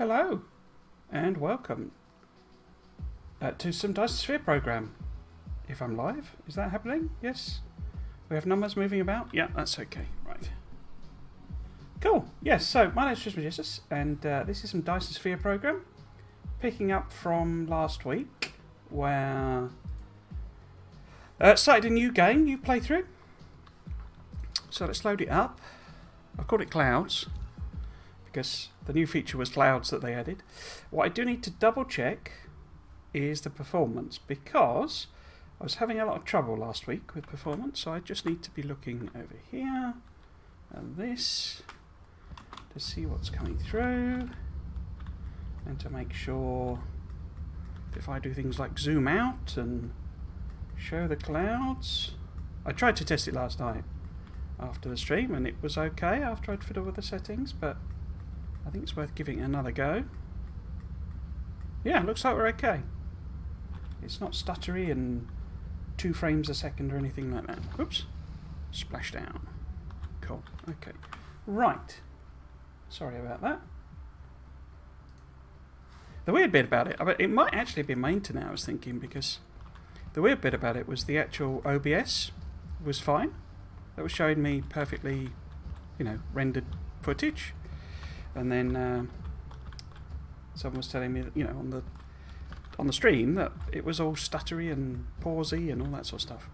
Hello and welcome to some Dyson Sphere Program. If I'm live, is that happening? Yes. We have numbers moving about? Yeah, that's okay. Right. Cool. Yes, so my name is Trismegistus and this is some Dyson Sphere Program. Picking up from last week where started a new game, new playthrough. So let's load it up. I called it Clouds because the new feature was clouds that they added. What I do need to double check is the performance, because I was having a lot of trouble last week with performance, so I just need to be looking over here and this to see what's coming through and to make sure if I do things like zoom out and show the clouds. I tried to test it last night after the stream and it was okay after I'd fiddled with the settings, but I think it's worth giving it another go. Yeah, looks like we're okay. It's not stuttery and 2 frames a second or anything like that. Oops. Splash down. Cool. Okay. Right. Sorry about that. The weird bit about it, it might actually be my internet, I was thinking, because the weird bit about it was the actual OBS was fine. That was showing me perfectly, rendered footage. And then someone was telling me that, on the stream that it was all stuttery and pausey and all that sort of stuff.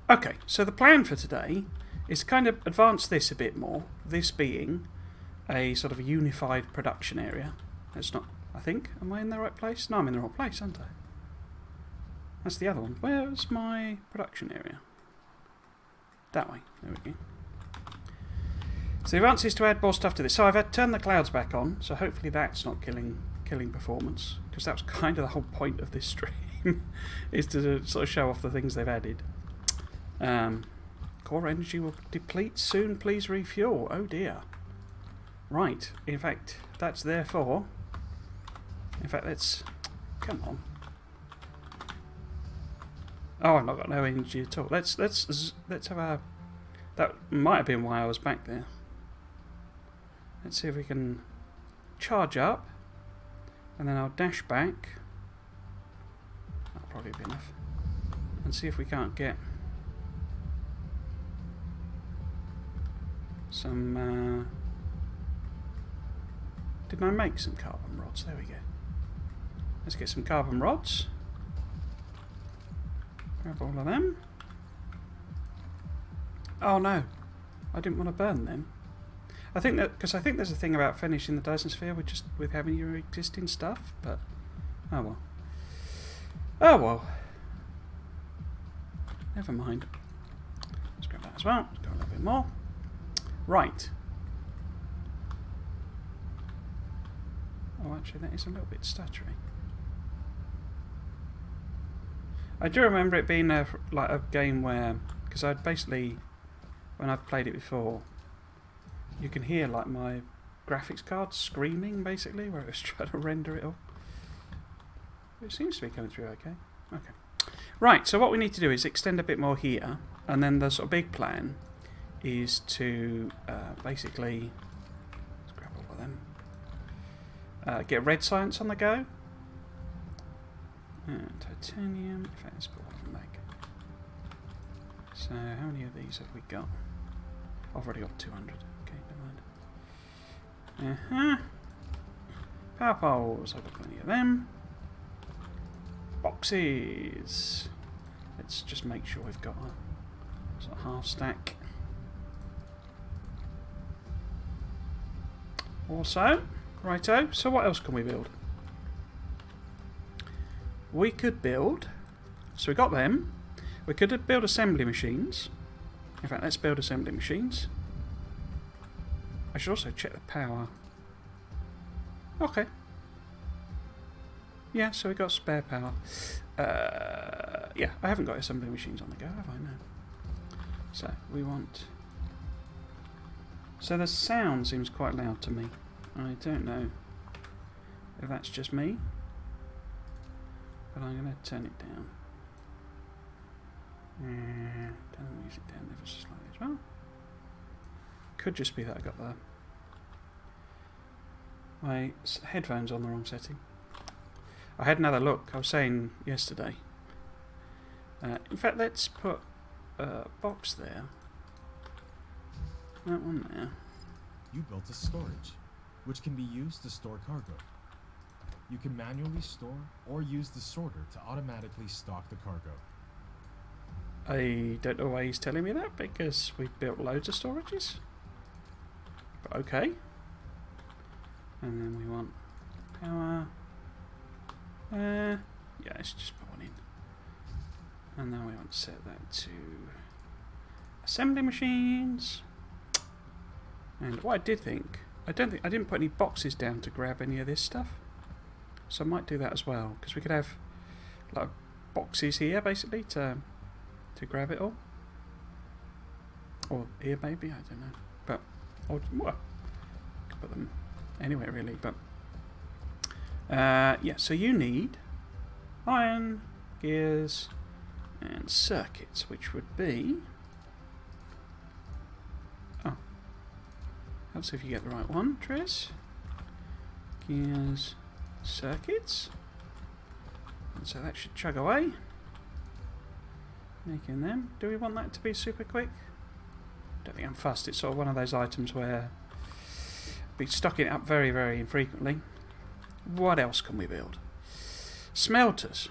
Okay, so the plan for today is to kind of advance this a bit more. This being a sort of a unified production area. It's not, I think, am I in the right place? No, I'm in the wrong place, aren't I? That's the other one. Where's my production area? That way. There we go. So the advance is to add more stuff to this. So I've had to turn the clouds back on, so hopefully that's not killing performance, because that was kind of the whole point of this stream, is to sort of show off the things they've added. Core energy will deplete soon, please refuel. Oh dear. Right, in fact, that's therefore... In fact, let's... Come on. Oh, I've not got no energy at all. Let's have a... That might have been why I was back there. Let's see if we can charge up, and then I'll dash back. That'll probably be enough. And see if we can't get some... Didn't I make some carbon rods? There we go. Let's get some carbon rods. Grab all of them. Oh no, I didn't want to burn them. I think that because I think there's a thing about finishing the Dyson Sphere with having your existing stuff, but oh well. Oh well. Never mind. Let's grab that as well. Let's go a little bit more. Right. Oh, actually, that is a little bit stuttery. I do remember it being like a game where, because I'd basically, when I've played it before, you can hear like my graphics card screaming basically, where it was trying to render it all. It seems to be coming through okay. Okay. Right, so what we need to do is extend a bit more here, and then the sort of big plan is to basically, let's grab all of them, get red science on the go. And titanium, in fact, let's put one of them back. So, how many of these have we got? I've already got 200. Okay, never mind. Power poles, I've got plenty of them. Boxes. Let's just make sure we've got a sort of half stack. Also, righto, so what else can we build? We could build, so we got them. We could build assembly machines. In fact, let's build assembly machines. I should also check the power. Okay. Yeah, so we got spare power. Yeah, I haven't got assembly machines on the go, have I? No. So, we want... So the sound seems quite loud to me. I don't know if that's just me. But I'm going to turn it down. Turn the music down ever so slightly as well. Could just be that I got the my headphones on the wrong setting. I had another look. I was saying yesterday. In fact, let's put a box there. That one there. You built a storage, which can be used to store cargo. You can manually store or use the sorter to automatically stock the cargo. I don't know why he's telling me that, because we've built loads of storages. But okay. And then we want power. Yeah, let's just put one in. And then we want to set that to assembly machines. And what I did think, I didn't put any boxes down to grab any of this stuff. So I might do that as well, because we could have like boxes here basically to grab it all. Or here maybe, I don't know. But or well, could put them anywhere really, but yeah, so you need iron, gears, and circuits, which would be... Oh. Let's see if you get the right one, Triz. Gears, circuits. And so that should chug away. Making them. Do we want that to be super quick? Don't think I'm fussed. It's sort of one of those items where I'll be stocking it up very, very infrequently. What else can we build? Smelters.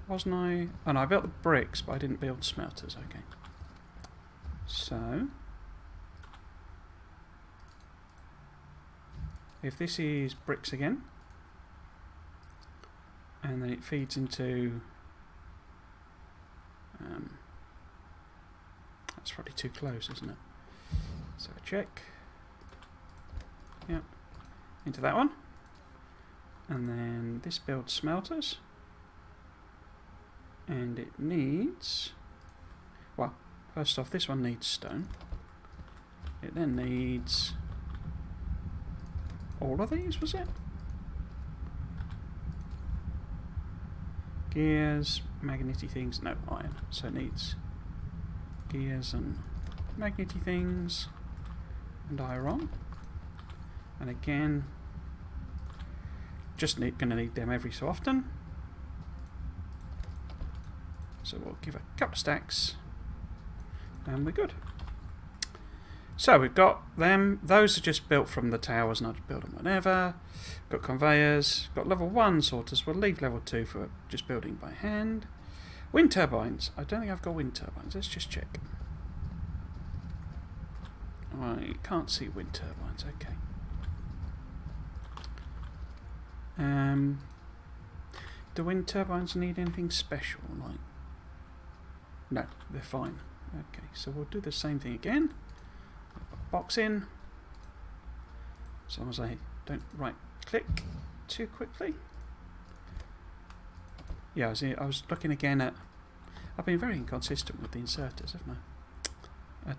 Wasn't I? Oh no, I built the bricks, but I didn't build smelters. Okay. So, if this is bricks again, and then it feeds into... that's probably too close, isn't it? So check. Yep. Into that one. And then this builds smelters. And it needs... Well, first off, this one needs stone. It then needs... all of these, was it? Gears, magnety things, no, iron. So it needs gears and magnety things and iron. And again, just going to need them every so often. So we'll give a couple of stacks and we're good. So we've got them. Those are just built from the towers and I'll just build them whenever. Got conveyors. Got level 1 sorters. We'll leave level 2 for just building by hand. Wind turbines. I don't think I've got wind turbines. Let's just check. I can't see wind turbines. Okay. Do wind turbines need anything special? Like, no, they're fine. Okay, so we'll do the same thing again. Box in, as long as I don't right click too quickly. Yeah, I was looking again at... I've been very inconsistent with the inserters, haven't I?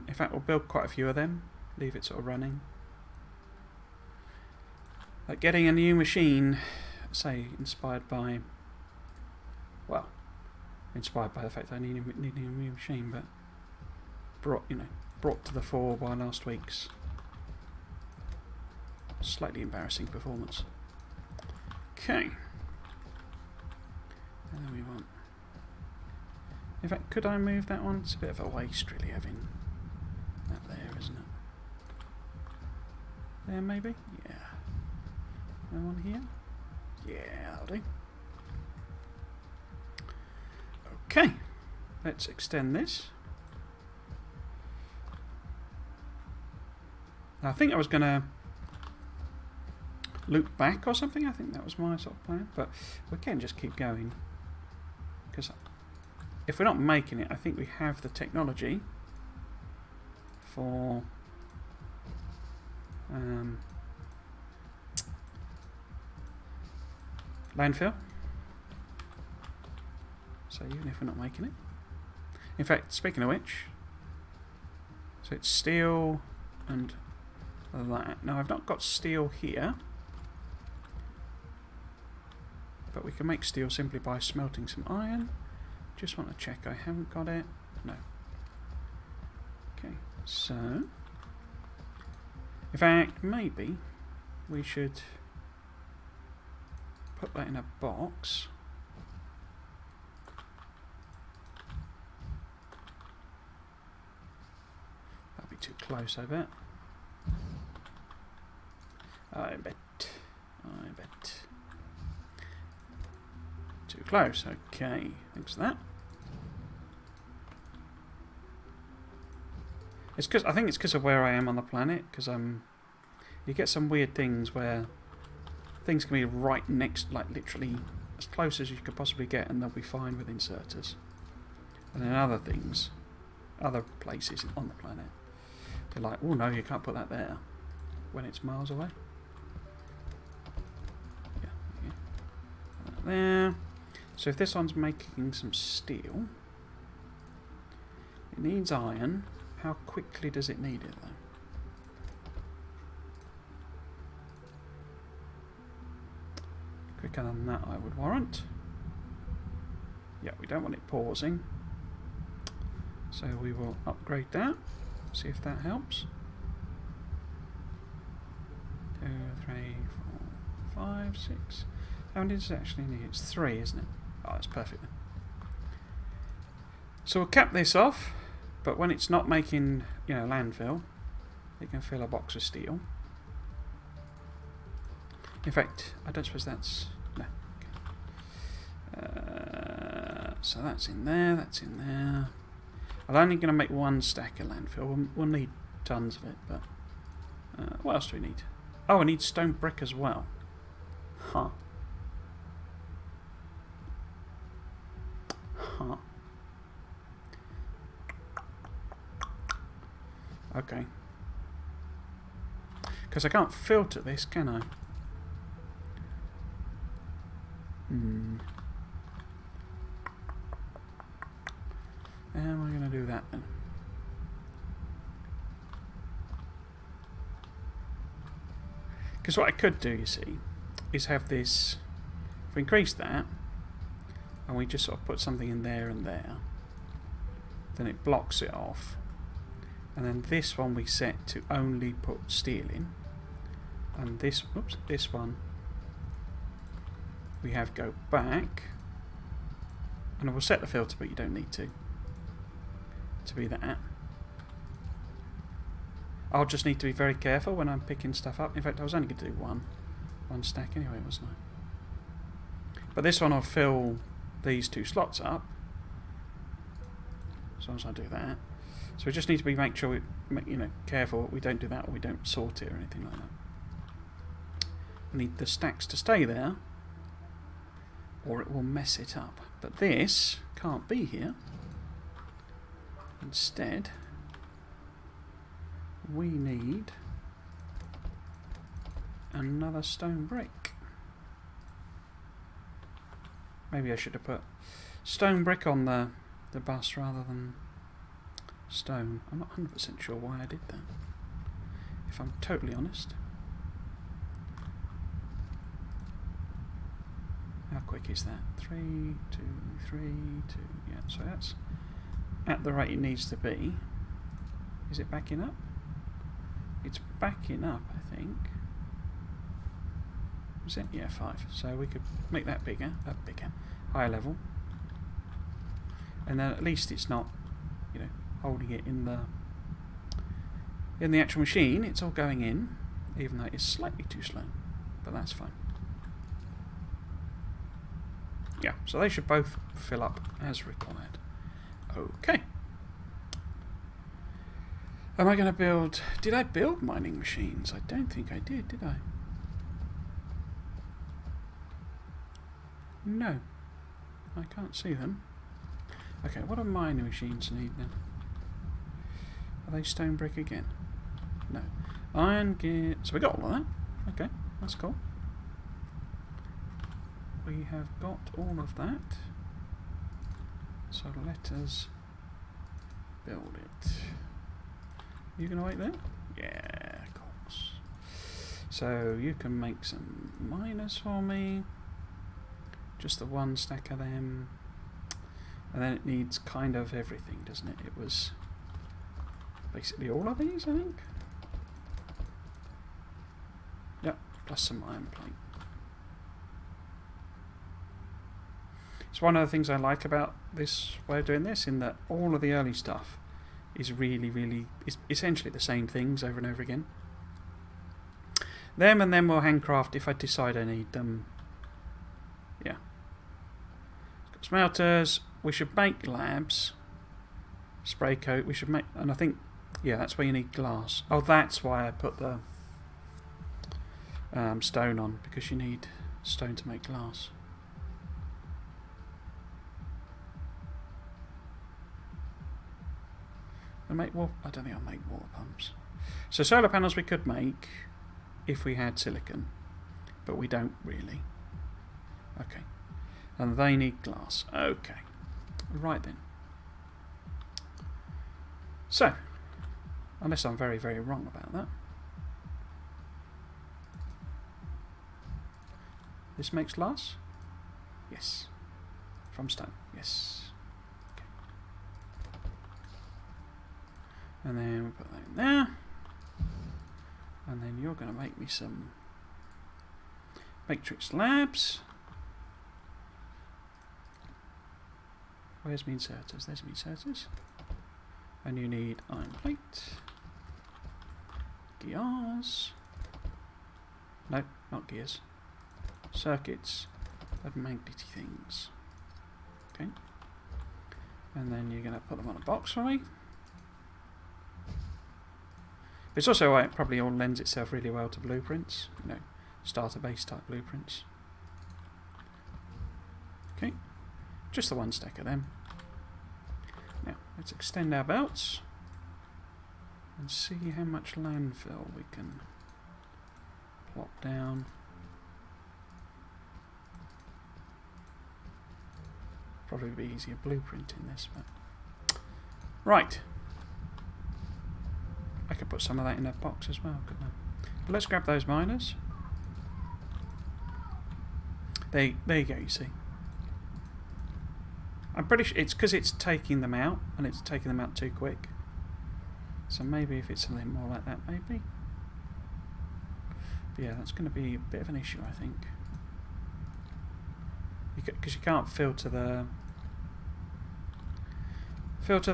In fact, we'll build quite a few of them, leave it sort of running. Like getting a new machine, say, inspired by... Well, inspired by the fact that I needing a new machine, but brought to the fore by last week's slightly embarrassing performance. Okay. And then we want... In fact, could I move that one? It's a bit of a waste, really, having that there, isn't it? There, maybe? Yeah. No one here? Yeah, that'll do. Okay. Let's extend this. I think I was going to loop back or something. I think that was my sort of plan. But we can just keep going. Because if we're not making it, I think we have the technology for landfill. So even if we're not making it. In fact, speaking of which, so it's steel and that. Now I've not got steel here, but we can make steel simply by smelting some iron. Just want to check I haven't got it. No. Okay, so In fact, maybe we should put that in a box. That'd be too close, I bet. I bet. Too close. Okay, thanks for that. It's because I think it's because of where I am on the planet. Because you get some weird things where things can be right next, like literally as close as you could possibly get, and they'll be fine with inserters. And then other things, other places on the planet, they're like, oh no, you can't put that there when it's miles away. Yeah. Put that there. So if this one's making some steel, it needs iron. How quickly does it need it though? Quicker than that I would warrant. Yeah, we don't want it pausing. So we will upgrade that. See if that helps. 2, 3, 4, 5, 6. How many does it actually need? It's 3, isn't it? Oh, that's perfect then. So we'll cap this off, but when it's not making, you know, landfill, it can fill a box of steel. In fact, I don't suppose that's... no. Okay. So that's in there, that's in there. I'm only going to make 1 stack of landfill. We'll need tons of it, but... what else do we need? Oh, I need stone brick as well. Huh. Okay. Because I can't filter this, can I? How am I going to do that then? Because what I could do, you see, is have this... if we increase that, and we just sort of put something in there and there, then it blocks it off. And then this one we set to only put steel in. And this, oops, this one we have go back. And I will set the filter, but you don't need to be that. I'll just need to be very careful when I'm picking stuff up. In fact, I was only going to do one stack anyway, wasn't I? But this one will fill these 2 slots up. As long as I do that. So we just need to make sure we, you know, careful we don't do that, or we don't sort it or anything like that. We need the stacks to stay there, or it will mess it up. But this can't be here. Instead, we need another stone brick. Maybe I should have put stone brick on the bus rather than stone. I'm not 100% sure why I did that, if I'm totally honest. How quick is that? 3, 2, 3, 2. Yeah, so that's at the rate it needs to be. Is it backing up? It's backing up, I think. Is it? Yeah, 5. So we could make that bigger, higher level. And then at least it's not, you know, holding it in the actual machine. It's all going in, even though it's slightly too slow, but that's fine. Yeah, so they should both fill up as required. Okay. Am I going to build... did I build mining machines? I don't think I did I? No. I can't see them. Okay, what do mining machines need then? Are they stone brick again? No. Iron gear... so we got all of that. Okay, that's cool. We have got all of that. So let us build it. You going to wait there? Yeah, of course. So you can make some miners for me. Just the 1 stack of them. And then it needs kind of everything, doesn't it? It was basically all of these, I think. Yep, plus some iron plate. It's one of the things I like about this way of doing this, in that all of the early stuff is really is essentially the same things over and over again. Them and then we'll handcraft if I decide I need them. Yeah. Got smelters. We should make labs. Spray coat. We should make, and I think, yeah, that's where you need glass. Oh, that's why I put the stone on, because you need stone to make glass. I don't think I'll make water pumps. So solar panels we could make if we had silicon, but we don't really. Okay. And they need glass. Okay. Right then. So, unless I'm very, very wrong about that. This makes glass? Yes. From stone. Yes. And then we put that in there. And then you're going to make me some matrix labs. Where's my inserters? There's my inserters. And you need iron plate. Gears. No, not gears. Circuits. And magnety things. Okay. And then you're going to put them on a box for me. It's also why it probably all lends itself really well to blueprints, you know, starter base type blueprints. Okay, just the one stack of them. Now, let's extend our belts and see how much landfill we can plop down. Probably be easier blueprinting this, but right. I could put some of that in a box as well, couldn't I? But let's grab those miners. There you go, you see. I'm pretty sure it's because it's taking them out, and it's taking them out too quick. So maybe if it's something more like that, maybe. But yeah, that's going to be a bit of an issue, I think. Because you can't filter the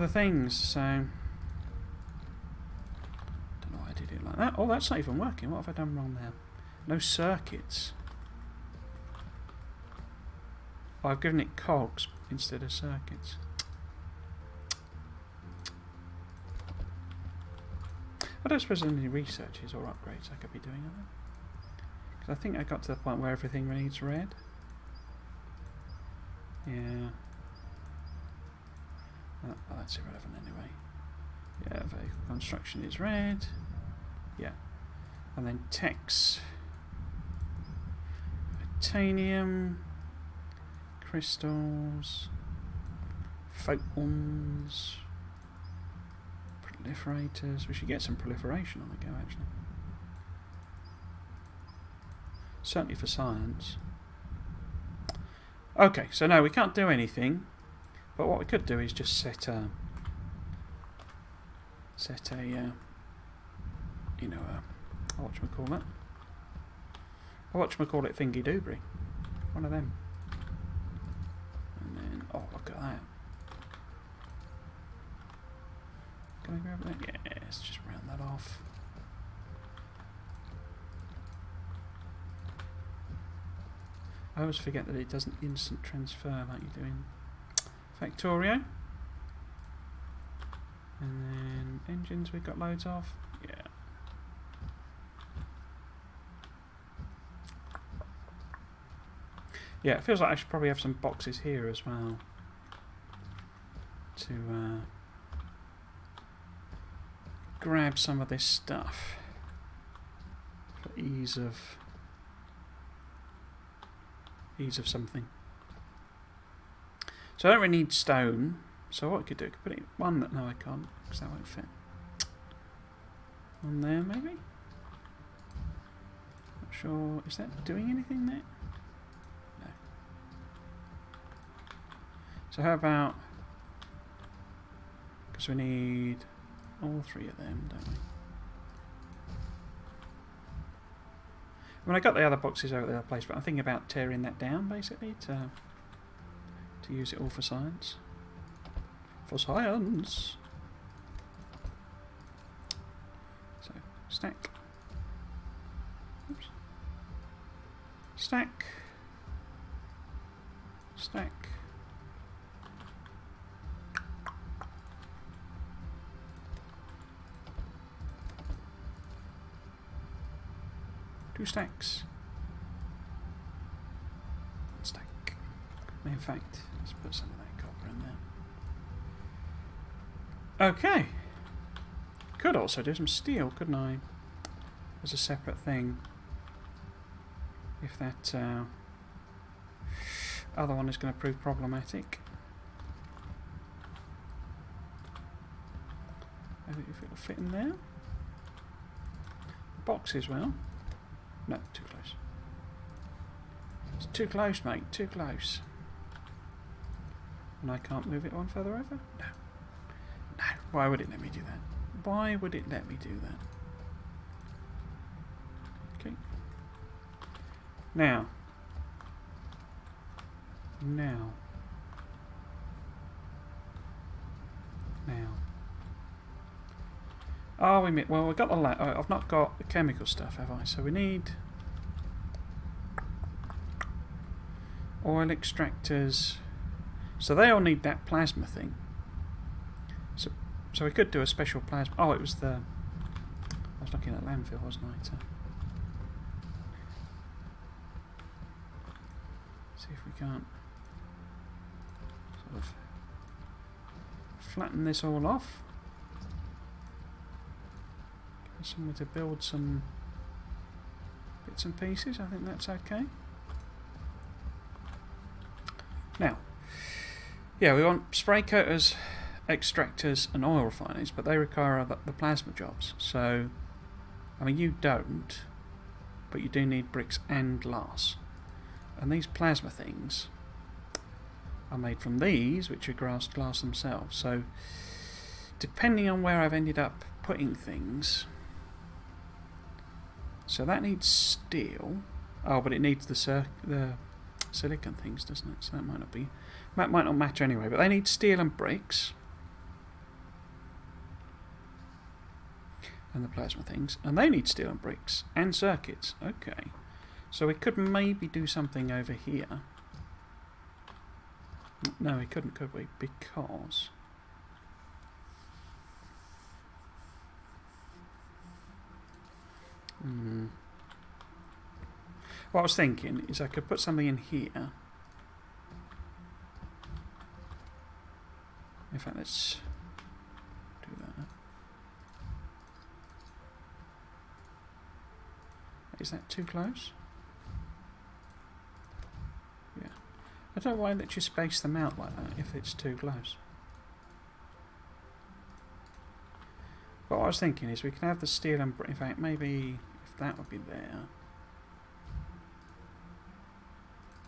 things, so... like that. Oh, that's not even working. What have I done wrong there? No circuits. Oh, I've given it cogs instead of circuits. I don't suppose there's any researches or upgrades I could be doing on them. Because I think I got to the point where everything reads red. Yeah. Oh, that's irrelevant anyway. Yeah, vehicle construction is red. Yeah, and then text, titanium, crystals, photons, proliferators. We should get some proliferation on the go, actually. Certainly for science. Okay, so no, we can't do anything, but what we could do is just set a you know, whatchamacallit? Whatchamacallit thingy doobry. One of them. And then, oh, look at that. Can I grab that? Yeah, let's just round that off. I always forget that it doesn't instant transfer like you do in Factorio. And then engines we've got loads of. Yeah. Yeah, it feels like I should probably have some boxes here as well to grab some of this stuff for ease of something. So I don't really need stone. So what I could do, I could put it in one that, no I can't, because that won't fit. On there maybe? Not sure, is that doing anything there? No. So how about, because we need all three of them, don't we? I mean, I got the other boxes over the other place, but I'm thinking about tearing that down, basically, to use it all for science. For science! So, stack. Oops. Stack. Stack. Two stacks. One stack. In fact, let's put some of that copper in there. Okay. Could also do some steel, couldn't I? As a separate thing. If that other one is going to prove problematic. Maybe if it'll fit in there. The box as well. No, too close. It's too close, mate. Too close. And I can't move it one further over? No. No. Why would it let me do that? Why would it let me do that? Okay. Now. Now. Now. Oh, we well, we've got the I've not got the chemical stuff, have I? So we need oil extractors. So they all need that plasma thing. So we could do a special plasma. Oh, it was the. I was looking at landfill, wasn't I? So see if we can't sort of flatten this all off. Somewhere to build some bits and pieces. I think that's okay. Now, yeah, we want spray coaters, extractors and oil refiners, but they require the plasma jobs. So, I mean, you don't, but you do need bricks and glass. And these plasma things are made from these, which are glass themselves. So, depending on where I've ended up putting things. So that needs steel. Oh, but it needs the silicon things, doesn't it? So that might not matter anyway. But they need steel and bricks, and the plasma things, and they need steel and bricks and circuits. Okay, so we could maybe do something over here. No, we couldn't, could we? Because. What I was thinking is I could put something in here. In fact, let's do that. Is that too close? Yeah. I don't know why it lets you space them out like that if it's too close. But what I was thinking is we can have the steel and in fact maybe if that would be there,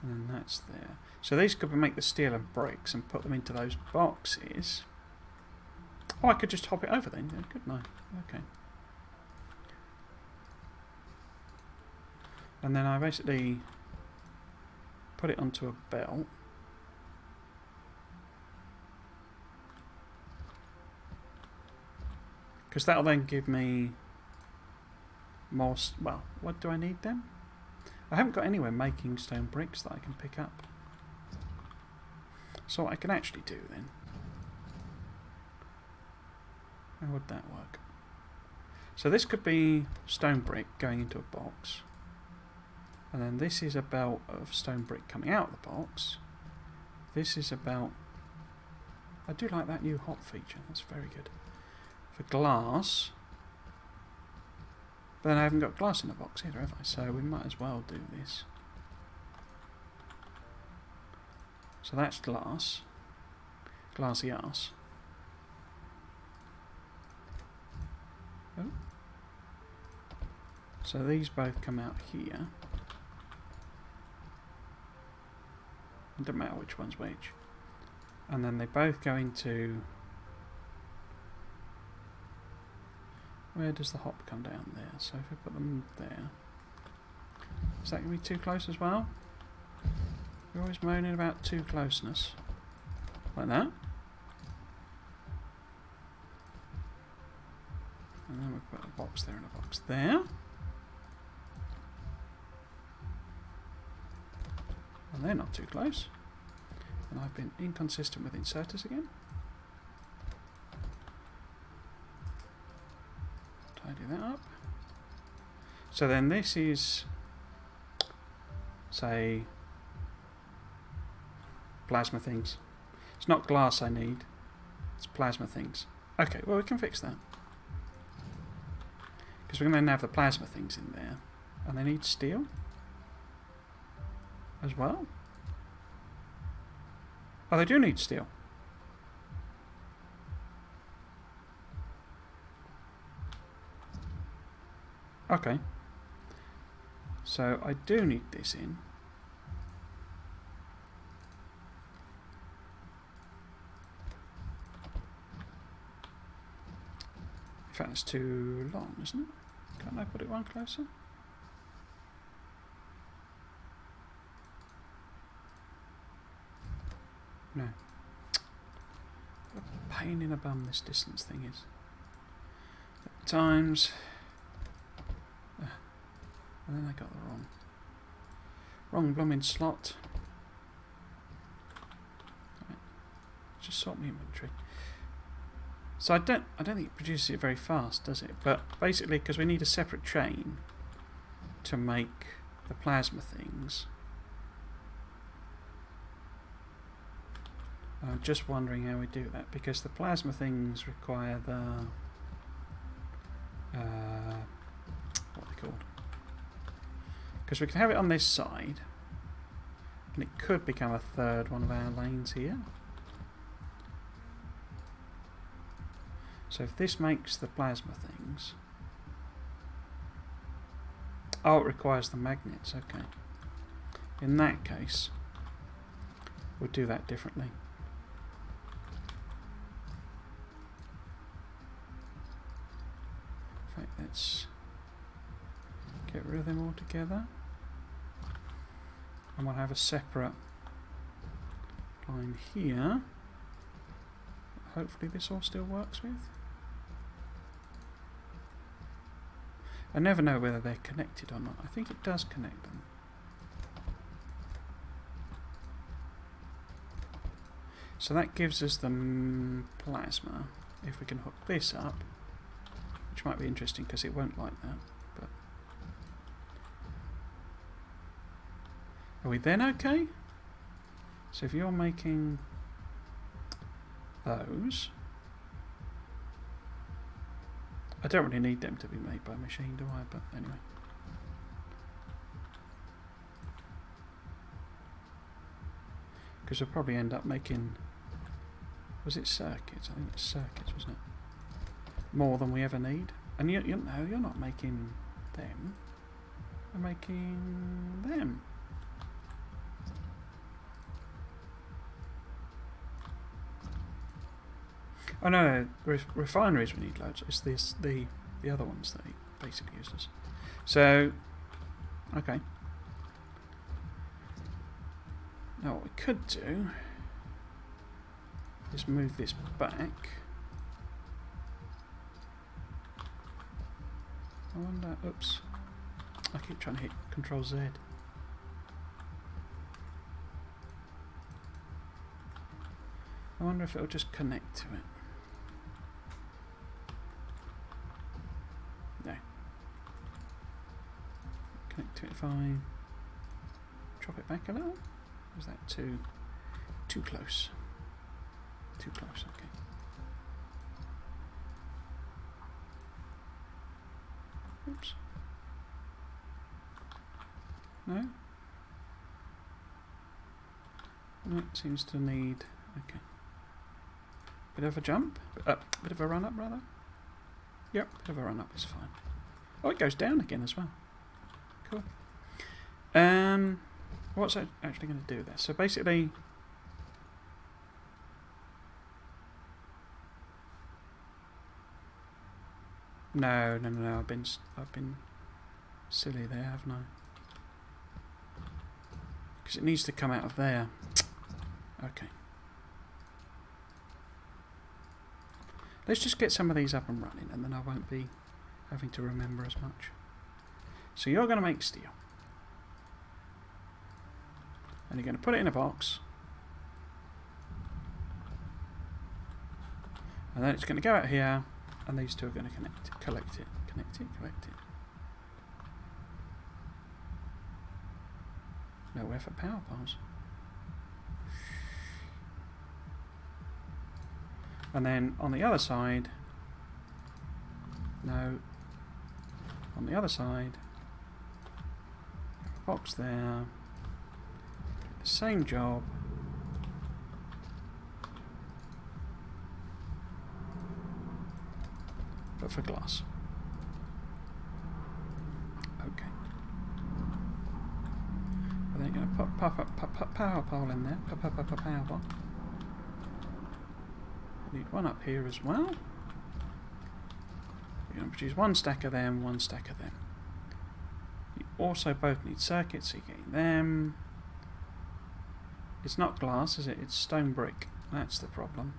and then that's there. So these could make the steel and bricks and put them into those boxes. Oh, I could just hop it over then, couldn't I? Okay. And then I basically put it onto a belt. Because that'll then give me more. Well, what do I need then? I haven't got anywhere making stone bricks that I can pick up. So what I can actually do then. How would that work? So this could be stone brick going into a box. And then this is a belt of stone brick coming out of the box. This is a belt. I do like that new hop feature. That's very good. For glass, but then I haven't got glass in the box either, have I? So we might as well do this. So that's glass, glassy arse. Oh. So these both come out here. It doesn't matter which one's which. And then they both go into. Where does the hop come down there? So if we put them there, Is that going to be too close as well? You're always moaning about too closeness. Like that. And then we put a box there and a box there. And they're not too close. And I've been inconsistent with inserters again. Tidy that up. So then this is, say, plasma things. It's not glass I need, it's plasma things. Okay, well we can fix that. Because we're going to have the plasma things in there. And they need steel as well. Oh, they do need steel. Okay. So I do need this in. In fact, it's too long, isn't it? Can't I put it one closer? No. What a pain in the bum this distance thing is. At times. And then I got the wrong blooming slot. Right. Just sort my inventory. So I don't think it produces it very fast, does it? But basically, because we need a separate chain to make the plasma things. I'm just wondering how we do that, because the plasma things require the what are they called? Because we can have it on this side, and it could become a third one of our lanes here. So if this makes the plasma things... Oh, it requires the magnets, okay. In that case, we'll do that differently. In fact, let's get rid of them all together. And we'll have a separate line here. Hopefully this all still works with. I never know whether they're connected or not. I think it does connect them. So that gives us the plasma. If we can hook this up, which might be interesting because it won't like that. But are we then okay? So if you're making those, I don't really need them to be made by machine, do I? But anyway. Because we'll probably end up making... Was it circuits? I think it's circuits, wasn't it? More than we ever need. And you know, you're not making them. You're making them. Oh no, refineries we need loads. It's the other ones that he basically uses. So, okay. Now what we could do is move this back. I wonder, oops. I keep trying to hit Control Z. I wonder if it'll just connect to it. No. Connect to it if I drop it back a little. Or is that too close? Too close, okay. Oops. No? No, it seems to need... Okay. Bit of a jump? Bit of a run up, rather? Yep, bit of a run up is fine. Oh, it goes down again as well. Cool. What's that actually going to do there? So basically... No, I've been silly there, haven't I? Because it needs to come out of there. Okay. Let's just get some of these up and running, and then I won't be having to remember as much. So you're going to make steel. And you're going to put it in a box. And then it's going to go out here, and these two are going to collect it. Collect it. Nowhere for power poles. And then on the other side, no, on the other side, box there, the same job, but for glass. Okay. And then you're going to put power pole in there, power pole. Need one up here as well. You're going to produce one stack of them, one stack of them. You also both need circuits, so you're getting them. It's not glass, is it? It's stone brick. That's the problem.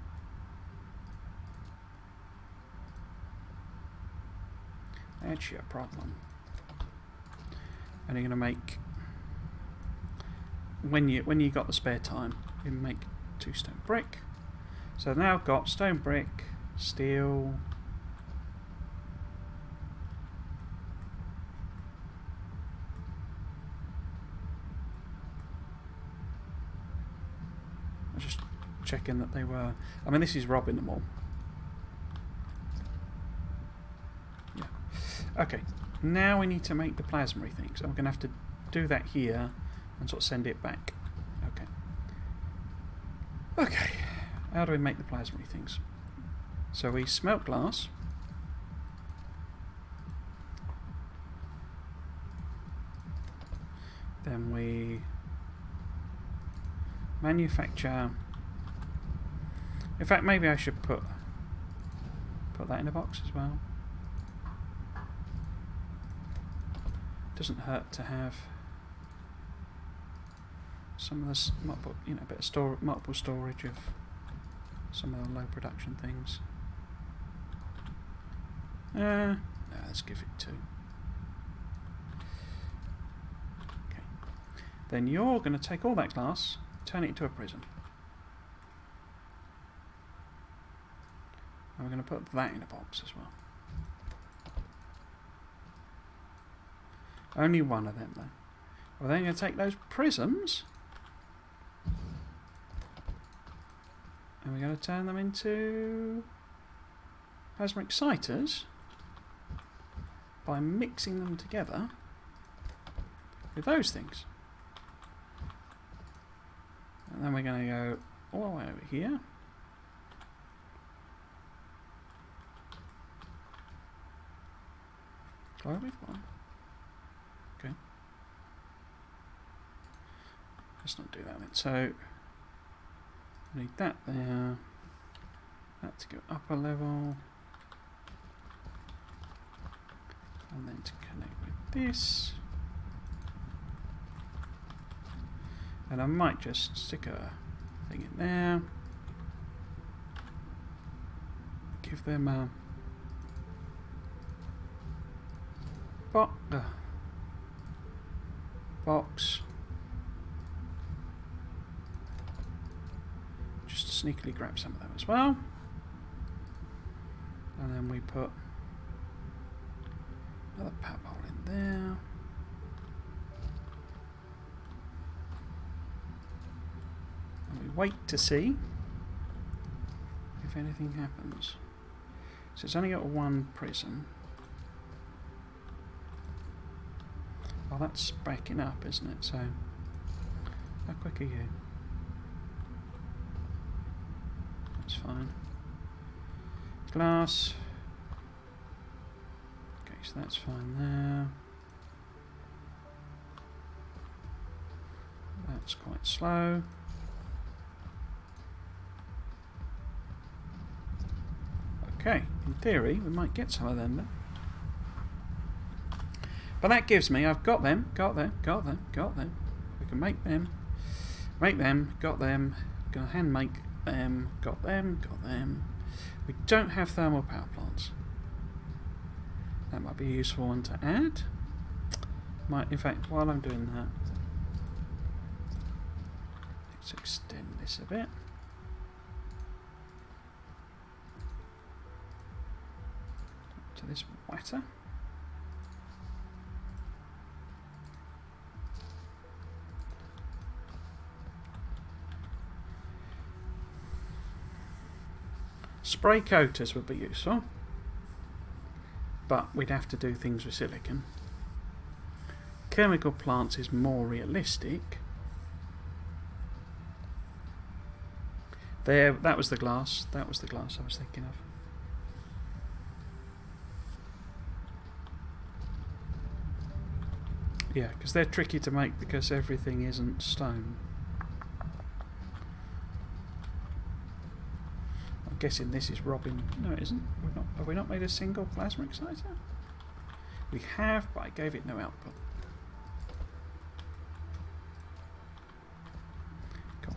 That's your problem. And you're going to make, when you got the spare time, you make 2 stone brick. So I've now got stone brick, steel, I'm just checking that they were, I mean this is robbing them all. Yeah. Okay, now we need to make the plasma thing, so I'm going to have to do that here and sort of send it back. Okay. Okay. How do we make the plasma things? So we smelt glass. Then we manufacture. In fact, maybe I should put that in a box as well. Doesn't hurt to have some of this, you know, a bit of multiple storage of some of the low production things. No, let's give it 2. Okay. Then you're going to take all that glass, turn it into a prism. And we're going to put that in a box as well. Only one of them though. We're then going to take those prisms and we're going to turn them into plasma exciters by mixing them together with those things. And then we're going to go all the way over here. Go with one. Okay. Let's not do that then. So I need that there. That to go up a level. And then to connect with this. And I might just stick a thing in there. Give them a box. Just to sneakily grab some of them as well. And then we put another power pole in there. And we wait to see if anything happens. So it's only got one prism. Oh, that's backing up, isn't it? So, how quick are you? That's fine. Glass. Okay, so that's fine there. That's quite slow. Okay, in theory, we might get some of them then. But that gives me, I've got them. We can make them. Make them, got them. Gonna hand make them, got them, got them. We don't have thermal power plants. That might be a useful one to add. In fact, while I'm doing that, let's extend this a bit. To this water. Spray coaters would be useful, but we'd have to do things with silicon. Chemical plants is more realistic. There, that was the glass. That was the glass I was thinking of. Yeah, because they're tricky to make because everything isn't stone. I'm guessing this is Robin. No, it isn't. Have we not made a single plasma exciter? We have, but I gave it no output. Cool.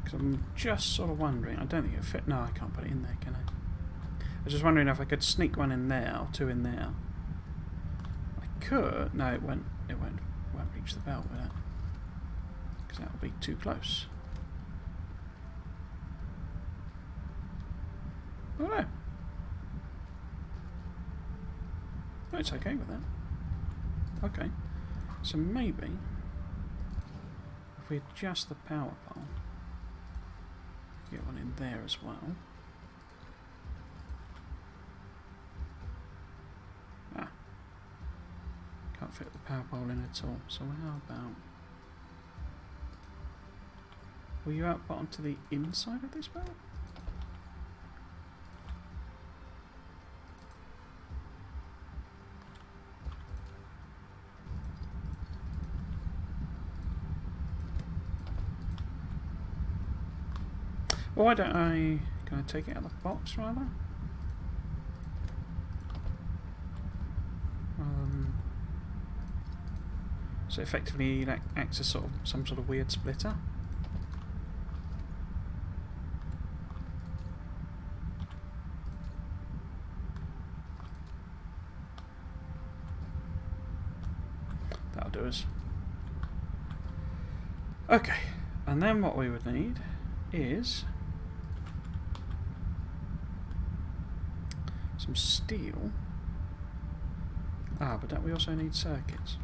Because I'm just sort of wondering, I don't think it'll fit. No, I can't put it in there, can I? I was just wondering if I could sneak one in there or two in there. I could. No, it won't reach the belt with it. Because that will be too close. Oh no. No, it's okay with that. Okay. So maybe if we adjust the power pole, get one in there as well. Ah. Can't fit the power pole in at all. So how about... Will you output onto the inside of this belt? Why don't I... Can I take it out of the box rather? So effectively that acts as some sort of weird splitter. That'll do us. Okay, and then what we would need is some steel. But don't we also need circuits?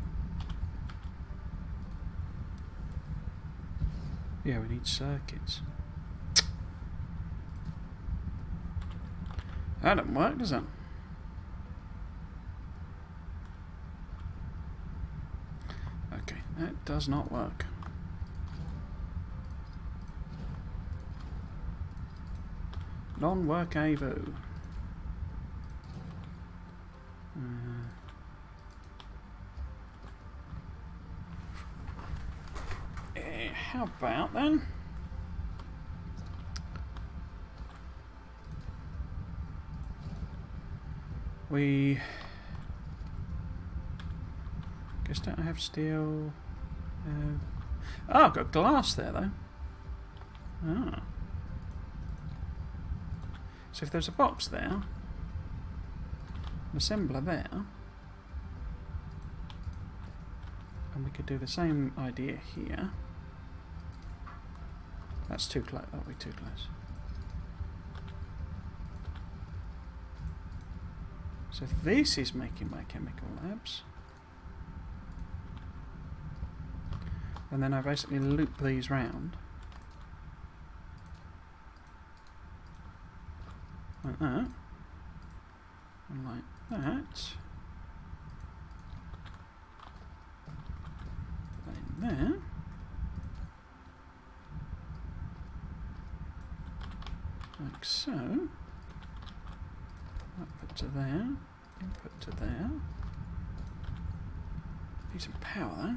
Yeah, we need circuits. That doesn't work, does it? Okay, that does not work. Non-work AVO. How about then? We guess don't have steel. Oh, I've got glass there though. Ah. So if there's a box there, an assembler there, and we could do the same idea here. That's too close. That'll be too close. So this is making my chemical labs. And then I basically loop these round. Like that. And like that. In there. Like so. Output to there. Input to there. Need some power though.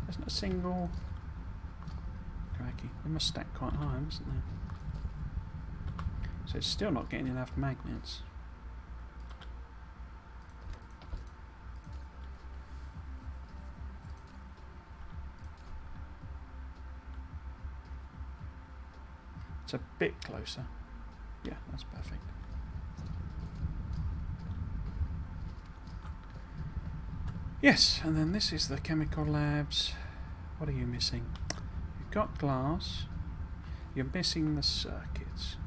There's not a single. Crikey, they must stack quite high, mustn't they? So it's still not getting enough magnets. It's a bit closer. Yeah, that's perfect. Yes, and then this is the chemical labs. What are you missing? You've got glass. You're missing the circuits.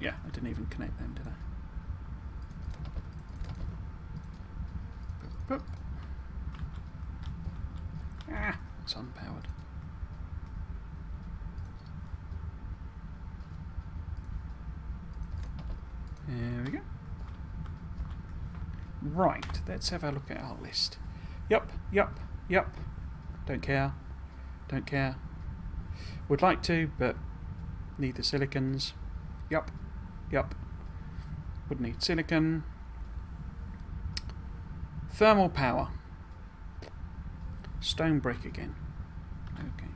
Yeah, I didn't even connect them, did I? Boop, boop. Ah, it's unpowered. There we go. Right, let's have a look at our list. Yup. Don't care. Don't care. Would like to, but need the silicons. Yup. Would need silicon. Thermal power. Stone brick again. Okay.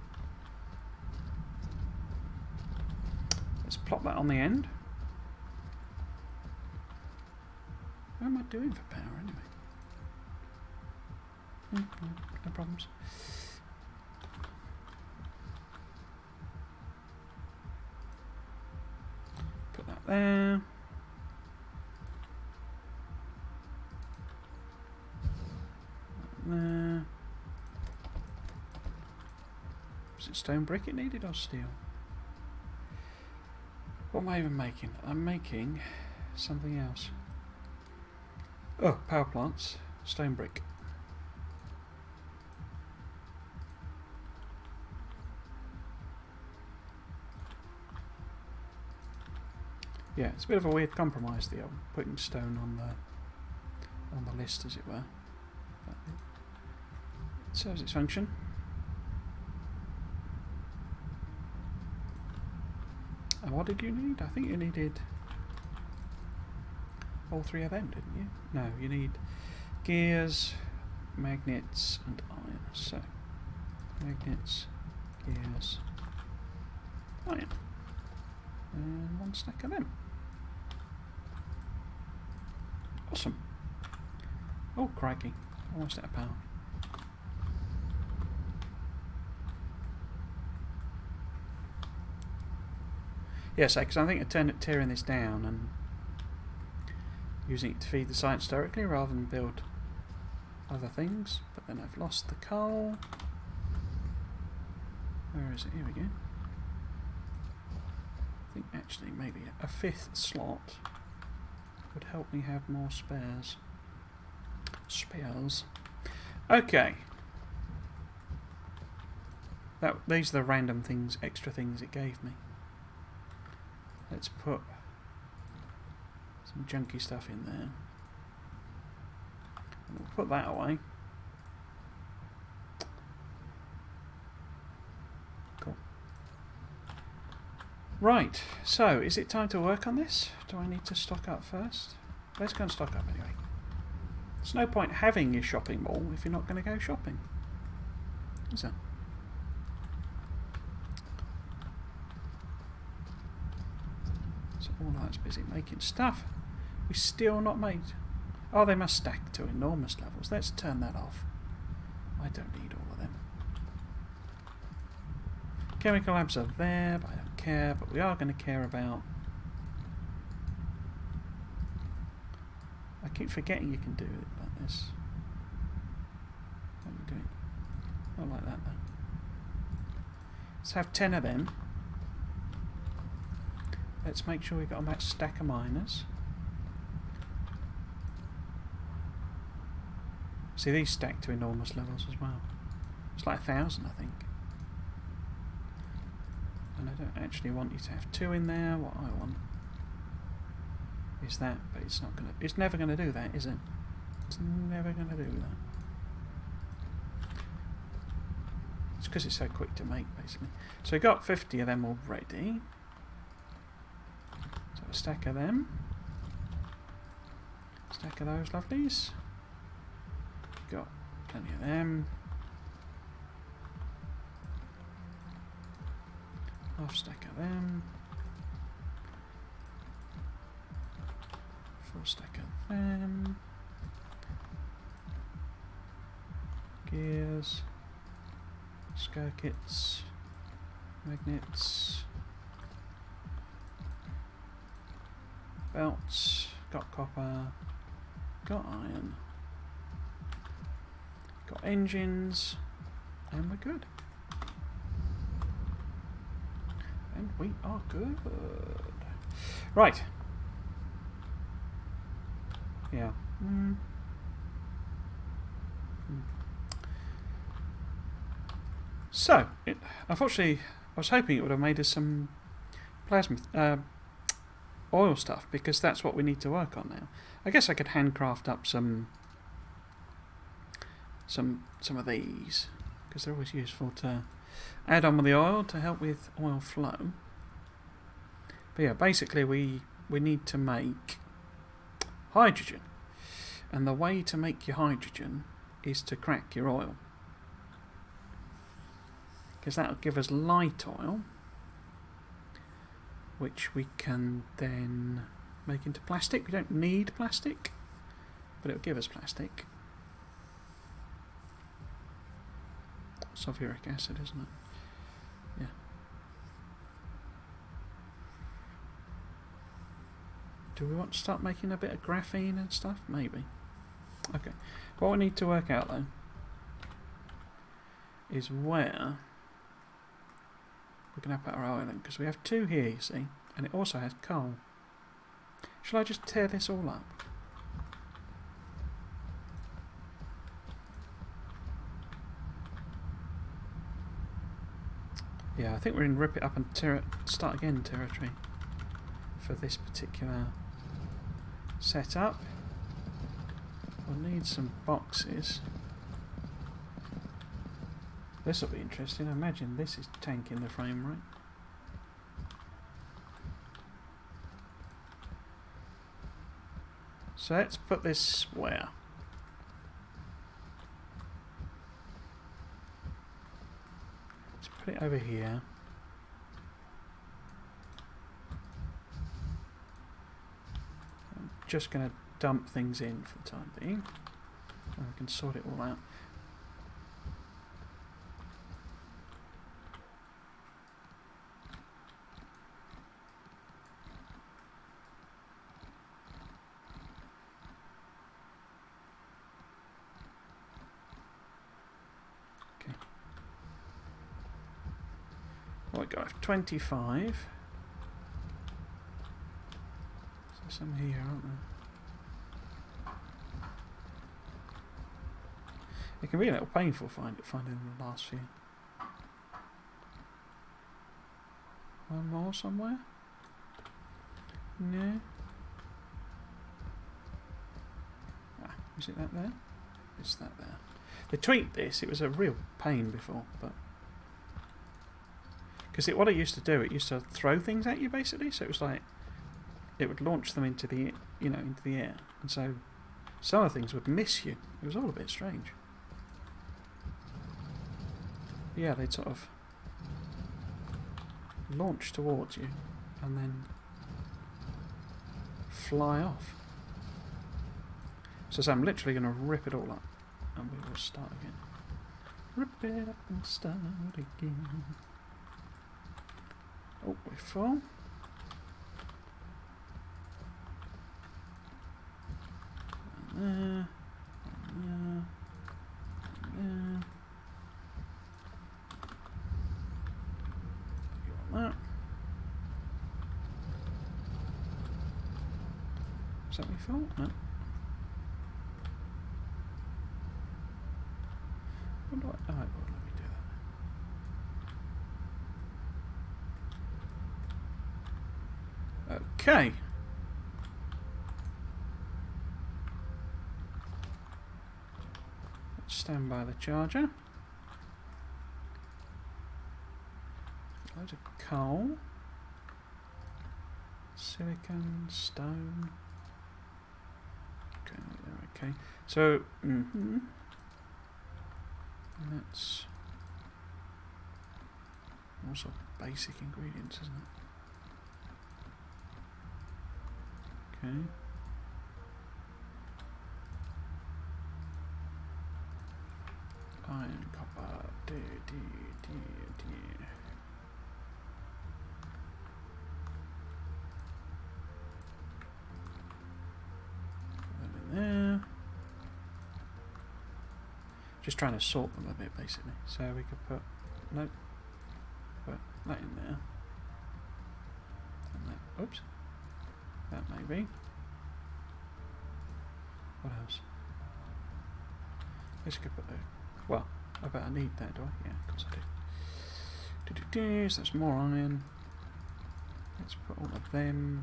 Let's plop that on the end. What am I doing for power anyway? No problems. Put that there. There. Was it stone brick it needed or steel? What am I even making? I'm making something else. Oh, power plants, stone brick. Yeah, it's a bit of a weird compromise, the old putting stone on the list, as it were. But it serves its function. And what did you need? I think you needed all three of them, didn't you? No, you need gears, magnets, and iron. So, magnets, gears, iron. And one stack of them. Awesome. Oh, crikey. Almost out of power. Yes, because I think I tearing this down and using it to feed the sites directly rather than build other things. But then I've lost the coal. Where is it? Here we go. I think actually maybe a fifth slot would help me have more spares. Okay. These are the random things, extra things it gave me. Let's put some junky stuff in there. And we'll put that away. Cool. Right, so is it time to work on this? Do I need to stock up first? Let's go and stock up anyway. There's no point having your shopping mall if you're not going to go shopping. Is there? So all that's busy making stuff. We still not made. Oh, they must stack to enormous levels. Let's turn that off. I don't need all of them. Chemical labs are there, but I don't care. But we are going to care about. I keep forgetting you can do it like this. How do you do it? Not like that though. Let's have 10 of them. Let's make sure we've got a matched stack of miners. See, these stack to enormous levels as well. It's like 1,000, I think. And I don't actually want you to have 2 in there. What I want is that, but it's not gonna. It's never gonna do that, is it? It's never gonna do that. It's because it's so quick to make, basically. So we got 50 of them already. So a stack of them. Stack of those lovelies. Got plenty of them. Half stack of them. Full stack of them. Gears. Skirkets. Magnets. Belts. Got copper. Got iron. Got engines. And we're good. And we are good. Right. Yeah. So, unfortunately, I was hoping it would have made us some plasma oil stuff, because that's what we need to work on now. I guess I could handcraft up some of these, because they're always useful to add on with the oil to help with oil flow. But yeah, basically we need to make hydrogen, and the way to make your hydrogen is to crack your oil, because that'll give us light oil, which we can then make into plastic. We don't need plastic, but it'll give us plastic. Sulfuric acid, isn't it? Yeah. Do we want to start making a bit of graphene and stuff? Maybe. Okay. What we need to work out, though, is where we're going to put our oil in, because we have 2 here, you see, and it also has coal. Shall I just tear this all up? Yeah, I think we're in rip it up and start again territory for this particular setup. We'll need some boxes. This will be interesting. I imagine this is tanking the frame rate. So let's put this where? Let's put it over here. I'm just going to dump things in for the time being, and we can sort it all out. Well, I got 25. There's some here, aren't there? It can be a little painful finding the last few. One more somewhere? No. Ah, is it that there? It's that there. They tweaked this. It was a real pain before, but because what it used to do, it used to throw things at you basically. So it was like it would launch them into the into the air, and so some of the things would miss you. It was all a bit strange. Yeah, they'd sort of launch towards you and then fly off. So I'm literally going to rip it all up, and we will start again. Rip it up and start again. Oh, we're full. And there. And there. And there. That. Is that me full? No. Okay. Let's stand by the charger. Loads of coal. Silicon, stone. Okay, okay. So, and that's also basic ingredients, isn't it? Okay. Iron, copper, dear. There. Just trying to sort them a bit, basically. So we could put that in there, and that. Oops, that maybe. What else? I guess I could put the. Well, I bet I need that, do I? Yeah, of course I do. So that's more iron. Let's put all of them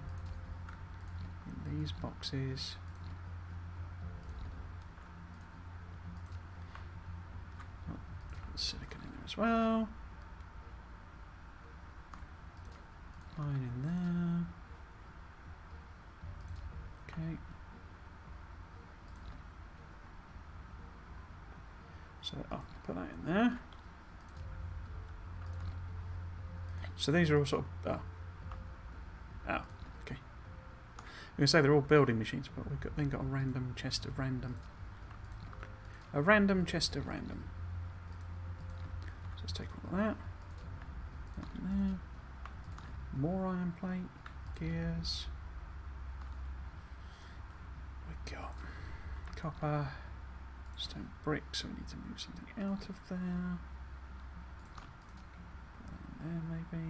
in these boxes. Silicon in there as well. Iron in there. Okay. So I'll put that in there. So these are all sort of okay. I'm gonna say they're all building machines, but we've then got a random chest of random. A random chest of random. Let's take all of that. That in there. More iron plate, gears. We got copper, stone bricks, so we need to move something out of there. Put that in there maybe.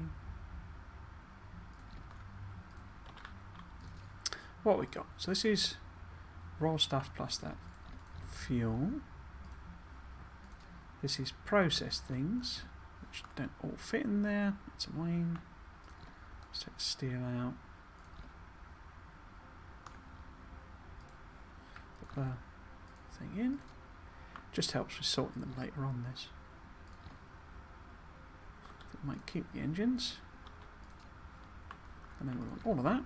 What we got? So this is raw stuff plus that fuel. This is processed things, which don't all fit in there. That's annoying. Let's take the steel out. Put the thing in. Just helps with sorting them later on, this. It might keep the engines. And then we want all of that.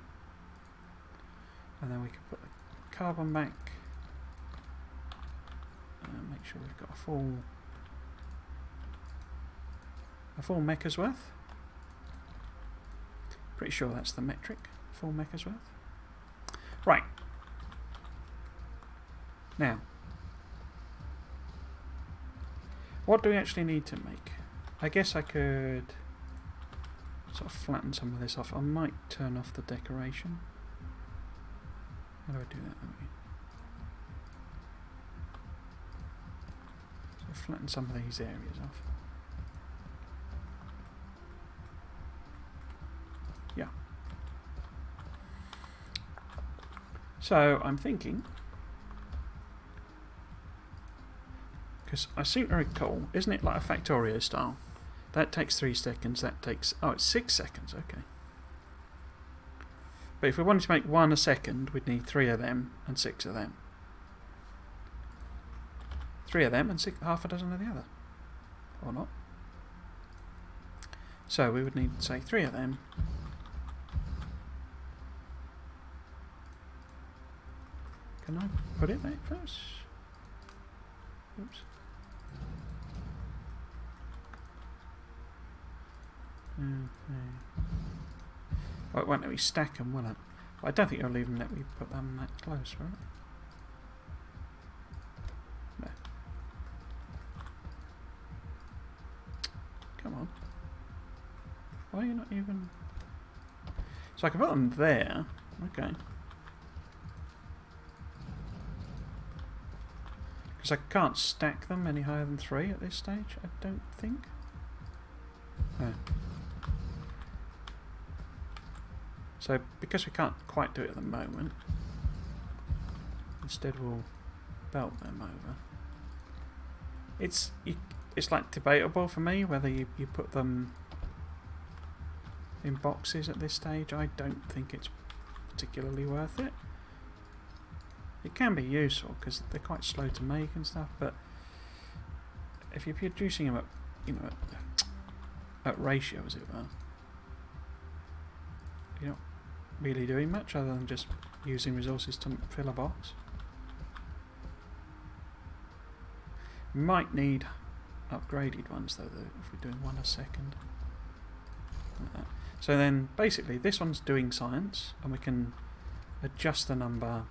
And then we can put the carbon back. And make sure we've got a full mecha's worth. Pretty sure that's the metric, full mecha's worth. Right. Now, what do we actually need to make? I guess I could sort of flatten some of this off. I might turn off the decoration. How do I do that? So flatten some of these areas off. Yeah. So I'm thinking, because I seem to recall, isn't it like a Factorio style? That takes 3 seconds, that takes, oh, it's 6 seconds, okay. But if we wanted to make 1 a second, we'd need 3 of them and 6 of them. 3 of them and half a dozen of the other. Or not. So we would need, say, 3 of them. Can I put it back first? Oops. Okay. Well, it won't let me stack them, will it? Well, I don't think it'll even let me put them that close, will it? No. Come on. Why are you not even... So I can put them there. Okay. Because I can't stack them any higher than 3 at this stage, I don't think. No. So, because we can't quite do it at the moment, instead we'll belt them over. It's like debatable for me whether you put them in boxes at this stage. I don't think it's particularly worth it. It can be useful because they're quite slow to make and stuff, but if you're producing them at, you know, at ratio, as it were, you're not really doing much other than just using resources to fill a box. Might need upgraded ones though, if we're doing one a second. Like that. So then basically this one's doing science, and we can adjust the number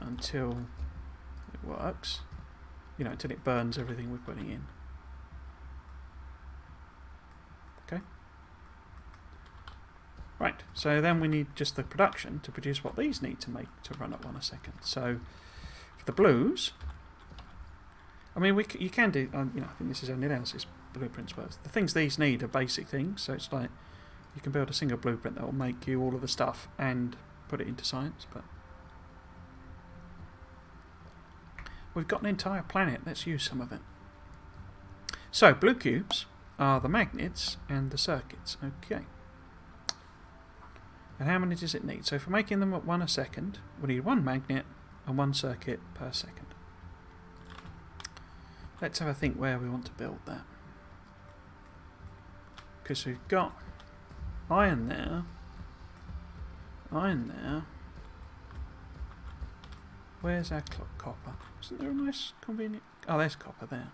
until it works, you know, until it burns everything we're putting in. Okay. Right, so then we need just the production to produce what these need to make to run at 1 a second. So for the blues, I mean, you can do, you know, I think this is only analysis blueprints, but the things these need are basic things. So it's like you can build a single blueprint that will make you all of the stuff and put it into science. But we've got an entire planet. Let's use some of it. So blue cubes are the magnets and the circuits. Okay. And how many does it need? So for making them at 1 a second, we need 1 magnet and 1 circuit per second. Let's have a think where we want to build that. Because we've got iron there. Where's our copper? Isn't there a nice convenient... Oh, there's copper there.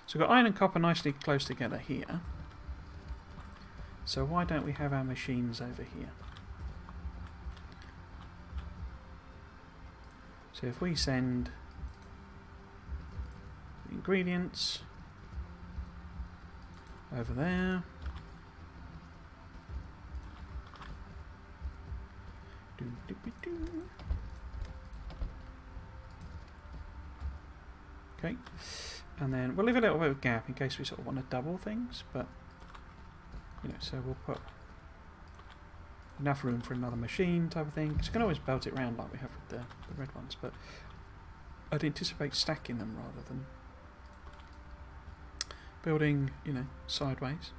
So we've got iron and copper nicely close together here. So why don't we have our machines over here? So if we send the ingredients over there. Okay, and then we'll leave a little bit of gap in case we sort of want to double things, but you know, so we'll put enough room for another machine type of thing. Because you can always belt it around like we have with the red ones, but I'd anticipate stacking them rather than building, you know, sideways.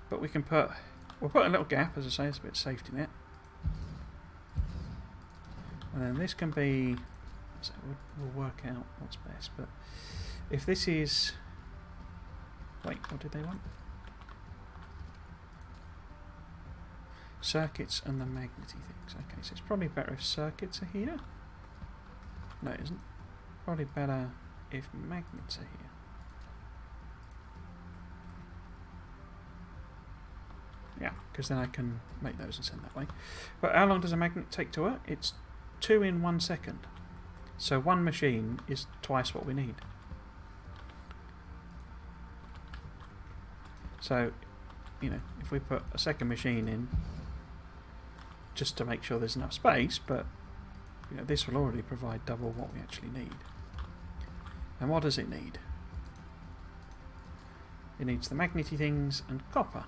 But we'll put a little gap, as I say, it's a bit of safety net. And then this can be, so we'll work out what's best, but if this is, wait, what did they want? Circuits and the magnety things. Okay, so it's probably better if circuits are here. No, it isn't. Probably better if magnets are here. Yeah, because then I can make those and send that way. But how long does a magnet take to work? It's 2 in 1 second. So 1 machine is twice what we need. So, you know, if we put a second machine in, just to make sure there's enough space, but you know, this will already provide double what we actually need. And what does it need? It needs the magnety things and copper.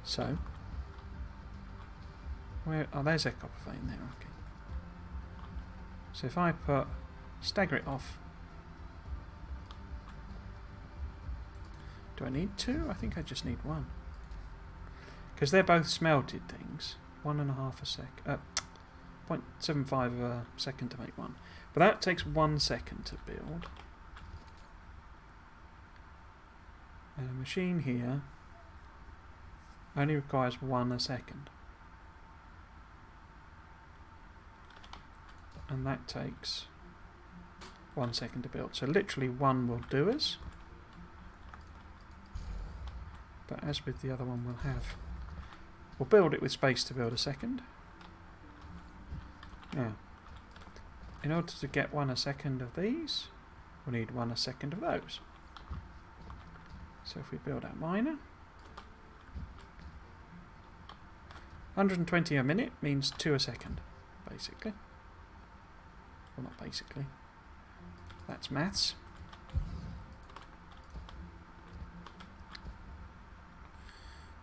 So, where? Oh, there's a copper vein there. Okay. So if I stagger it off. Do I need 2? I think I just need 1. Because they're both smelted things. 1.5 a sec. 0.75 of a second to make 1. But that takes 1 second to build. And a machine here only requires 1 a second. And that takes 1 second to build. So literally 1 will do us. But as with the other one, we'll build it with space to build a second. Now, in order to get 1 a second of these, we need 1 a second of those. So if we build our miner, 120 a minute means 2 a second, basically. Well, not basically. That's maths.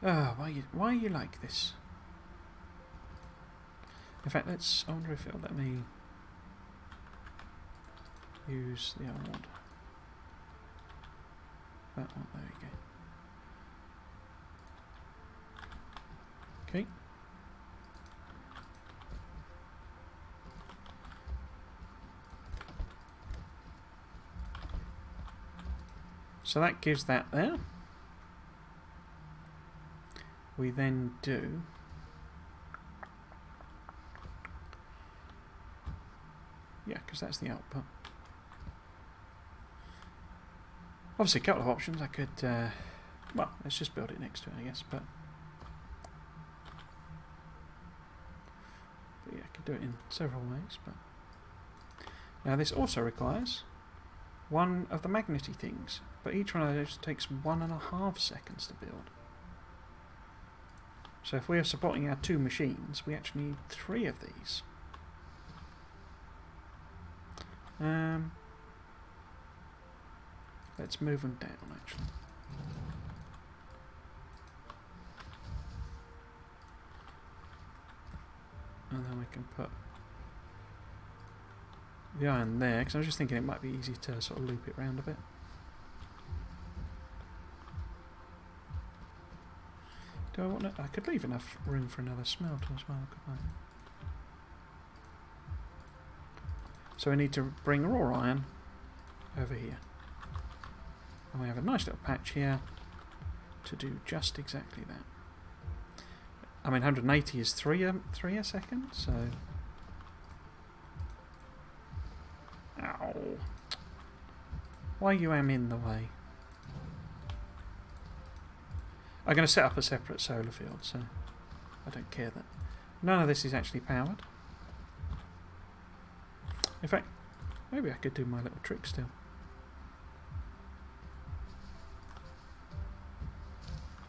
Why are you like this? In fact, I wonder if it'll let me... use the old. That one, there you go. Okay. So that gives that there. We then do because that's the output. Obviously a couple of options. I could well, let's just build it next to it, I guess, but yeah, I could do it in several ways. But now this also requires one of the magnety things, but each one of those takes 1.5 seconds to build. So if we are supporting our 2 machines, we actually need 3 of these. Let's move them down, actually. And then we can put the iron there, because I was just thinking it might be easy to sort of loop it round a bit. Do I want to? I could leave enough room for another smelter as well, couldn't I? So we need to bring raw iron over here. And we have a nice little patch here to do just exactly that. I mean, 180 is 3 a second, so... Ow. Why you am in the way? I'm going to set up a separate solar field, so I don't care that none of this is actually powered. In fact, maybe I could do my little trick still.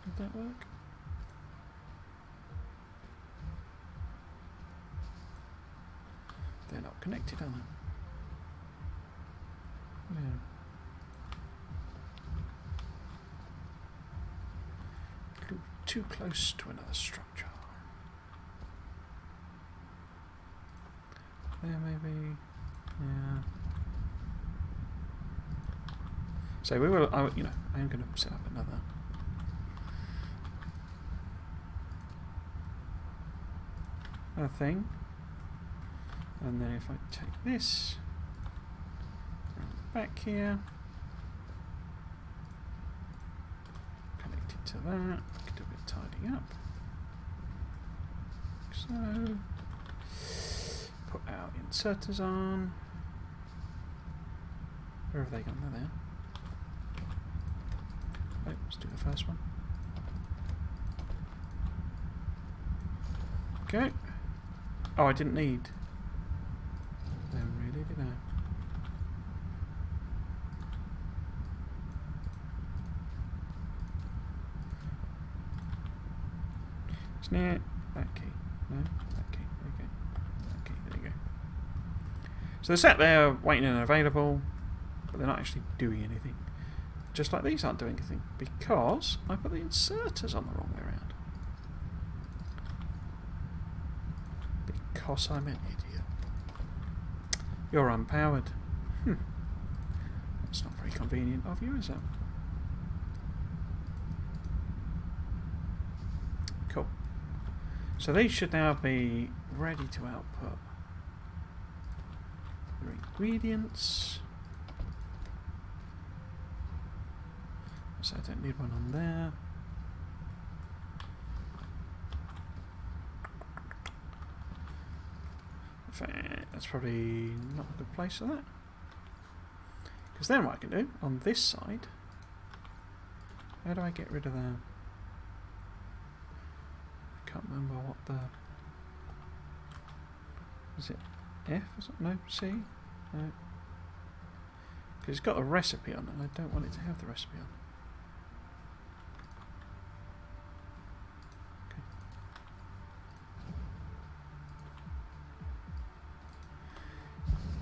Would that work? They're not connected, are they? Yeah. Too close to another structure. There maybe. Yeah. So we will. I am going to set up another. Thing. And then if I take this back here, connect it to that. I can do a bit of tidying up. So put our inserters on. Where have they gone? They're there. Right, let's do the first one. Okay. Oh, I didn't need them really, did I? It's near that key. No, that key. Okay. That key. There you go. So they're sat there waiting and available, but they're not actually doing anything. Just like these aren't doing anything because I put the inserters on the wrong way around. Because I'm an idiot. You're unpowered. That's not very convenient of you, is it? Cool. So these should now be ready to output your ingredients. So I don't need one on there. That's probably not a good place for that. Because then what I can do on this side, how do I get rid of the... I can't remember what the... Is it F? Is it? No, C? No. Because it's got a recipe on it and I don't want it to have the recipe on.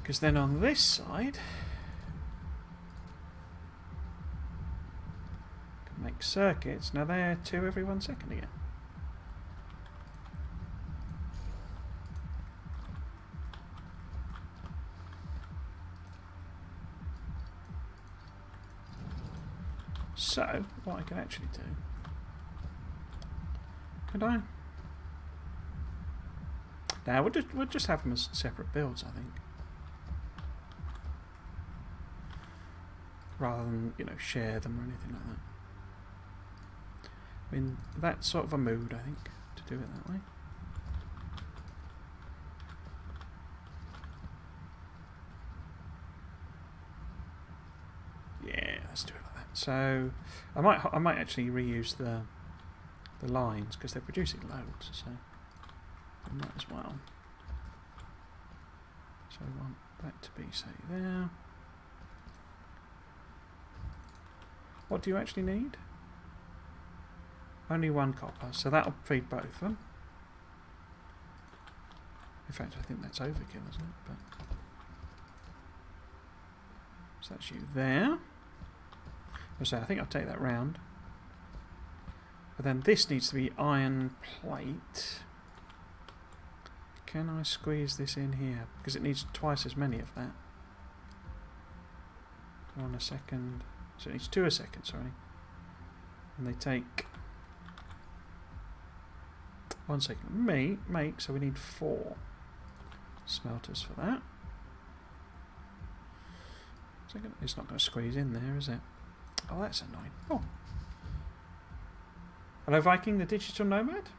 Because then on this side, I can make circuits. Now they're 2 every 1 second again. So, what I can actually do... Could I? Now, we'll just have them as separate builds, I think. Rather than, you know, share them or anything like that. I mean, that's sort of a mood, I think, to do it that way. Yeah, let's do it like that. So, I might actually reuse the lines because they're producing loads, so I might as well. So I want that to be, say, there. What do you actually need? Only one copper, so that'll feed both of them. In fact, I think that's overkill, isn't it? But so that's you there. So I think I'll take that round. But then this needs to be iron plate. Can I squeeze this in here? Because it needs twice as many of that. 1 a second. So it needs 2 a second, sorry. And they take 1 second. Make, so we need 4 smelters for that. It's not going to squeeze in there, is it? Oh, that's annoying. Oh. Hello, Viking, the digital nomad.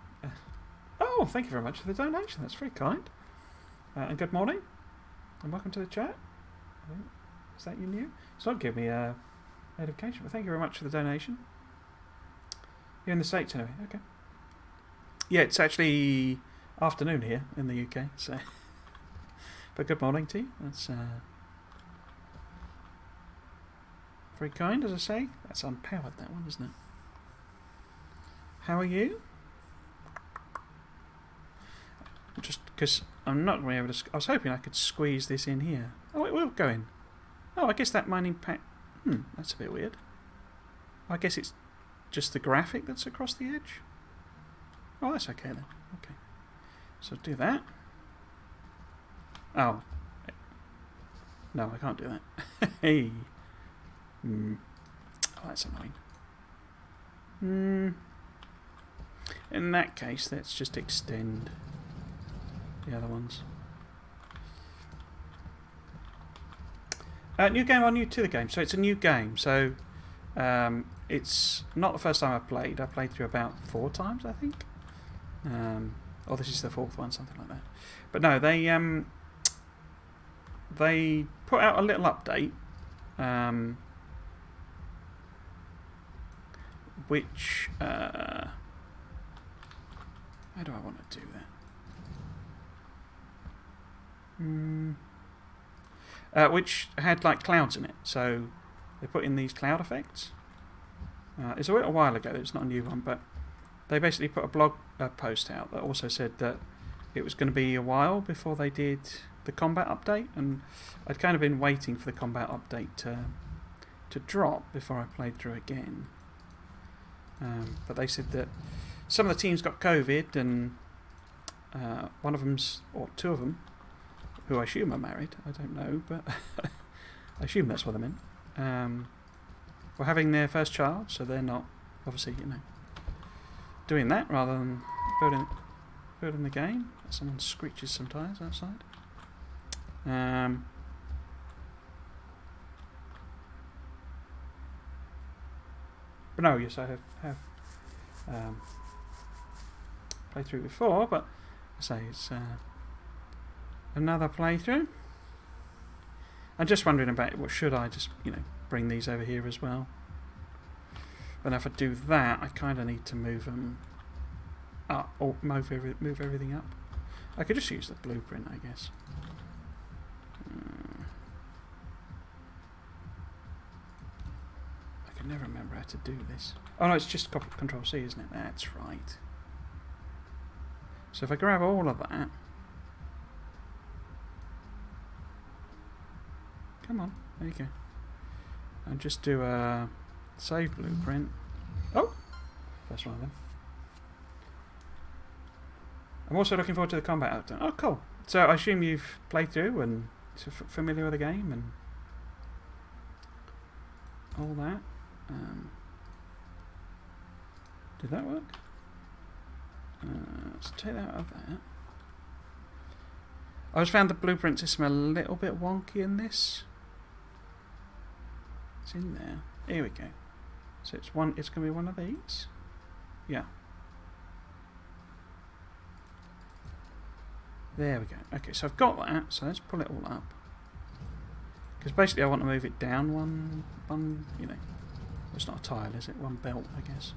Oh, thank you very much for the donation. That's very kind. And good morning. And welcome to the chat. Is that you new? It's not giving me a notification, but thank you very much for the donation. You're in the States anyway, okay. Yeah, it's actually afternoon here in the UK, so. But good morning to you. That's very kind, as I say. That's unpowered, that one, isn't it? How are you? Just because I'm not going to be able to... I was hoping I could squeeze this in here. Oh, it will go in. Oh, I guess that mining pack... that's a bit weird. I guess it's just the graphic that's across the edge. Oh, that's okay then. Okay. So do that. Oh. No, I can't do that. Hey. Oh, that's annoying. In that case, let's just extend the other ones. New game or new to the game? So it's a new game. So it's not the first time I played. I played through about 4 times, I think. Or this is the 4th one, something like that. But no, they put out a little update, which how do I want to do that? Which had like clouds in it, so they put in these cloud effects. It's a little while ago. It's not a new one, but they basically put a blog post out that also said that it was going to be a while before they did the combat update, and I'd kind of been waiting for the combat update to drop before I played through again. But they said that some of the teams got COVID, and one of them's, or 2 of them, who I assume are married, I don't know, but I assume that's what they meant, were having their first child, so they're not, obviously, you know, doing that rather than building the game. Someone screeches some tyres outside. But no, yes, I have played through before, but I say it's another playthrough. I'm just wondering about, well, should I just, you know, bring these over here as well? But if I do that, I kind of need to move them up, or move everything up. I could just use the blueprint, I guess. I can never remember how to do this. Oh no, it's just Control C, isn't it? That's right. So if I grab all of that, come on, there you go, and just do a save blueprint. Oh, first one of them. I'm also looking forward to the combat outcome. Oh, cool. So I assume you've played through and familiar with the game and all that. Did that work? Let's take that out of there. I always found the blueprint system a little bit wonky in this. It's in there. Here we go. So it's going to be one of these. Yeah. There we go. Okay, so I've got that. So let's pull it all up. Because basically I want to move it down one, you know. It's not a tile, is it? One belt, I guess.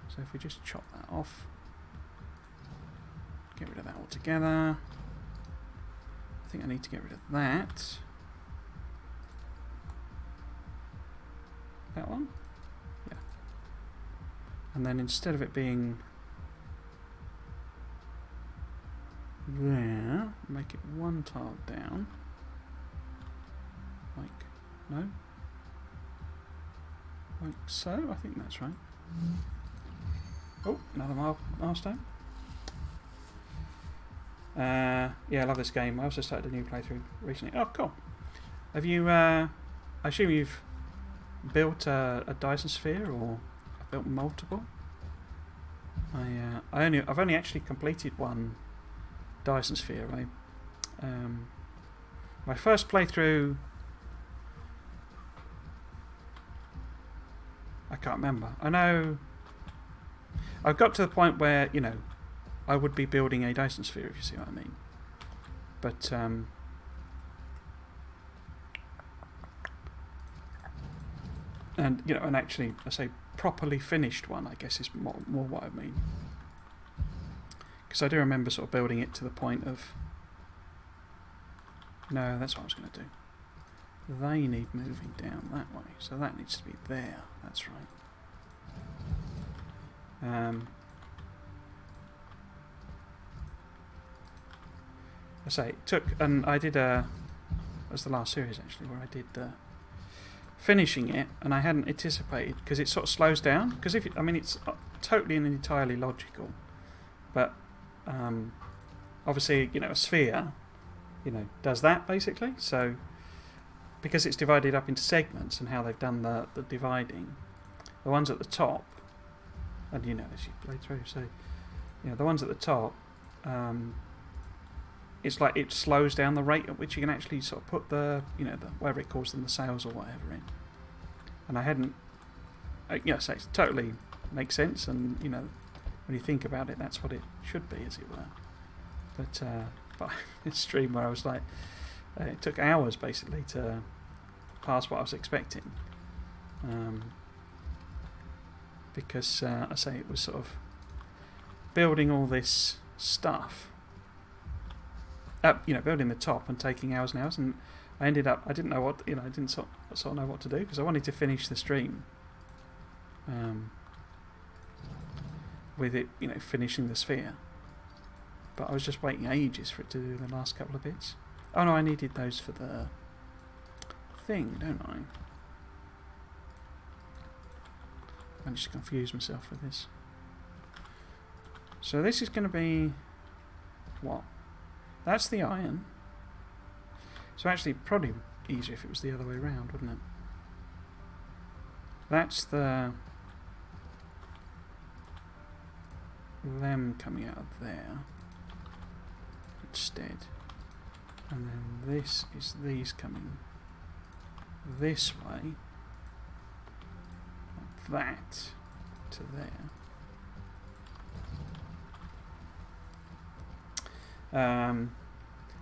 So if we just chop that off. Get rid of that altogether. I think I need to get rid of that. That one? Yeah. And then instead of it being there, make it one tile down. Like, no? Like so? I think that's right. Oh, another milestone. Yeah, I love this game. I also started a new playthrough recently. Oh, cool. Have you, I assume you've built a Dyson Sphere, or built multiple? I've only actually completed one Dyson Sphere. My first playthrough, I can't remember. I know I've got to the point where, you know, I would be building a Dyson Sphere, if you see what I mean. But and you know, and actually, I say properly finished one, I guess is more what I mean. Because I do remember sort of building it to the point of, no, that's what I was going to do. They need moving down that way, so that needs to be there. That's right. I say it took, and I did that was the last series actually where I did finishing it, and I hadn't anticipated, because it sort of slows down. Because if I mean, it's totally and entirely logical, but obviously, you know, a sphere, you know, does that basically. So because it's divided up into segments and how they've done the dividing, the ones at the top, and you know this, you play through, so you know the ones at the top. It's like it slows down the rate at which you can actually sort of put the, you know, the whatever it calls them, the sails or whatever in. And I hadn't, you know, so it totally makes sense, and you know, when you think about it, that's what it should be, as it were. But this stream where I was like, it took hours basically to pass what I was expecting, because I say it was sort of building all this stuff. You know, building the top and taking hours and hours, and I ended up, I didn't know what, you know, I didn't sort of know what to do, because I wanted to finish the stream with it, you know, finishing the sphere, but I was just waiting ages for it to do the last couple of bits. Oh no, I needed those for the thing, don't I? I managed to confuse myself with this. So this is going to be what? That's the iron. So actually, probably easier if it was the other way around, wouldn't it? That's the them coming out of there instead, and then this is these coming this way, like that to there.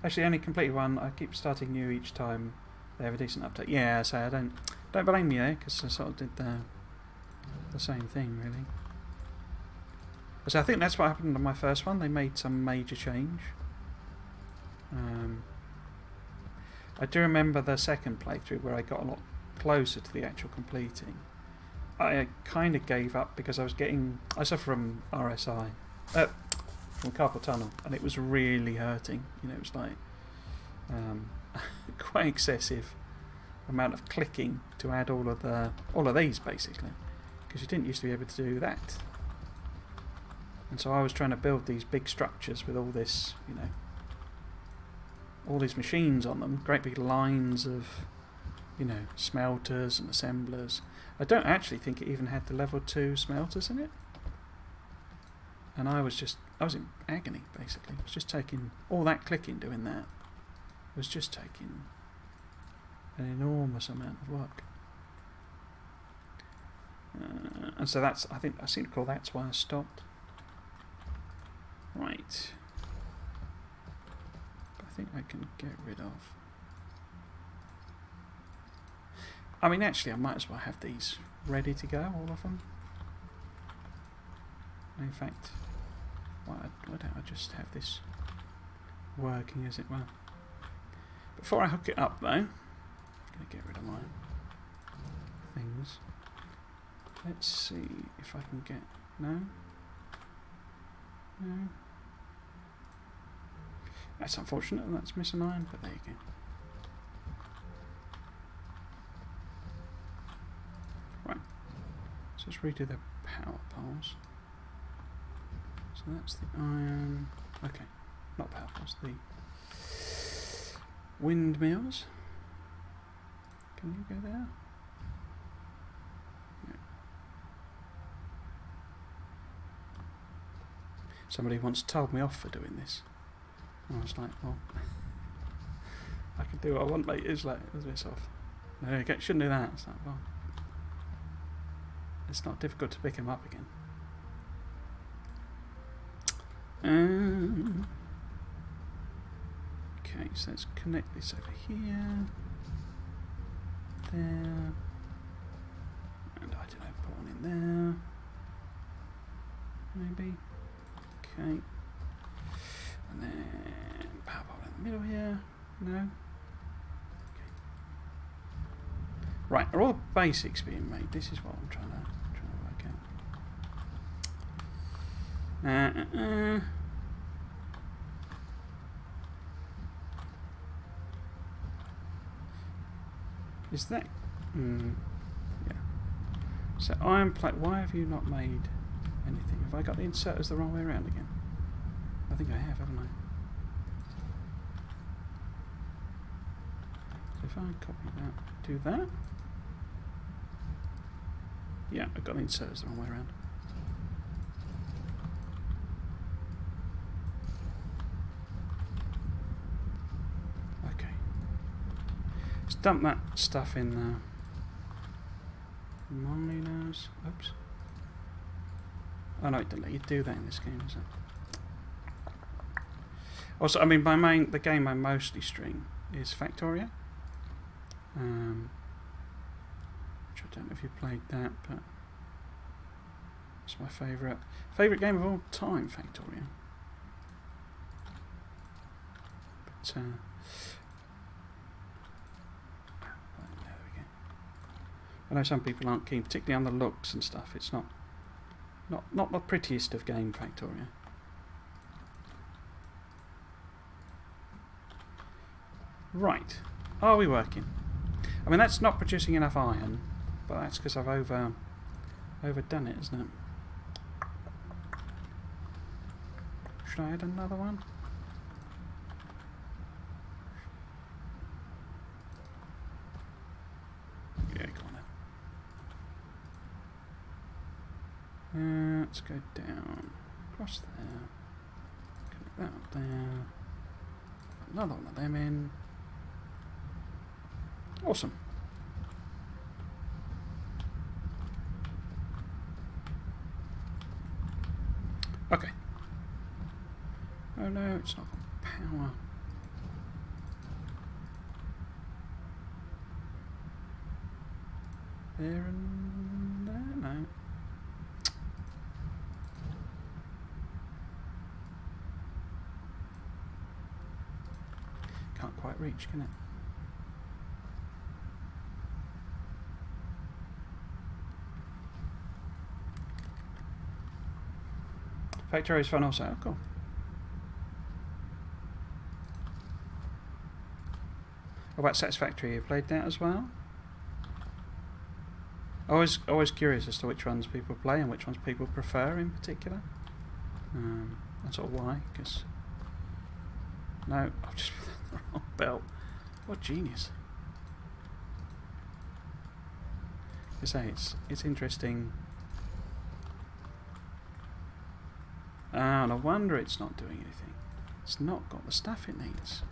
Actually, only completed one. I keep starting new each time they have a decent update. Yeah, so I don't blame you there, because I sort of did the same thing really. So I think that's what happened on my first one. They made some major change. I do remember the second playthrough where I got a lot closer to the actual completing. I kind of gave up because I suffer from RSI. From carpal tunnel, and it was really hurting. You know, it was like quite excessive amount of clicking to add all of these basically, because you didn't used to be able to do that. And so I was trying to build these big structures with all this, you know, all these machines on them, great big lines of you know, smelters and assemblers. I don't actually think it even had the level 2 smelters in it. And I was in agony, basically. It was just taking all that clicking doing that. It was just taking an enormous amount of work. And so I seem to call that's why I stopped. Right. I think I can get rid of. I mean, actually, I might as well have these ready to go, all of them. In fact, why don't I just have this working as it were? Before I hook it up, though, I'm going to get rid of my things. Let's see if I can get... No? No? That's unfortunate, that's misaligned, but there you go. Right. So let's redo the power poles. So that's the iron... Okay. Not power poles, the windmills. Can you go there? Yeah. Somebody once told me off for doing this. And I was like, well, I can do what I want, mate. It's like, this off. No, you shouldn't do that. It's like, well, it's not difficult to pick him up again. Okay, so let's connect this over here. There. And I don't know, put one in there. Maybe. Okay. And then power pole in the middle here. No. Okay. Right, are all the basics being made? This is what I'm trying to work out. Is that... yeah. So iron plate... Why have you not made anything? Have I got the inserters the wrong way around again? I think I have, haven't I? So if I copy that, do that. Yeah, I've got the inserters the wrong way around. Okay. Let's dump that stuff in the miners. Oops. Oh no, it didn't let you do that in this game, is it? Also, I mean, the game I mostly stream is Factorio. Which I don't know if you played that, but it's my favourite game of all time, Factorio. But there we go. I know some people aren't keen, particularly on the looks and stuff. It's not the prettiest of game, Factorio. Right, are we working? I mean, that's not producing enough iron, but that's because I've overdone it, isn't it? Should I add another one? Yeah, go on then. Let's go down, across there, connect that up there, another one of them in. Awesome. Okay. Oh no, it's not got power. There and there? No. Can't quite reach, can it? Factorio is fun also. Oh, cool. What about Satisfactory? You played that as well? Always curious as to which ones people play and which ones people prefer in particular. That's sort of why, because... No, I've just put the wrong belt. What genius. I say it's interesting. Ah, no wonder it's not doing anything. It's not got the stuff it needs.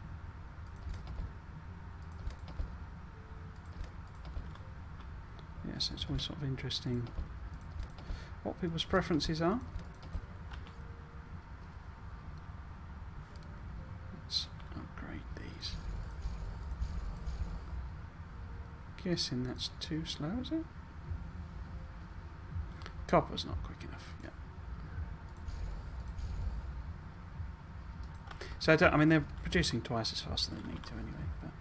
Yes, it's always sort of interesting what people's preferences are. Let's upgrade these. Guessing that's too slow, is it? Copper's not quick enough. Yeah. So I mean, they're producing twice as fast as they need to anyway. But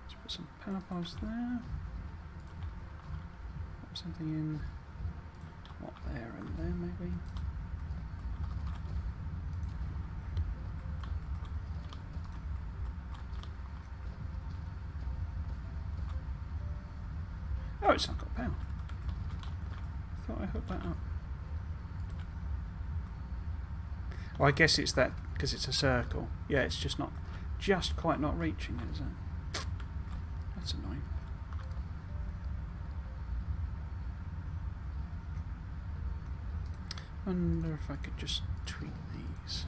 let's put some power pods there. Put something in. What, there and there maybe. Oh, it's not got power. Thought I hooked that up. Well, I guess it's that because it's a circle. Yeah, it's just quite not reaching it, is it? That's annoying. Wonder if I could just tweak these.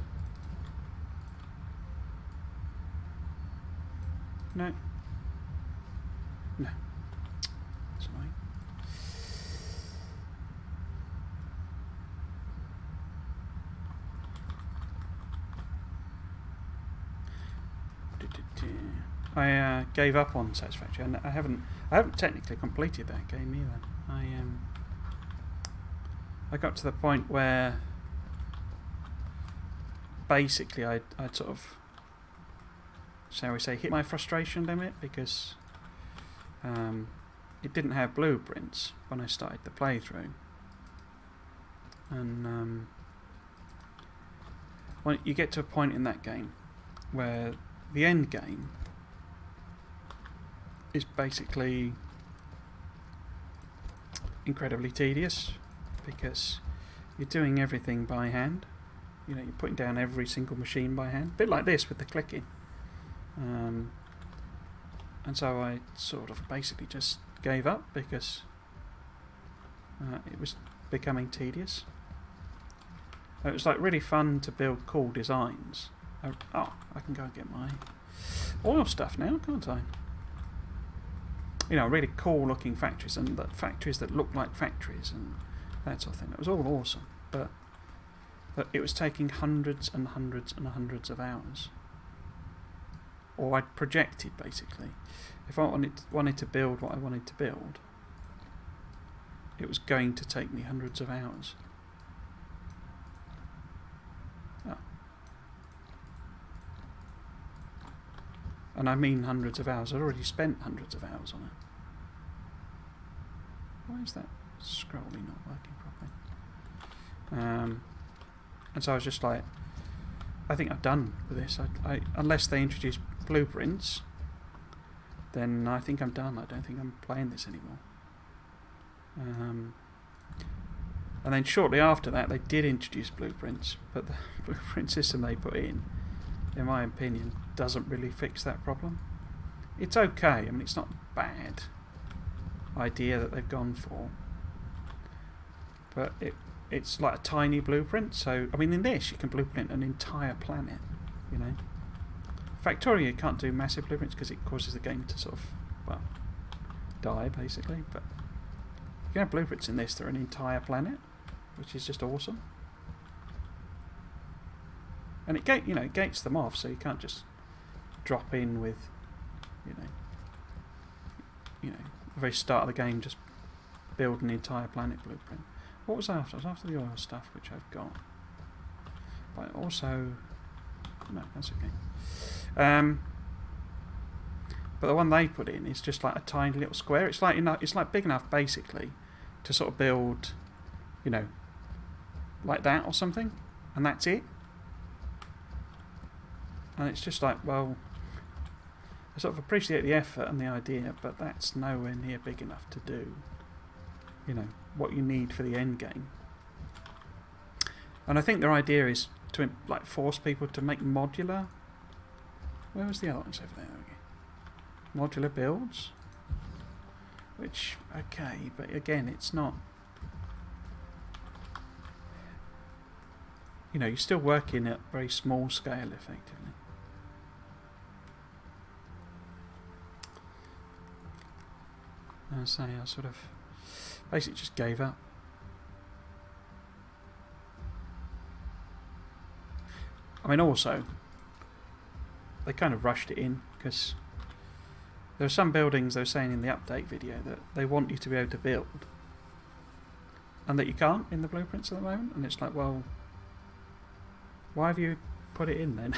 No. No. That's annoying. I gave up on Satisfactory, and I haven't technically completed that game either. I got to the point where basically I'd sort of, shall we say, hit my frustration limit because it didn't have blueprints when I started the playthrough, and when you get to a point in that game where the end game is basically incredibly tedious because you're doing everything by hand. You know, you're putting down every single machine by hand, a bit like this with the clicking. And so I sort of basically just gave up because it was becoming tedious. It was like really fun to build cool designs. Oh, I can go and get my oil stuff now, can't I? You know, really cool looking factories, and factories that look like factories and that sort of thing. It was all awesome, but it was taking hundreds and hundreds and hundreds of hours. Or I'd projected, basically. If I wanted to build what I wanted to build, it was going to take me hundreds of hours. Oh. And I mean hundreds of hours. I'd already spent hundreds of hours on it. Why is that scrolling not working properly? And so I was just like, I think I'm done with this. Unless they introduce blueprints, then I think I'm done. I don't think I'm playing this anymore. And then shortly after that, they did introduce blueprints, but the blueprint system they put in my opinion, doesn't really fix that problem. It's okay. I mean, it's not a bad idea that they've gone for, but it's like a tiny blueprint. So, I mean, in this, you can blueprint an entire planet, you know. Factorio, you can't do massive blueprints because it causes the game to sort of, well, die, basically. But you can have blueprints in this that are an entire planet, which is just awesome. And it gates them off, so you can't just drop in with, you know, the very start of the game, just build an entire planet blueprint. What was I after? I was after the oil stuff, which I've got. But also, no, that's okay. But the one they put in is just like a tiny little square. It's like big enough, basically, to sort of build, you know, like that or something, and that's it. And it's just like, well, I sort of appreciate the effort and the idea, but that's nowhere near big enough to do, you know, what you need for the end game. And I think their idea is to like force people to make modular. Where was the other one? It's over there. Okay. modular builds. Which, okay, but again, it's not... You know, you're still working at very small scale, effectively. I say, I sort of basically just gave up. I mean, also, they kind of rushed it in, because there are some buildings they were saying in the update video that they want you to be able to build, and that you can't in the blueprints at the moment, and it's like, well, why have you put it in then?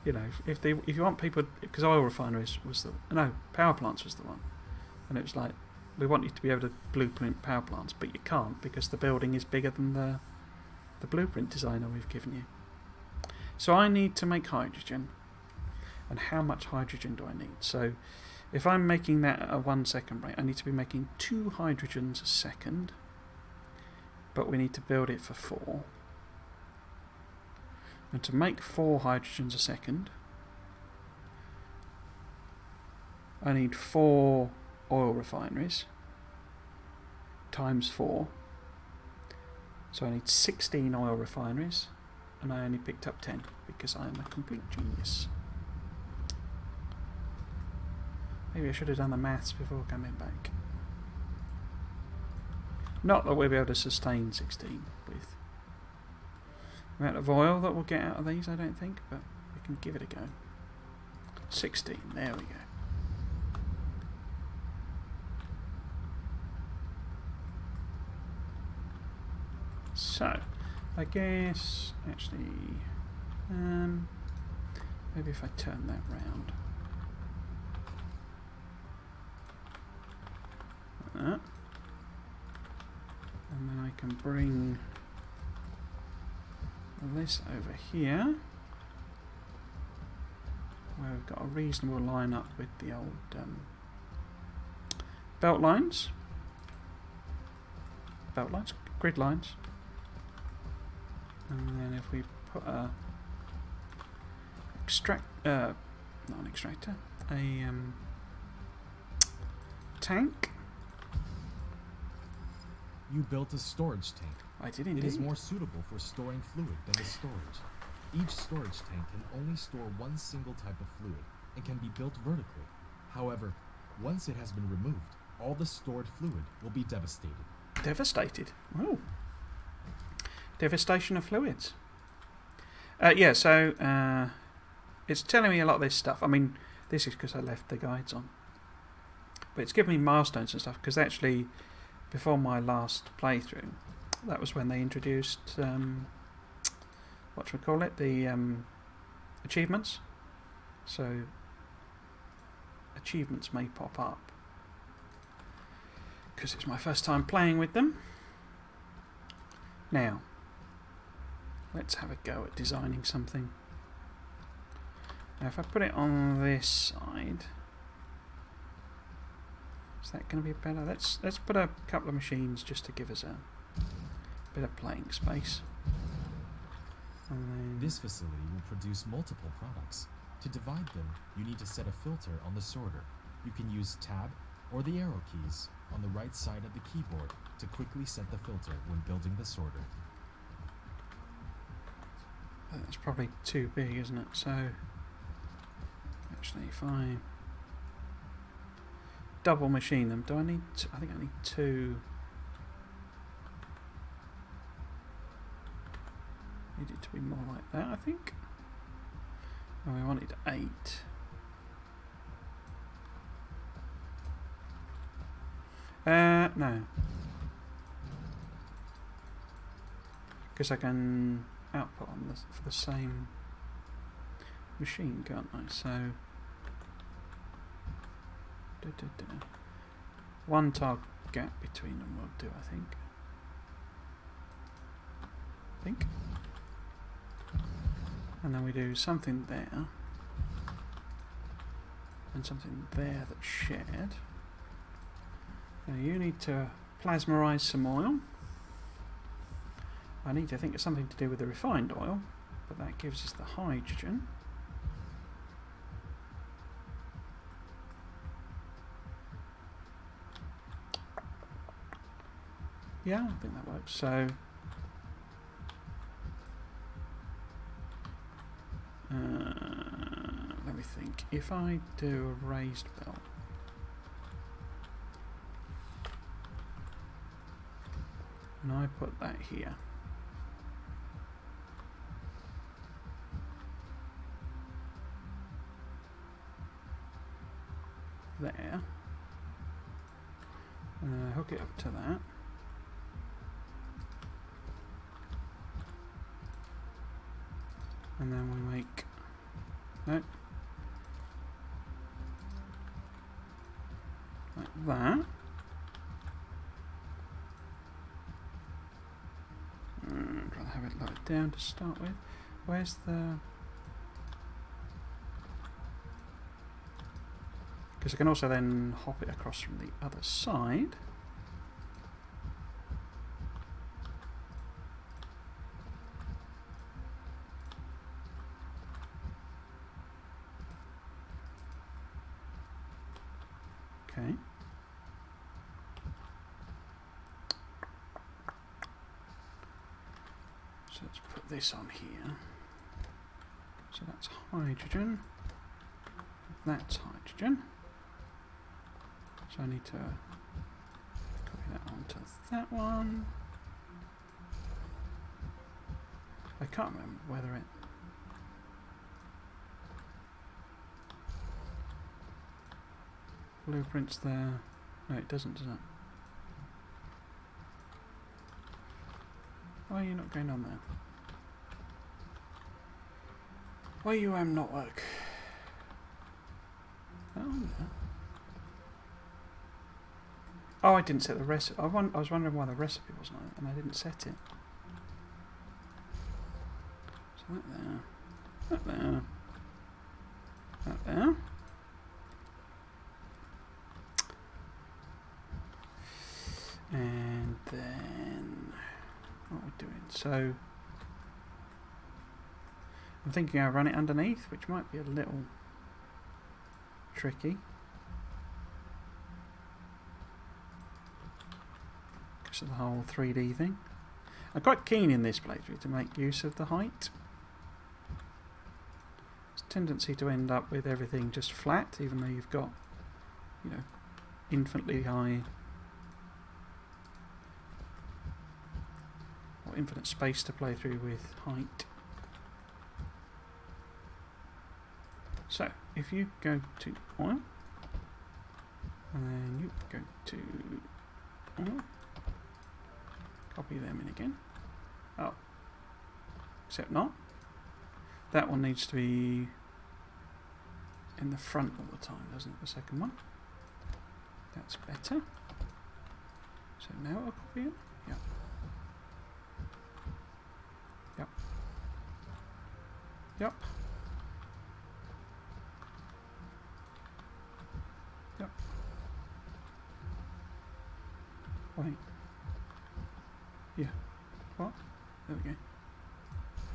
You know, if you want people, because oil refineries was power plants was the one, and it was like, we want you to be able to blueprint power plants, but you can't because the building is bigger than the blueprint designer we've given you. So I need to make hydrogen, and how much hydrogen do I need? So if I'm making that at a 1 second rate, I need to be making 2 hydrogens a second, but we need to build it for 4. And to make 4 hydrogens a second, I need 4 oil refineries times 4. So I need 16 oil refineries, and I only picked up 10 because I am a complete genius. Maybe I should have done the maths before coming back. Not that we'll be able to sustain 16 with the amount of oil that we'll get out of these, I don't think, but we can give it a go. 16, there we go. So, I guess, actually, maybe if I turn that round. Like that. And then I can bring this over here, where we've got a reasonable line up with the old belt lines, grid lines. And then if we put a tank. You built a storage tank. I did indeed. It is more suitable for storing fluid than the storage. Each storage tank can only store one single type of fluid and can be built vertically. However, once it has been removed, all the stored fluid will be devastated. Devastated? Oh. Devastation of fluids. Yeah, so it's telling me a lot of this stuff. I mean, this is because I left the guides on. But it's giving me milestones and stuff, because actually, before my last playthrough, that was when they introduced, whatchamacallit, the achievements. So, achievements may pop up, because it's my first time playing with them. Now, let's have a go at designing something. Now, if I put it on this side, is that going to be better? Let's put a couple of machines just to give us a bit of playing space. And then this facility will produce multiple products. To divide them, you need to set a filter on the sorter. You can use Tab or the arrow keys on the right side of the keyboard to quickly set the filter when building the sorter. That's probably too big, isn't it? So, actually, if I double machine them, do I need I think I need 2. Need it to be more like that, I think. And we wanted 8. No. Because I can output on this for the same machine, can't I? So, 1 tile gap between them will do, I think. And then we do something there, and something there that's shared. Now you need to plasmarize some oil. I need to think of something to do with the refined oil, but that gives us the hydrogen. Yeah, I think that works. So let me think. If I do a raised belt, and I put that here, there, hook it up to that. And then we make, no, like that. I'd rather have it lowered down to start with. Where's the... Because I can also then hop it across from the other side. Okay. So let's put this on here. So that's hydrogen. That's hydrogen. So I need to copy that onto that one. I can't remember whether it... Blueprints there. No, it doesn't, does it? Why are you not going on there? Why you not work? Oh, there. Oh, I didn't set the recipe. I was wondering why the recipe wasn't on it, and I didn't set it. So that there. That there. That there. And then what are we doing? So I'm thinking I'll run it underneath, which might be a little tricky because of the whole 3D thing. I'm quite keen in this playthrough to make use of the height. There's a tendency to end up with everything just flat, even though you've got, you know, infinitely high or infinite space to play through with height. So, if you go to oil, and then you go to oil, copy them in again. Oh, except not. That one needs to be in the front all the time, doesn't it? The second one. That's better. So now I'll copy it. Yep. Yep. Yep. Yep. Wait. Yeah. What? There we go.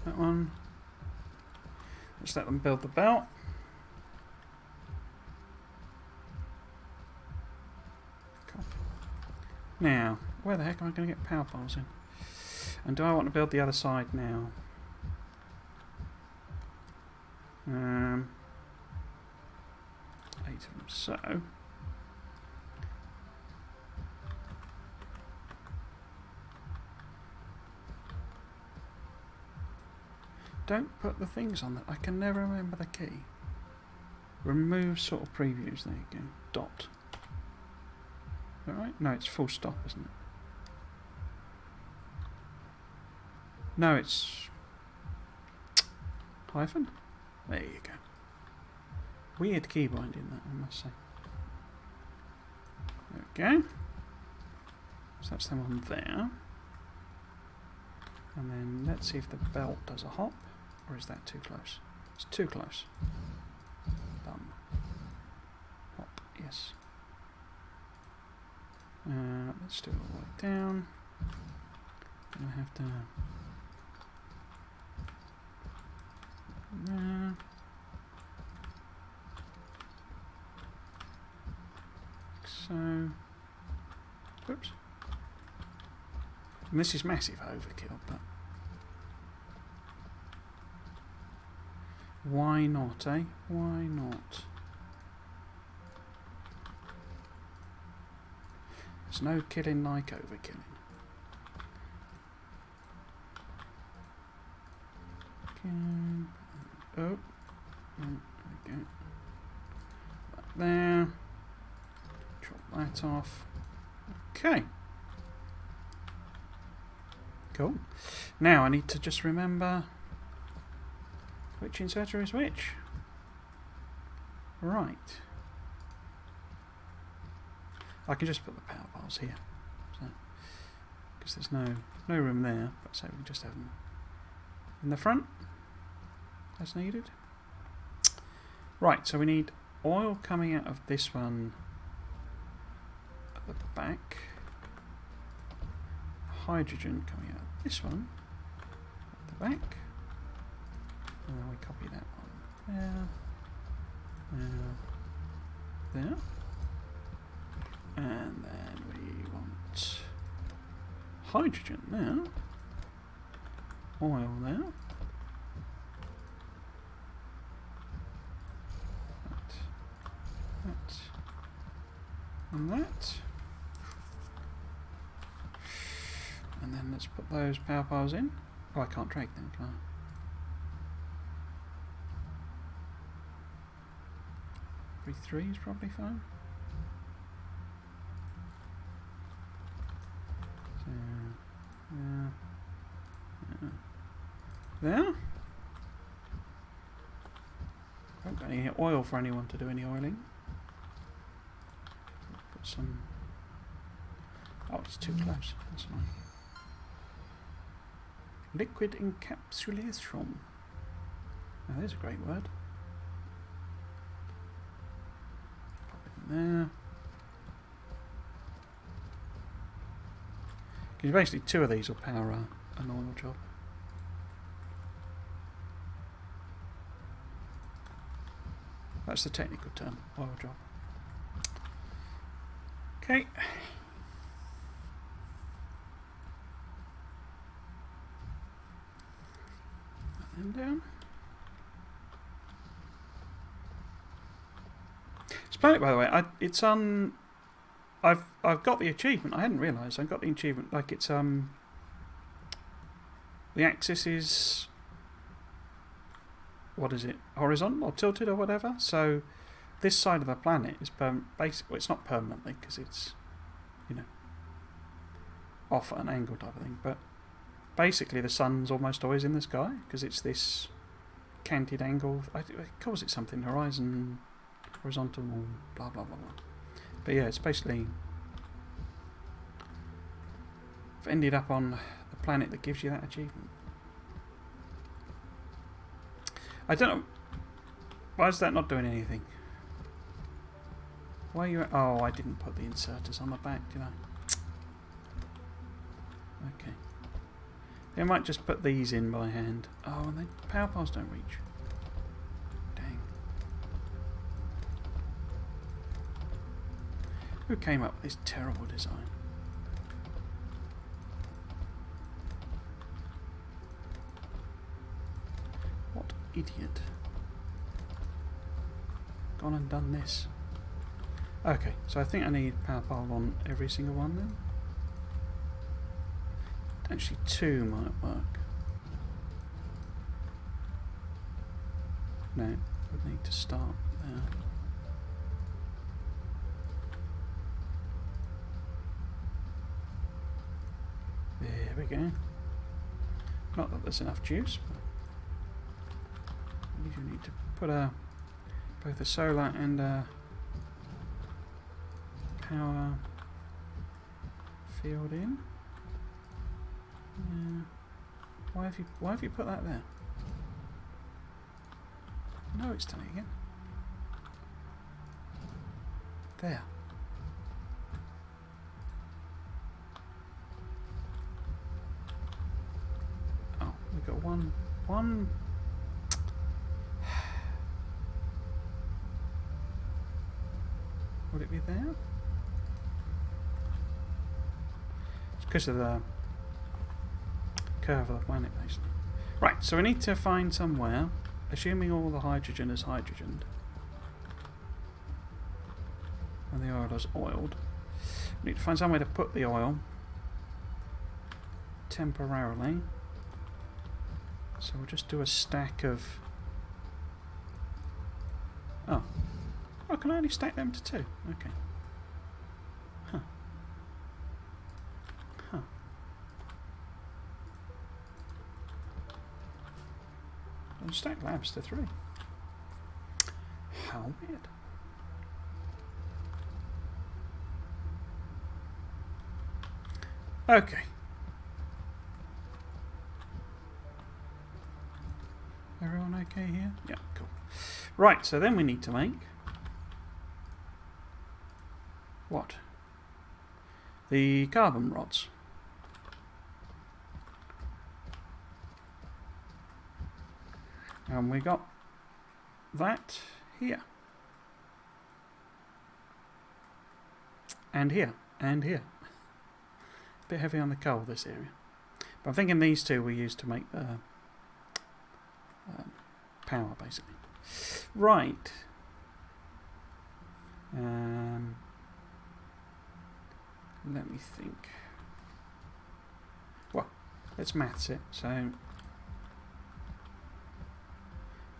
That one. Let's let them build the belt. Cool. Now, where the heck am I going to get power poles in? And do I want to build the other side now? 8 of them. So don't put the things on that. I can never remember the key. Remove sort of previews. There you go. Dot. Alright? No, it's full stop, isn't it? No, it's hyphen. There you go. Weird key binding that, I must say. There we go. So that's them on there. And then let's see if the belt does a hop. Or is that too close? It's too close. Bum. Hop, yes. Let's do it all the way down. And I have to... there. So... whoops. And this is massive overkill, but why not, eh? Why not? There's no killing like overkilling. Okay. Oh, there we go. That there. Chop that off. Okay. Cool. Now I need to just remember which inserter is which. Right. I can just put the power bars here, so because there's no room there. But so we can just have them in the front as needed. Right. So we need oil coming out of this one at the back. Hydrogen coming out of this one at the back. And then we copy that one there. And then we want hydrogen there, oil there, that, and that. And then let's put those power bars in. Oh, I can't drag them, can I? V3 is probably fine. So, there. I haven't got any oil for anyone to do any oiling. Put some. Oh, it's too close. That's fine. Liquid encapsulation. Now, there's a great word. Pop it in there. Because basically 2 of these will power an oil job. That's the technical term, oil job. Okay. And down. Splendid, by the way. It's I've got the achievement. I hadn't realised I've got the achievement. Like it's the axis is, what is it? Horizontal or tilted or whatever. So this side of the planet is basically, well, it's not permanently because it's, you know, off at an angle type of thing. But basically the sun's almost always in the sky because it's this canted angle. It calls it something horizontal, blah blah blah blah. But yeah, it's basically, I've ended up on the planet that gives you that achievement. I don't know, why is that not doing anything? Why are you? Oh, I didn't put the inserters on the back, did I? Okay. I might just put these in by hand. Oh, and the power bars don't reach. Dang. Who came up with this terrible design? What idiot. Gone and done this. Okay, so I think I need power bar on every single one then. Actually 2 might work. No, would need to start there. There we go. Not that there's enough juice, but you need to put both a solar and a power field in. Yeah. Why have you put that there? No, it's done it again. There. Oh, we've got one. Would it be there? It's because of the curve of the planet, basically. Right, so we need to find somewhere, assuming all the hydrogen is hydrogened, and the oil is oiled. We need to find somewhere to put the oil temporarily. So we'll just do a stack of... Oh, can I only stack them to 2? Okay. Huh. I'll stack labs to 3. How weird. Okay. Everyone okay here? Yeah, cool. Right, so then we need to make... what? The carbon rods. And we got that here. And here. And here. A bit heavy on the coal, this area. But I'm thinking these two we use to make the power, basically. Right. Let me think. Well, let's maths it. So,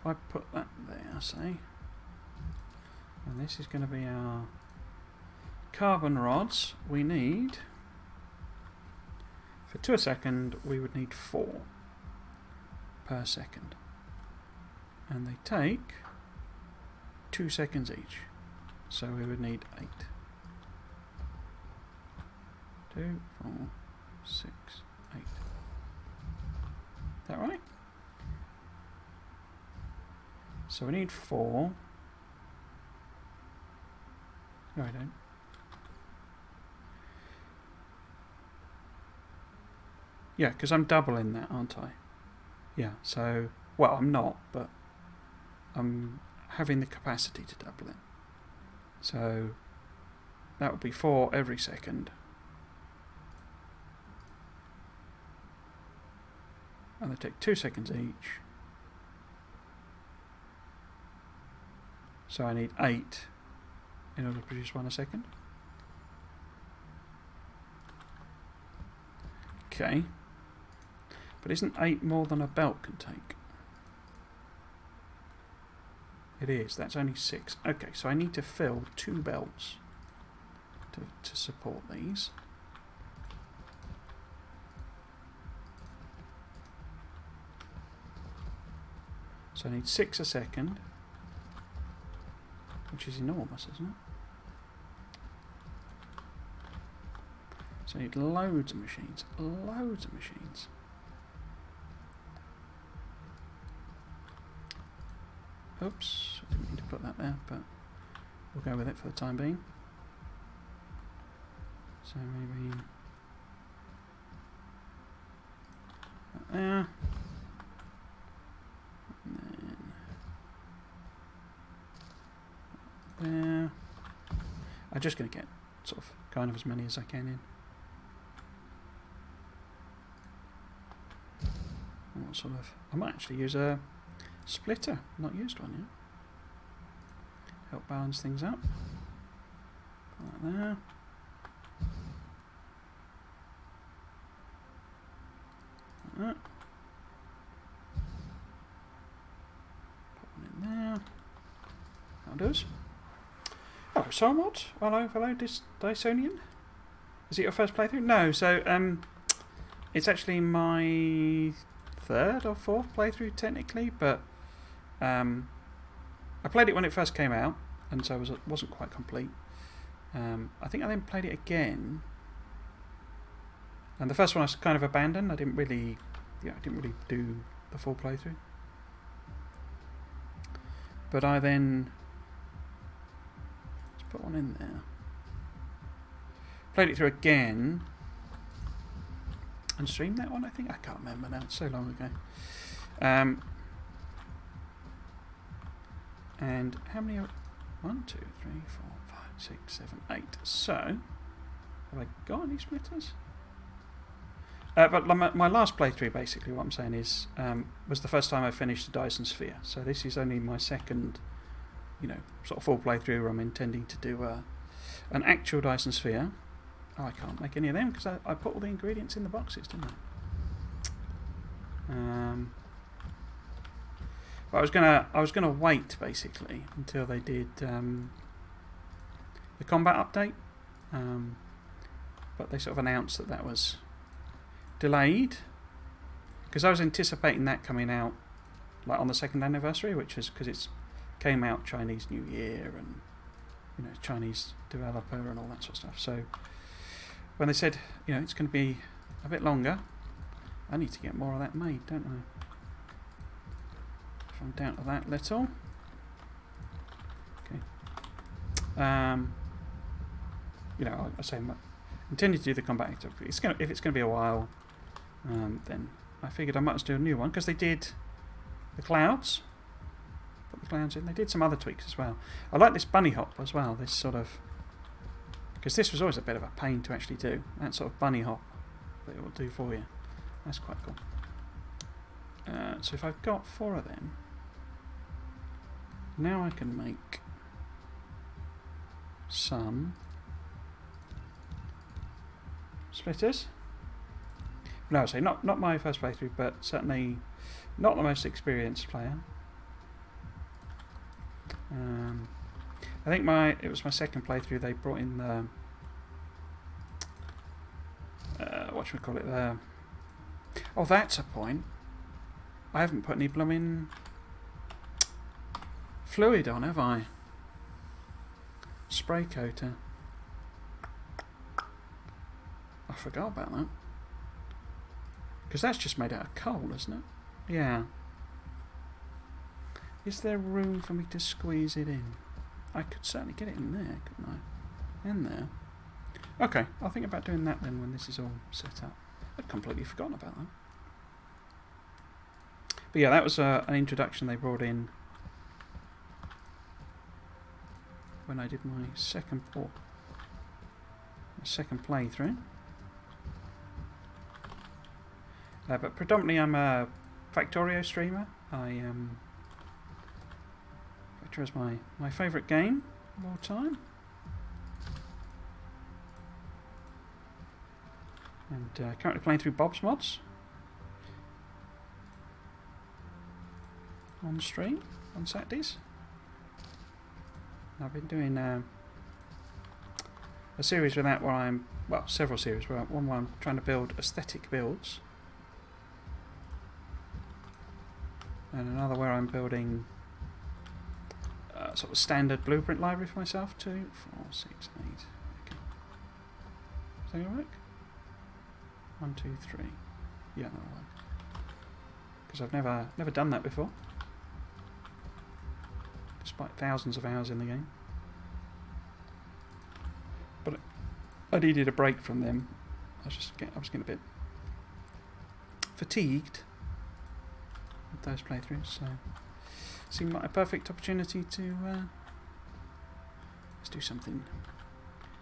if I put that there, say, and this is going to be our carbon rods, we need, for 2 a second, we would need 4 per second. And they take 2 seconds each. So we would need 8. 2, 4, 6, 8. Is that right? So we need 4. No, I don't. Yeah, because I'm doubling that, aren't I? Yeah, so... well, I'm not, but I'm having the capacity to double it. So that would be 4 every second. And they take 2 seconds each. So I need 8 in order to produce 1 a second. Okay. But isn't 8 more than a belt can take? It is. That's only 6. Okay, so I need to fill 2 belts to support these. So I need 6 a second, which is enormous, isn't it? So I need loads of machines. Loads of machines. Oops, I didn't mean to put that there, but we'll go with it for the time being. So maybe that there. And then there. I'm just going to get sort of kind of as many as I can in. And what sort of... I might actually use a splitter, not used one yet. Help balance things up. Put that there. Like that. Put one in there. That does. Hello, Somewhat. Hello, Dysonian. Is it your first playthrough? No, so it's actually my 3rd or 4th playthrough technically, but I played it when it first came out, and so it wasn't quite complete. I think I then played it again, and the first one I kind of abandoned. I didn't really do the full playthrough. But I then let's put one in there. Played it through again and streamed that one. I think I can't remember now. It's so long ago. And how many are... 1, 2, 3, 4, 5, 6, 7, 8. So, have I got any splitters? But my last playthrough, basically, what I'm saying is, was the first time I finished the Dyson Sphere. So this is only my second, sort of full playthrough where I'm intending to do an actual Dyson Sphere. Oh, I can't make any of them because I put all the ingredients in the boxes, didn't I? But I was gonna wait basically until they did the combat update, but they sort of announced that was delayed because I was anticipating that coming out like on the 2nd anniversary, which is because it came out Chinese New Year and Chinese developer and all that sort of stuff. So when they said it's going to be a bit longer, I need to get more of that made, don't I? If I'm down to that little. Okay. I say I'm intending to do the combat actor. If it's going to be a while, then I figured I might as well do a new one because they did the clouds. Put the clouds in. They did some other tweaks as well. I like this bunny hop as well. This sort of, because this was always a bit of a pain to actually do. That sort of bunny hop that it will do for you. That's quite cool. So if I've got 4 of them, now I can make some splitters. No, I say not my first playthrough, but certainly not the most experienced player. I think it was my second playthrough. They brought in the whatchamacallit, oh, that's a point. I haven't put any blooming fluid on, have I? Spray coater. I forgot about that. Because that's just made out of coal, isn't it? Yeah. Is there room for me to squeeze it in? I could certainly get it in there, couldn't I? In there. Okay, I'll think about doing that then when this is all set up. I'd completely forgotten about that. But yeah, that was an introduction they brought in when I did my second playthrough. But predominantly I'm a Factorio streamer. Factorio is my favourite game of all time. And currently playing through Bob's Mods on stream on Saturdays. I've been doing a series with that where several series where I'm trying to build aesthetic builds, and another where I'm building sort of standard blueprint library for myself. 2, 4, 6, 8. Okay. Is that going to work? 1, 2, 3. Yeah, that'll work. Because I've never done that before, despite thousands of hours in the game. But I needed a break from them. I was getting a bit fatigued with those playthroughs, so it seemed like a perfect opportunity to let's do something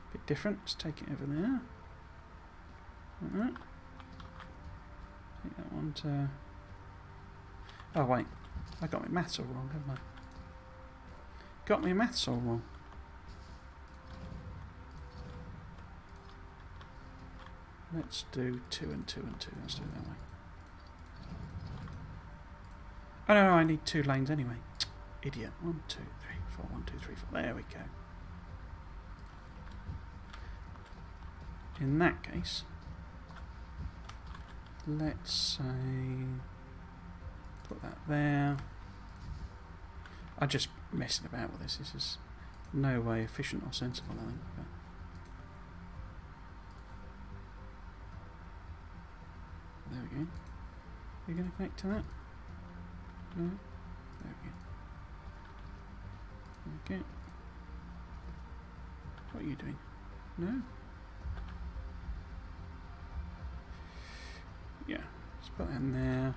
a bit different. Let's take it over there. Alright. Take that one to... Oh wait, I got my maths all wrong, haven't I? Got my maths all wrong. Let's do 2 and 2 and 2. Let's do it that way. Oh no, I need 2 lanes anyway. Idiot. 1, 2, 3, 4. 1, 2, 3, 4. There we go. In that case, let's say put that there. I'm just messing about with this. This is no way efficient or sensible, I think. But there we go. Are you going to connect to that? No? There we go. Okay. What are you doing? No? Yeah, let's put that in there.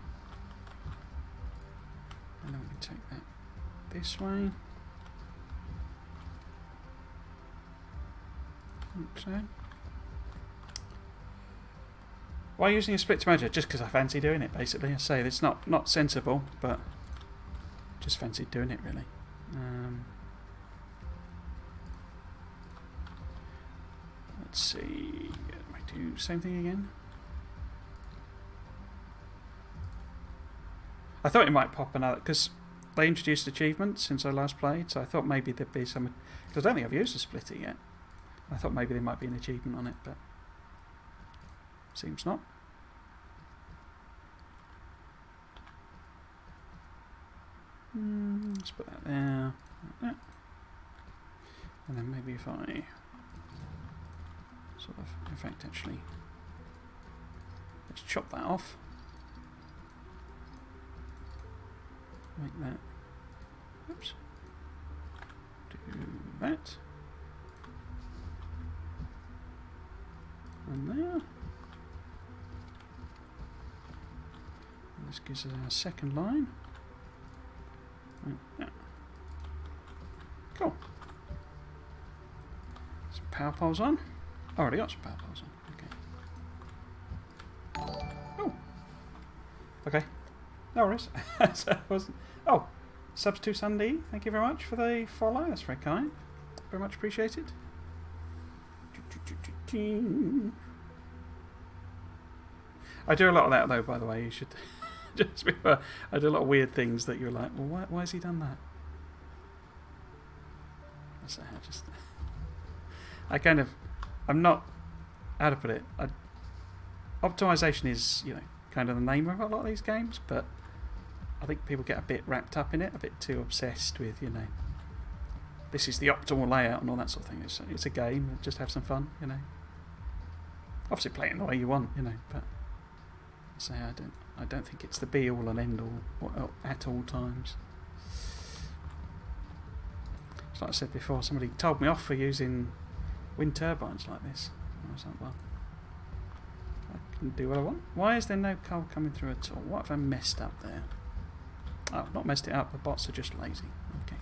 And then we can take that this way. Like so. Why using a split to measure? Just because I fancy doing it, basically. I say it's not sensible, but just fancy doing it, really. Let's see. I do same thing again. I thought it might pop another, because they introduced achievements since I last played, so I thought maybe there'd be some, because I don't think I've used a splitter yet. I thought maybe there might be an achievement on it, but seems not. Let's put that there, like that. And then maybe if I sort of, in fact, actually, let's chop that off. Make that. Oops. Do that. And there. And this gives us our second line. Like that. Cool. Some power poles on. I already got some power poles on. Okay. Oh. Okay. No worries. So it wasn't. Oh, Subs2 Sunday, thank you very much for the follow. That's very kind. Very much appreciated. I do a lot of that though, by the way. You should just remember, I do a lot of weird things that you're like, well, why has he done that? So I just, I'm not, how to put it. Optimization is, kind of the name of a lot of these games, but I think people get a bit wrapped up in it, a bit too obsessed with, this is the optimal layout and all that sort of thing. It's a game, just have some fun, Obviously play it the way you want, but I don't think it's the be all and end all at all times. It's like I said before, somebody told me off for using wind turbines like this. I was like, well, I can do what I want. Why is there no coal coming through at all? What have I messed up there? Oh, I've not messed it up, the bots are just lazy. Okay.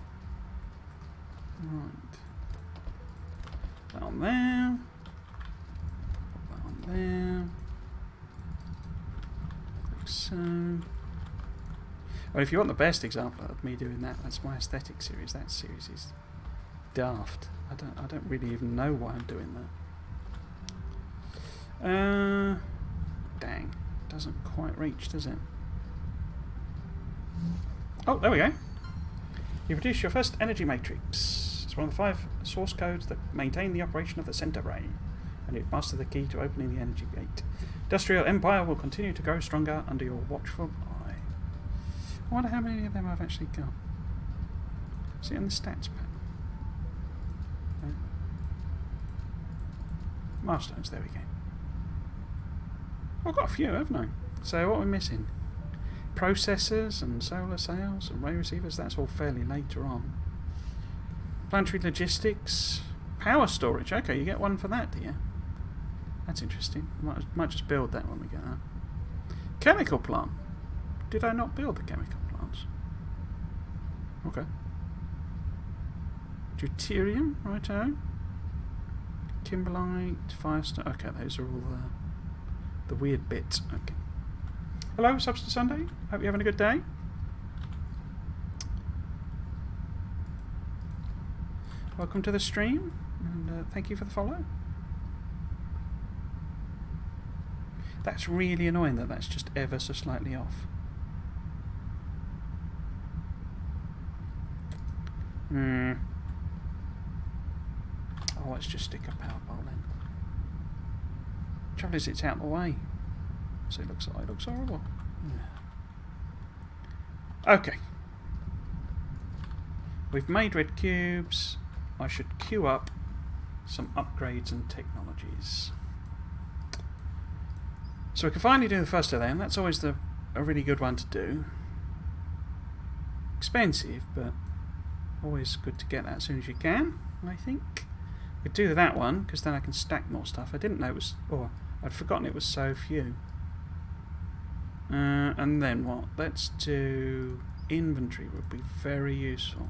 Right. Put that on there. Put that on there. Like so. Well, if you want the best example of me doing that, that's my aesthetic series. That series is daft. I don't really even know why I'm doing that. Dang. Doesn't quite reach, does it? Oh, there we go. You produce your first energy matrix. It's one of the 5 source codes that maintain the operation of the center brain, and you've mastered the key to opening the energy gate. Industrial Empire will continue to grow stronger under your watchful eye. I wonder how many of them I've actually got. See it on the stats panel. Okay. Milestones, there we go. I've got a few, haven't I? So what are we missing? Processors and solar sails and ray receivers, that's all fairly later on. Planetary logistics, power storage, okay, you get one for that, do you? That's interesting. Might just build that when we get that. Chemical plant. Did I not build the chemical plants? Okay. Deuterium, righto. Kimberlite, firestone. Okay, those are all the weird bits. Okay. Hello, Subs to Sunday. Hope you're having a good day. Welcome to the stream, and thank you for the follow. That's really annoying that that's just ever so slightly off. Oh, let's just stick a power pole in. Trouble is, it's out of the way. So it looks horrible. Yeah. Okay. We've made red cubes. I should queue up some upgrades and technologies. So we can finally do the first of them. That's always a really good one to do. Expensive, but always good to get that as soon as you can, I think. We could do that one, because then I can stack more stuff. I didn't know it was... or I'd forgotten it was so few. And then what? Let's do inventory, would be very useful.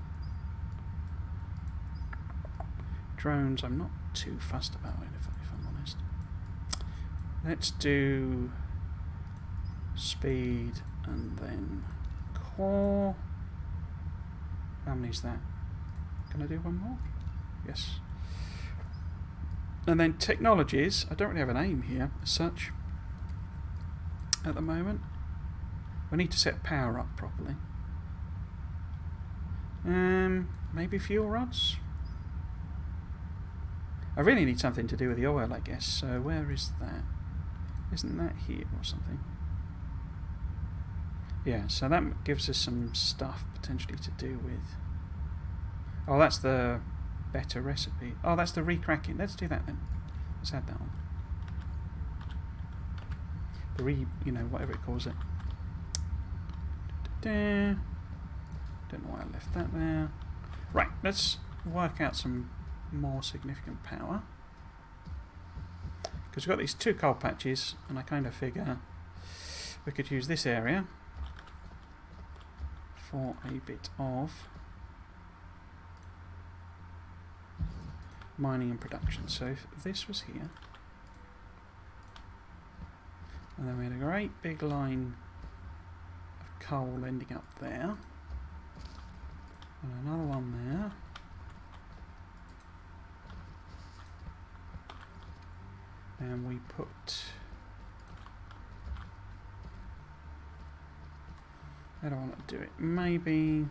Drones, I'm not too fussed about it, if I'm honest. Let's do speed and then core. How many is that? Can I do one more? Yes. And then technologies. I don't really have a name here as such at the moment. We need to set power up properly. Maybe fuel rods? I really need something to do with the oil, I guess. So where is that? Isn't that here or something? Yeah, so that gives us some stuff potentially to do with. Oh, that's the better recipe. Oh, that's the recracking. Let's do that then. Let's add that on. The you know, whatever it calls it. Don't know why I left that there. Right, let's work out some more significant power. Because we've got these two cold patches, and I kind of figure we could use this area for a bit of mining and production. So if this was here, and then we had a great big line of coal ending up there, and another one there, and we put, I don't want to do it, maybe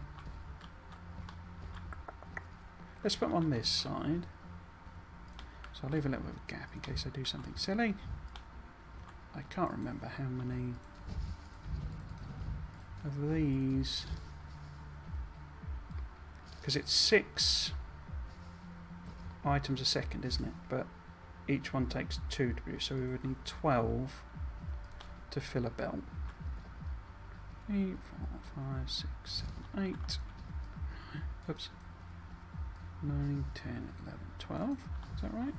let's put them on this side, so I'll leave a little bit of a gap in case I do something silly. I can't remember how many of these, because it's 6 items a second, isn't it? But each one takes 2 to produce, so we would need 12 to fill a belt. 3, 4, 5, 6, 7, 8. Oops. 9, 10, 11, 12. Is that right?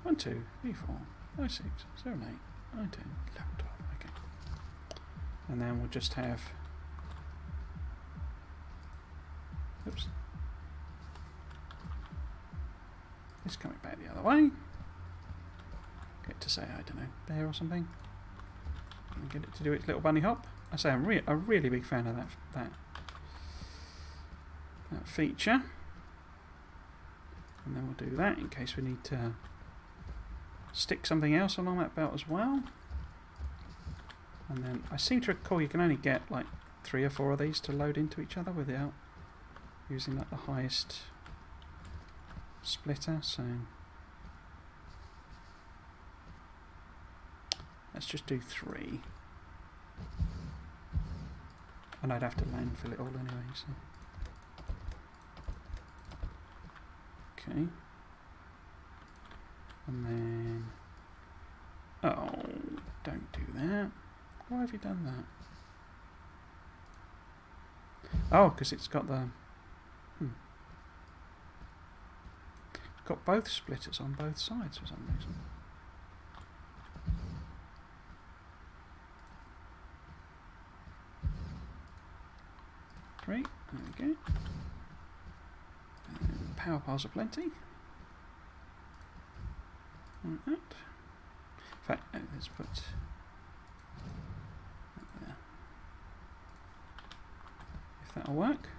1, 2, 3, 4, 5, 6, 7, 8, 9, 10, 11, 12. Okay. And then we'll just have. Oops. This coming back the other way. Get to say, I don't know, there or something. And get it to do its little bunny hop. I say I'm a really big fan of that feature. And then we'll do that in case we need to stick something else along that belt as well. And then I seem to recall you can only get like 3 or 4 of these to load into each other without using like the highest splitter, so let's just do 3. And I'd have to landfill it all anyway, so. Okay. And then, oh, don't do that. Why have you done that? Oh, because it's got the got both splitters on both sides for some reason. Great, there we go. And power piles are plenty. Like that. In fact, no, let's put that there. If that'll work.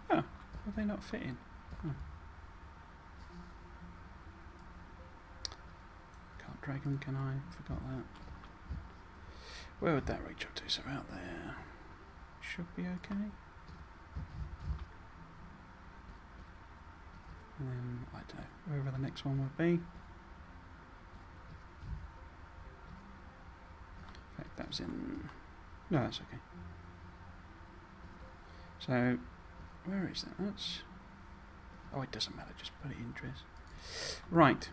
Oh, are they not fitting? Oh. Can't drag them, can I? Forgot that. Where would that reach up to? So about there. Should be okay. And then, I don't know, wherever the next one would be. In fact, that was in. No, that's okay. So, where is that? That's. Oh, it doesn't matter, just put it in dress. Right.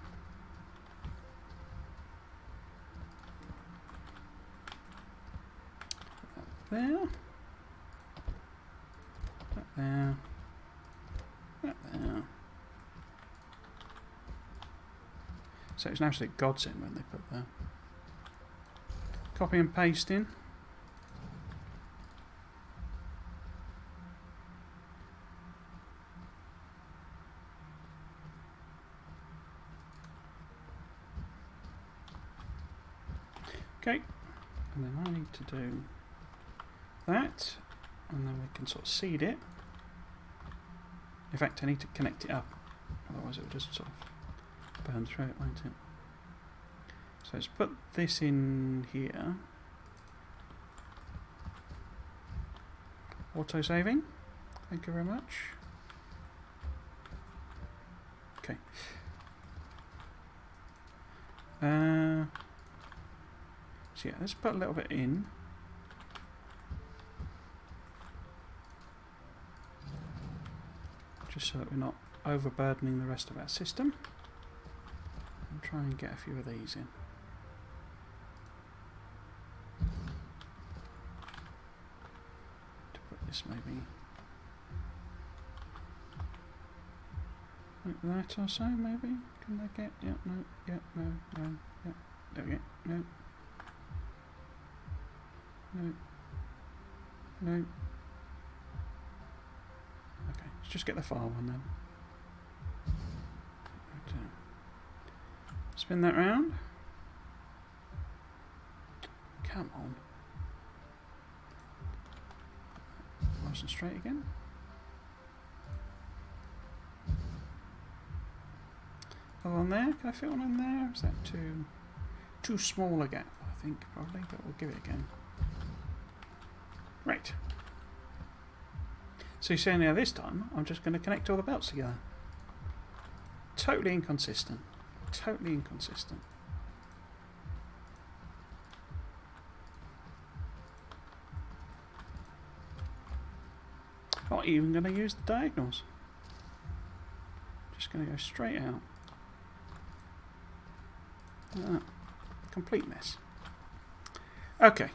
There. That there. That there. So it's an absolute godsend when they put the copy and paste in. Okay, and then I need to do that, and then we can sort of seed it. In fact, I need to connect it up, otherwise it will just sort of burn through it, won't it? So let's put this in here. Auto saving. Thank you very much. Okay. So yeah, let's put a little bit in. Just so that we're not overburdening the rest of our system. And try and get a few of these in. To put this maybe like that or so, maybe? Can they get? Yeah, no, yeah, no, no, yeah. There we go. No. No. No. Okay, let's just get the far one then. Right, spin that round. Come on. Nice and straight again. Other than there, can I fit one in there? Is that too small a gap? I think probably, but we'll give it again. Right. So you see now this time, I'm just going to connect all the belts together. Totally inconsistent. Totally inconsistent. Not even going to use the diagonals. Just going to go straight out. Complete mess. Okay.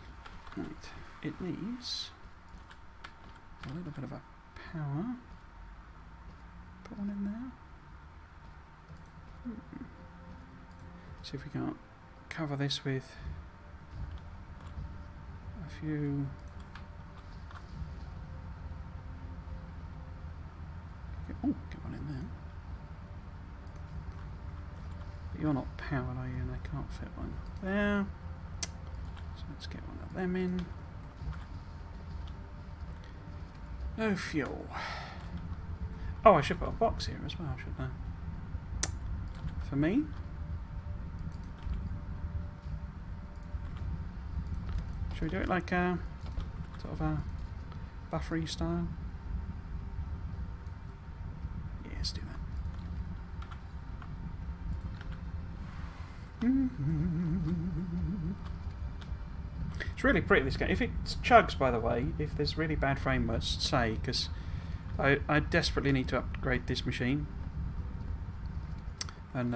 Right. It needs a little bit of a power. Put one in there. See if we can't cover this with a few. Oh, get one in there. But you're not powered, are you? And I can't fit one there. So let's get one of them in. No fuel. Oh, I should put a box here as well, shouldn't I? For me. Should we do it like a sort of a buffery style? Yeah, let's do that. It's really pretty, this game. If it chugs, by the way, if there's really bad frame rates, say, because I desperately need to upgrade this machine. And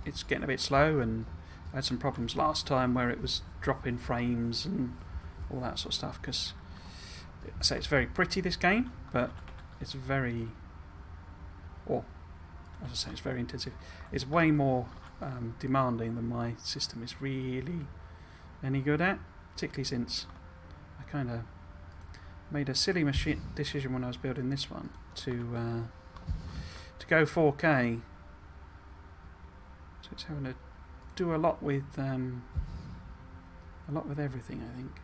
it's getting a bit slow, and I had some problems last time where it was dropping frames and all that sort of stuff, because I say it's very pretty, this game, but it's very, or as I say, it's very intensive. It's way more demanding than my system is really any good at, particularly since I kind of made a silly decision when I was building this one to go 4K. So it's having to do a lot with everything, I think.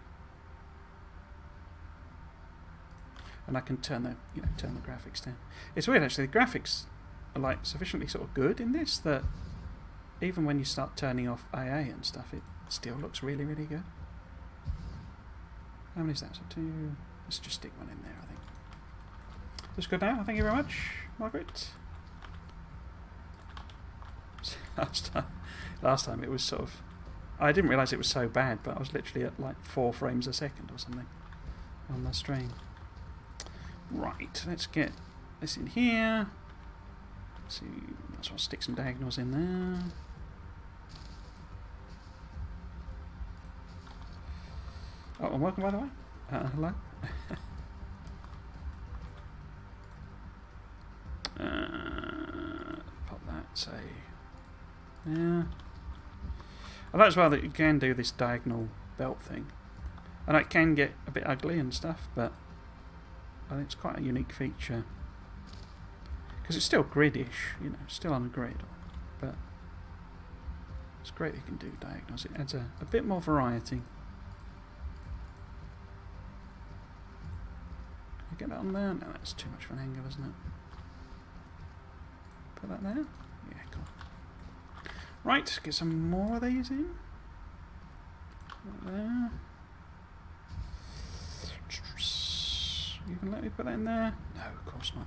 And I can turn the graphics down. It's weird actually. The graphics are like sufficiently sort of good in this that even when you start turning off AA and stuff, it still looks really, really good. How many is that? So two. Let's just stick one in there, I think. That's good now. Thank you very much, Margaret. Last time it was sort of. I didn't realise it was so bad, but I was literally at like 4 frames a second or something on the stream. Right, let's get this in here. Let's see, let's stick some diagonals in there. Oh, and welcome, by the way. Hello. Pop that, say. Yeah. I like as well that you can do this diagonal belt thing. I know it can get a bit ugly and stuff, but I think it's quite a unique feature. Because it's still gridish, still on a grid. But It's great you can do diagonals. It adds a bit more variety. Can I get that on there? No, that's too much of an angle, isn't it? Put that there? Yeah, cool. Right, get some more of these in. Right there. You can let me put that in there? No, of course not.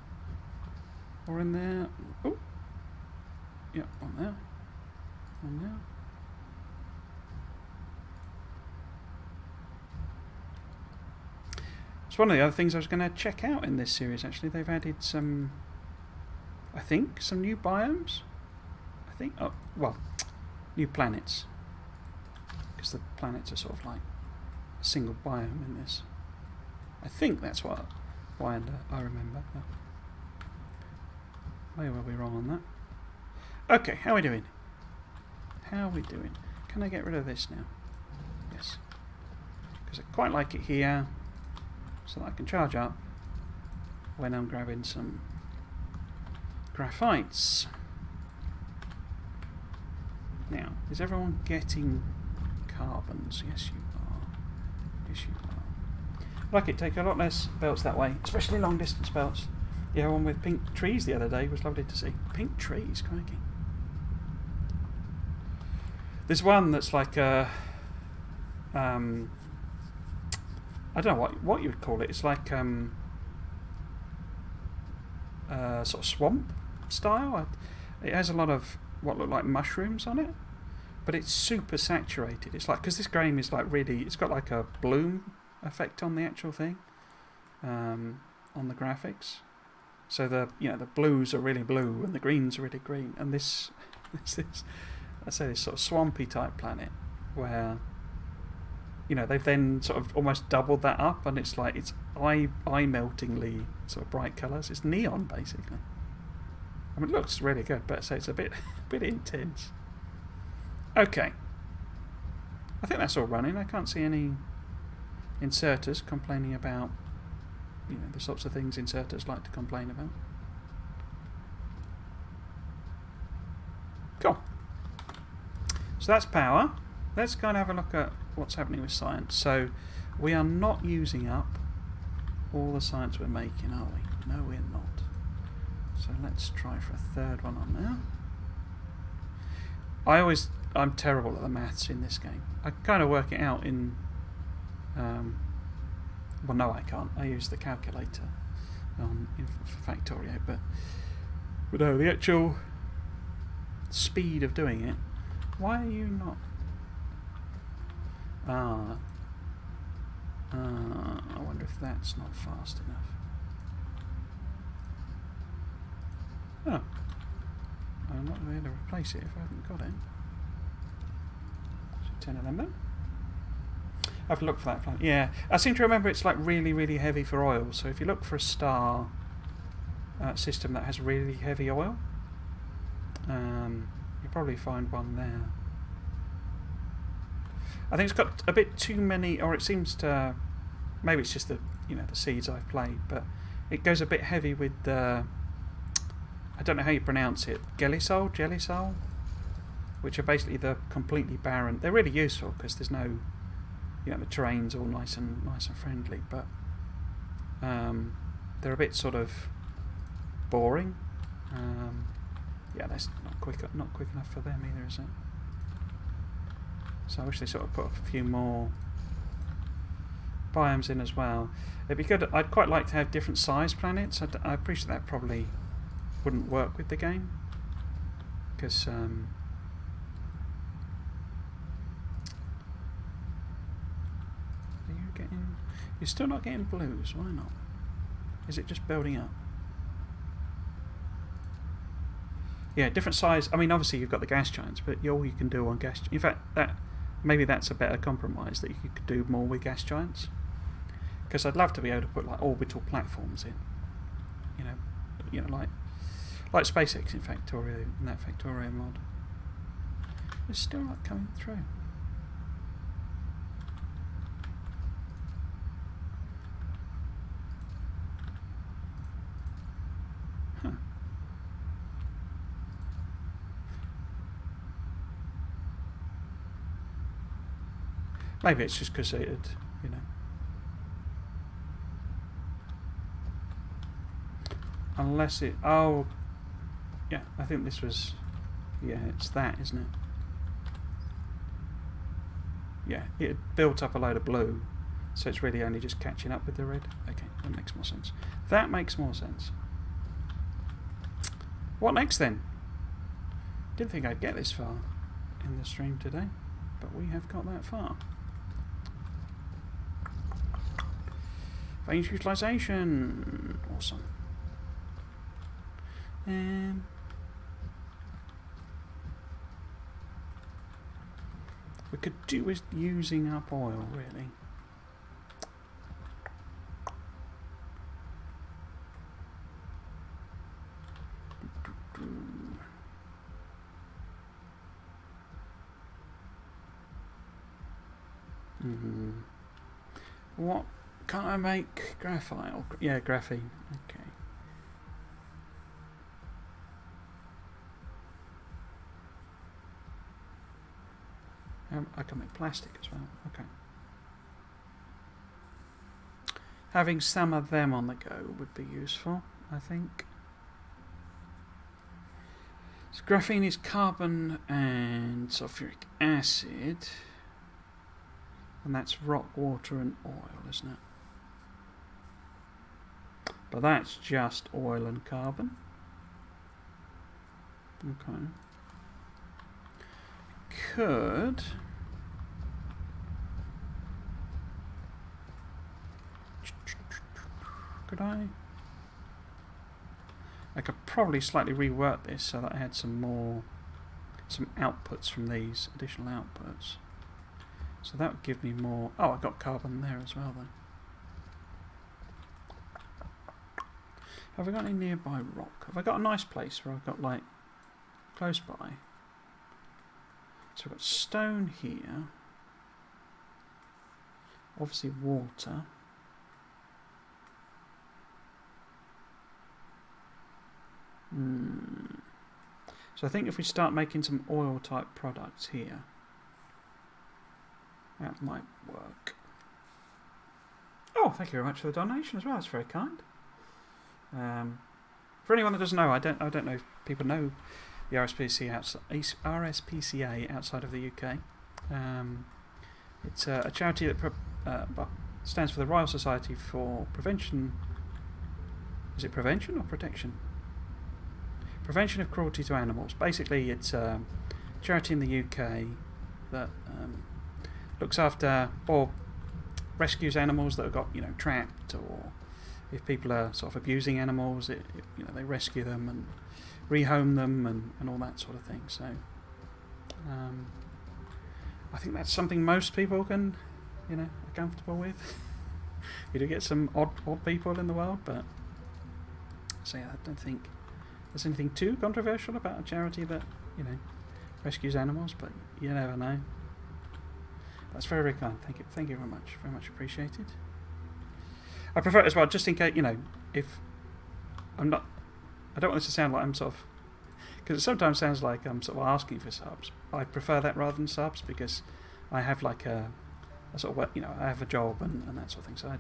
Or in there. Oh! Yeah, on there. On there. It's one of the other things I was going to check out in this series, actually. They've added some, I think, some new biomes. I think, oh, well, new planets. Because the planets are sort of like a single biome in this. I think that's why I remember. Maybe we'll be wrong on that. Okay, how are we doing? How are we doing? Can I get rid of this now? Yes. Because I quite like it here, so that I can charge up when I'm grabbing some graphites. Now, is everyone getting carbons? Yes, you are. Yes, you are. I like it, take a lot less belts that way, especially long distance belts. Yeah, one with pink trees the other day was lovely to see. Pink trees, crikey. There's one that's like a, I don't know what you would call it. It's like sort of swamp style. It has a lot of what look like mushrooms on it, but it's super saturated. It's like, because this game is like really, it's got like a bloom effect on the actual thing, on the graphics. So the blues are really blue and the greens are really green, and this I say this sort of swampy type planet where they've then sort of almost doubled that up, and it's like it's eye-meltingly sort of bright colours. It's neon basically. I mean, it looks really good, but I say it's a bit intense. Okay, I think that's all running. I can't see any inserters complaining about the sorts of things inserters like to complain about. Cool. So that's power. Let's go and have a look at what's happening with science. So we are not using up all the science we're making, are we? No, we're not. So let's try for a third one on there. I'm terrible at the maths in this game. I kind of work it out in well, no, I can't. I use the calculator for Factorio, but no, the actual speed of doing it. Why are you not? I wonder if that's not fast enough. Oh, I'm not going to be able to replace it if I haven't got it. So 10 of them then. I have to look for that planet. Yeah, I seem to remember it's like really, really heavy for oil. So if you look for a star system that has really heavy oil, you'll probably find one there. I think it's got a bit too many, or it seems to. Maybe it's just the the seeds I've played, but it goes a bit heavy with the. I don't know how you pronounce it. Jelly-sol, which are basically the completely barren. They're really useful because there's no. The terrain's all nice and friendly, but they're a bit sort of boring. Yeah, that's not quick enough for them either, is it? So I wish they sort of put a few more biomes in as well. It'd be good. I'd quite like to have different size planets. I appreciate that probably wouldn't work with the game because. You're still not getting blues, why not? Is it just building up? Yeah, different size. I mean, obviously you've got the gas giants, but all you can do on gas. In fact, maybe that's a better compromise, that you could do more with gas giants. Because I'd love to be able to put like orbital platforms in. Like SpaceX in Factorio, in that Factorio mod. It's still not coming through. Maybe it's just because it had, you know. Unless it... Oh, yeah, I think this was... Yeah, it's that, isn't it? Yeah, it had built up a load of blue, so it's really only just catching up with the red. Okay, that makes more sense. That makes more sense. What next then? Didn't think I'd get this far in the stream today, but we have got that far. Range utilization. Awesome. And we could do with using up oil, really. What can't I make? Graphite? Or, yeah, graphene. Okay. I can make plastic as well. Okay. Having some of them on the go would be useful, I think. So graphene is carbon and sulfuric acid. And that's rock, water and oil, isn't it? But that's just oil and carbon. Okay. Could I could probably slightly rework this so that I had some outputs from these additional outputs. So that would give me more. Oh, I got carbon there as well though. Have I got any nearby rock? Have I got a nice place where I've got like close by? So we've got stone here. Obviously water. So I think if we start making some oil type products here, that might work. Oh, thank you very much for the donation as well. That's very kind. For anyone that doesn't know, I don't know if people know the RSPCA outside of the UK. It's a charity that stands for the Royal Society for Prevention. Is it prevention or protection? Prevention of cruelty to animals. Basically, it's a charity in the UK that looks after or rescues animals that have got, you know, trapped, or if people are sort of abusing animals, you know, they rescue them and rehome them and all that sort of thing. So I think that's something most people can, you know, are comfortable with. You do get some odd people in the world, but so yeah, I don't think there's anything too controversial about a charity that, you know, rescues animals, but you never know. That's very, very kind. Thank you very much appreciated. I prefer it as well, just in case, you know, if I'm not, I don't want this to sound like I'm sort of, because it sometimes sounds like I'm sort of asking for subs. I prefer that rather than subs, because I have like a sort of, you know, I have a job and that sort of thing. So I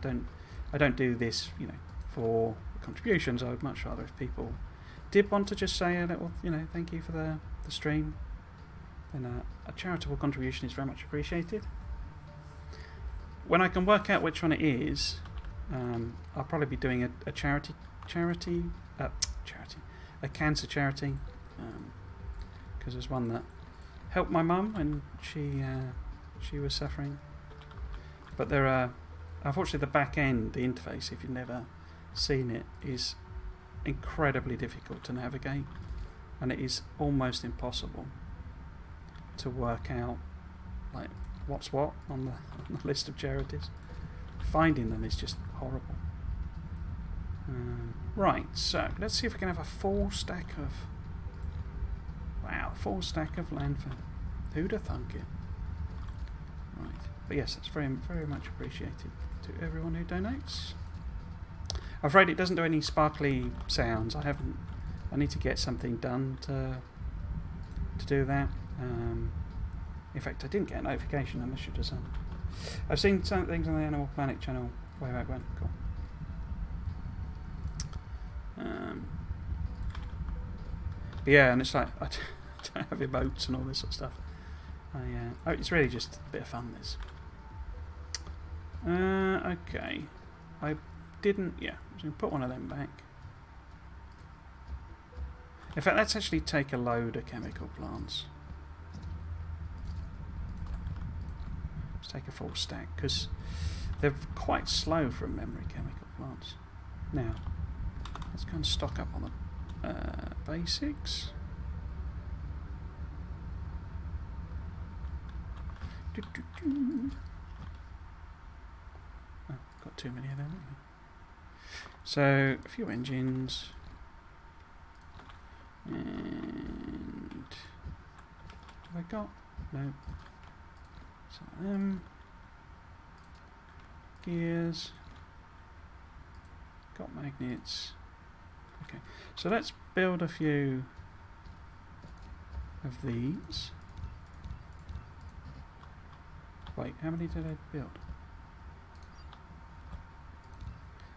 don't do this, you know, for contributions. I would much rather if people did want to just say a little, you know, thank you for the stream, then a charitable contribution is very much appreciated. When I can work out which one it is, I'll probably be doing a cancer charity, because there's one that helped my mum when she was suffering. But there are, unfortunately, the back end, the interface, if you've never seen it, is incredibly difficult to navigate, and it is almost impossible to work out like what's what on the list of charities. Finding them is just horrible. Right, so let's see if we can have a full stack of landfill. Who'd have thunk it? Right, but yes, that's very, very much appreciated to everyone who donates. I'm afraid it doesn't do any sparkly sounds. I need to get something done to do that. In fact, I didn't get a notification and I should have done. I've seen some things on the Animal Planet channel way back when. Cool. But yeah, and it's like I don't have emotes and all this sort of stuff. It's really just a bit of fun. This. Okay, I didn't. Yeah, I'm going to put one of them back. In fact, let's actually take a load of chemical plants. Let's take a full stack because they're quite slow from memory, chemical plants. Now, let's go and stock up on the basics. Oh, got too many of them. So, a few engines. And have I got? No. Some of them. Gears. Got magnets. Okay, so let's build a few of these. Wait, how many did I build?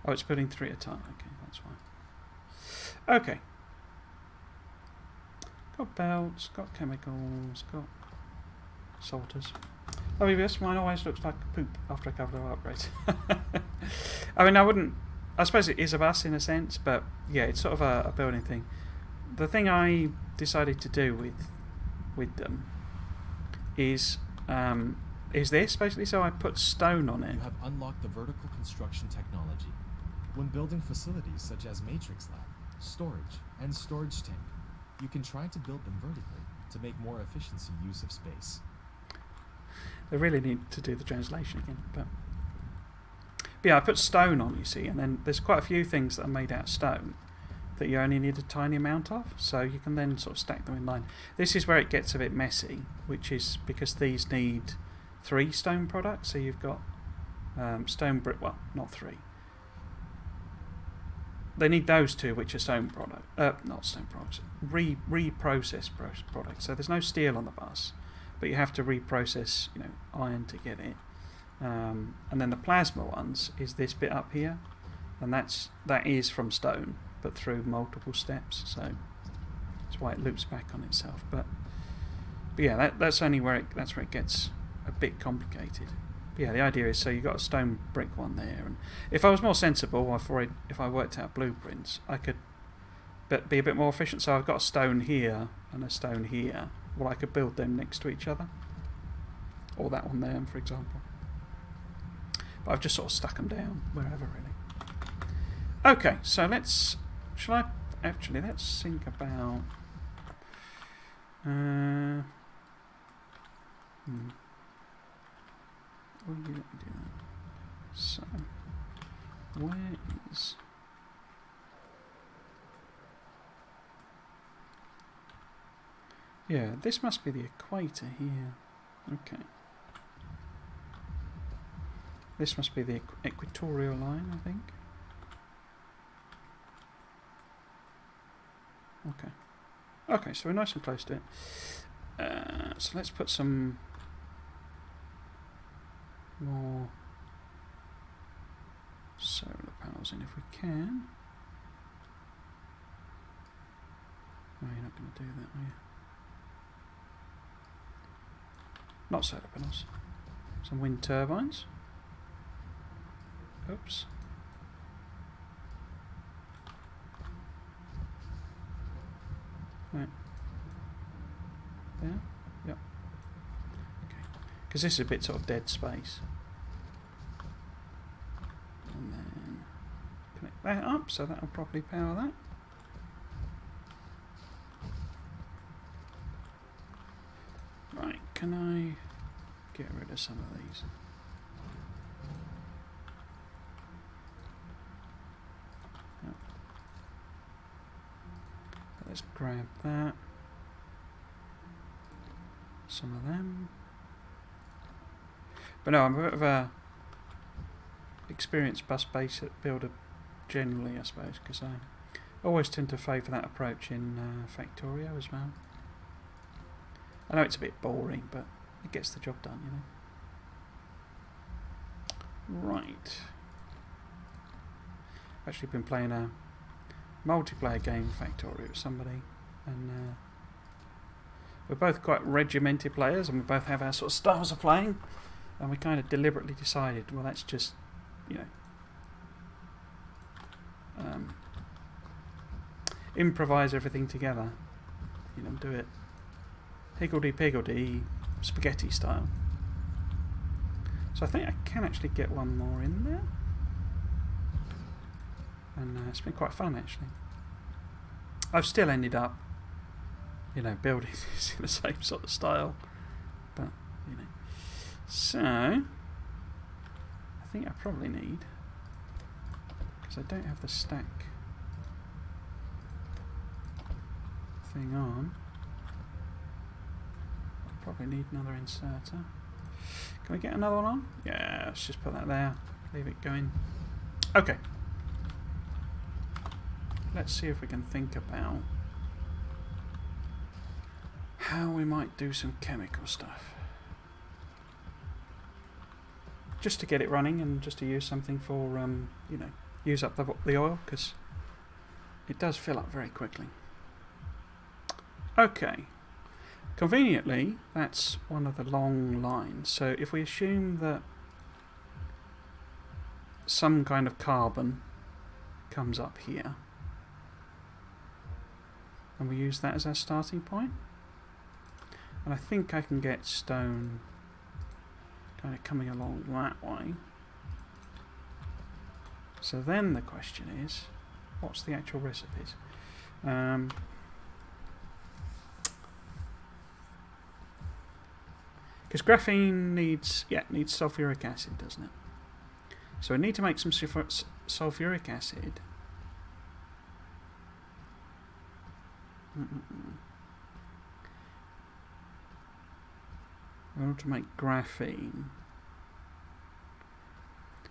Oh, it's building 3 at a time. Okay, that's fine. Okay. Got belts, got chemicals, got salters. Oh, yes, mine always looks like poop after a couple of upgrades. I mean, I suppose it is a bus in a sense, but yeah, it's sort of a building thing. The thing I decided to do with them is this, basically, so I put stone on it. You have unlocked the vertical construction technology. When building facilities such as Matrix Lab, storage, and storage tank, you can try to build them vertically to make more efficiency use of space. They really need to do the translation again, but yeah, I put stone on, you see, and then there's quite a few things that are made out of stone that you only need a tiny amount of, so you can then sort of stack them in line. This is where it gets a bit messy, which is because these need 3 stone products, so you've got stone brick, well, not 3. They need those 2, which are stone product, not stone products, reprocessed products. So there's no steel on the bus, but you have to reprocess, iron to get it. And then the plasma ones is this bit up here, and that is from stone, but through multiple steps. So that's why it loops back on itself. But yeah, that's only where it gets a bit complicated. Yeah, the idea is, so you've got a stone brick one there, and if I was more sensible, if I worked out blueprints, I could be a bit more efficient. So I've got a stone here and a stone here. Well, I could build them next to each other, or that one there, for example. But I've just sort of stuck them down wherever, really. Okay, so let's think about. Let me do that. So, where is... Yeah, this must be the equator here. Okay. This must be the equatorial line, I think. Okay. Okay, so we're nice and close to it. So let's put some more solar panels in if we can. No, you're not going to do that, are you? Not solar panels. Some wind turbines. Oops. Right. There? Yep. Okay. Because this is a bit sort of dead space. And then connect that up so that'll properly power that. Right, can I get rid of some of these? Yep. Let's grab that. Some of them. But no, I'm a bit of a experienced bus base builder generally, I suppose, because I always tend to favour that approach in Factorio as well. I know it's a bit boring, but it gets the job done, you know. Right. Actually been playing a multiplayer game Factorio with somebody, and we're both quite regimented players, and we both have our sort of styles of playing, and we kind of deliberately decided, well, let's just, you know, improvise everything together, you know, do it higgledy-piggledy spaghetti style. So I think I can actually get one more in there, and it's been quite fun actually. I've still ended up, you know, building this in the same sort of style, but you know. So I think I probably need, because I don't have the stack thing on, I probably need another inserter. Can we get another one on? Yeah, let's just put that there, leave it going. Okay, let's see if we can think about how we might do some chemical stuff, just to get it running and just to use something for you know, use up the oil, because it does fill up very quickly. Okay, conveniently that's one of the long lines, so if we assume that some kind of carbon comes up here and we use that as our starting point, and I think I can get stone kind of coming along that way. So then the question is, what's the actual recipes? Because graphene needs sulfuric acid, doesn't it? So I need to make some sulfuric acid. In order to make graphene,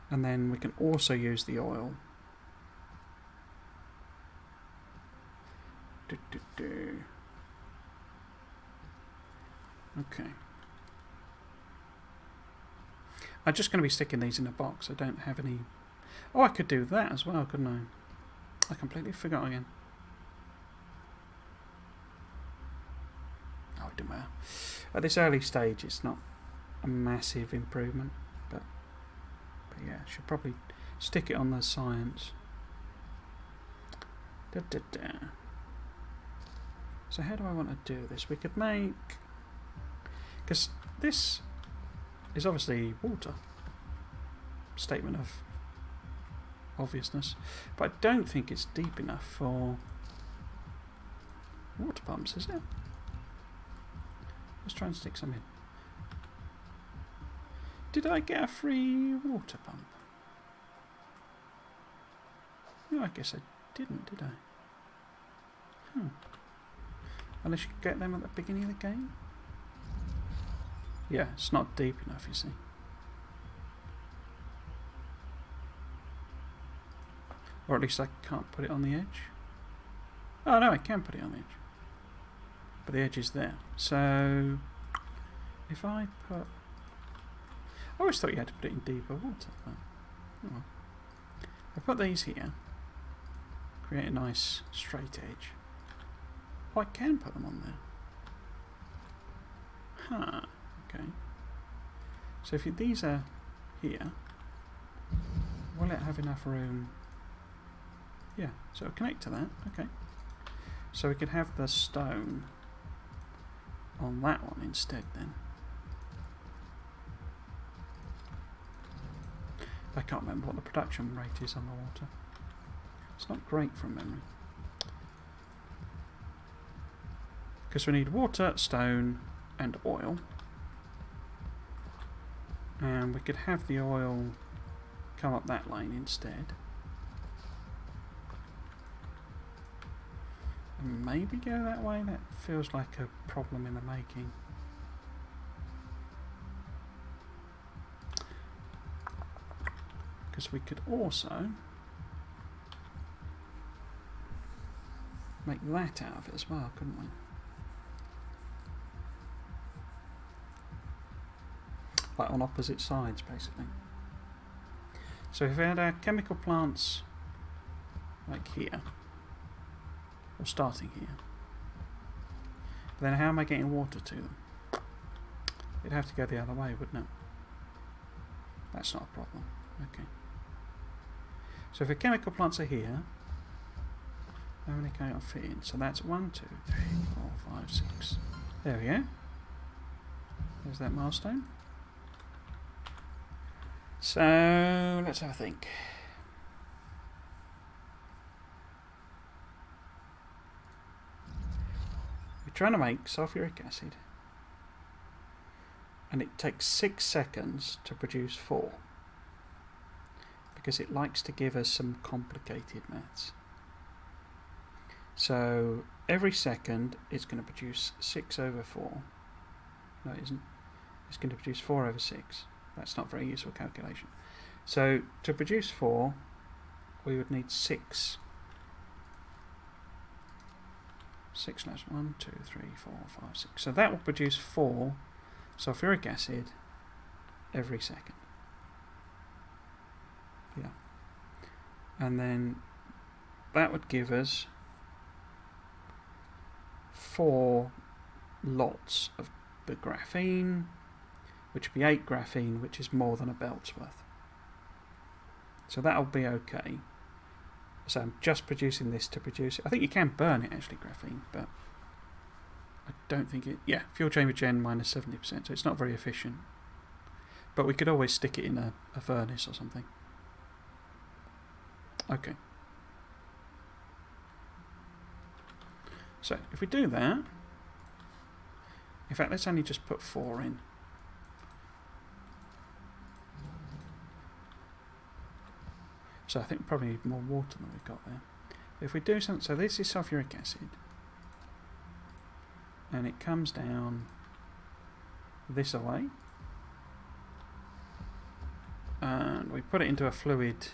and then we can also use the oil. Okay. I'm just going to be sticking these in a box. I don't have any. Oh, I could do that as well, couldn't I? I completely forgot again. Oh, it didn't matter. At this early stage, it's not a massive improvement, but yeah, I should probably stick it on the science. So how do I want to do this? We could make, because this is obviously water, statement of obviousness, but I don't think it's deep enough for water pumps, is it? Let's try and stick some in. Did I get a free water pump? No, I guess I didn't, did I? Unless you get them at the beginning of the game? Yeah, it's not deep enough, you see. Or at least I can't put it on the edge. Oh no, I can put it on the edge. But the edge is there. So if I put, I always thought you had to put it in deeper water, but oh well. I put these here, create a nice straight edge. Oh, I can put them on there. Huh, okay. So if these are here, will it have enough room? Yeah, so it'll connect to that, okay. So we could have the stone on that one instead then. I can't remember what the production rate is on the water. It's not great from memory. Because we need water, stone and oil. And we could have the oil come up that lane instead. And maybe go that way. That feels like a problem in the making. Because we could also make that out of it as well, couldn't we? Like on opposite sides, basically. So if we had our chemical plants like here, or starting here, then how am I getting water to them? It'd have to go the other way, wouldn't it? That's not a problem. Okay. So if the chemical plants are here, how many can I fit in? So that's 1, 2, 3, 4, 5, 6. There we go. There's that milestone. So let's have a think. We're trying to make sulfuric acid, and it takes 6 seconds to produce 4, because it likes to give us some complicated maths. So every second it's going to produce 6 over 4. No, it isn't. It's going to produce 4 over 6. That's not very useful calculation. So to produce 4, we would need 6. 6 less 1, 2, 3, 4, 5, 6. So that will produce 4 sulfuric acid every second. Yeah. And then that would give us 4 lots of the graphene, which would be 8 graphene, which is more than a belt's worth. So that'll be okay. So I'm just producing this to produce it. I think you can burn it actually, graphene, but I don't think it... Yeah, fuel chamber gen minus 70%, so it's not very efficient. But we could always stick it in a furnace or something. Okay. So if we do that... In fact, let's only just put 4 in. So I think we probably need more water than we've got there. But if we do something, so this is sulfuric acid, and it comes down this way, and we put it into a fluid,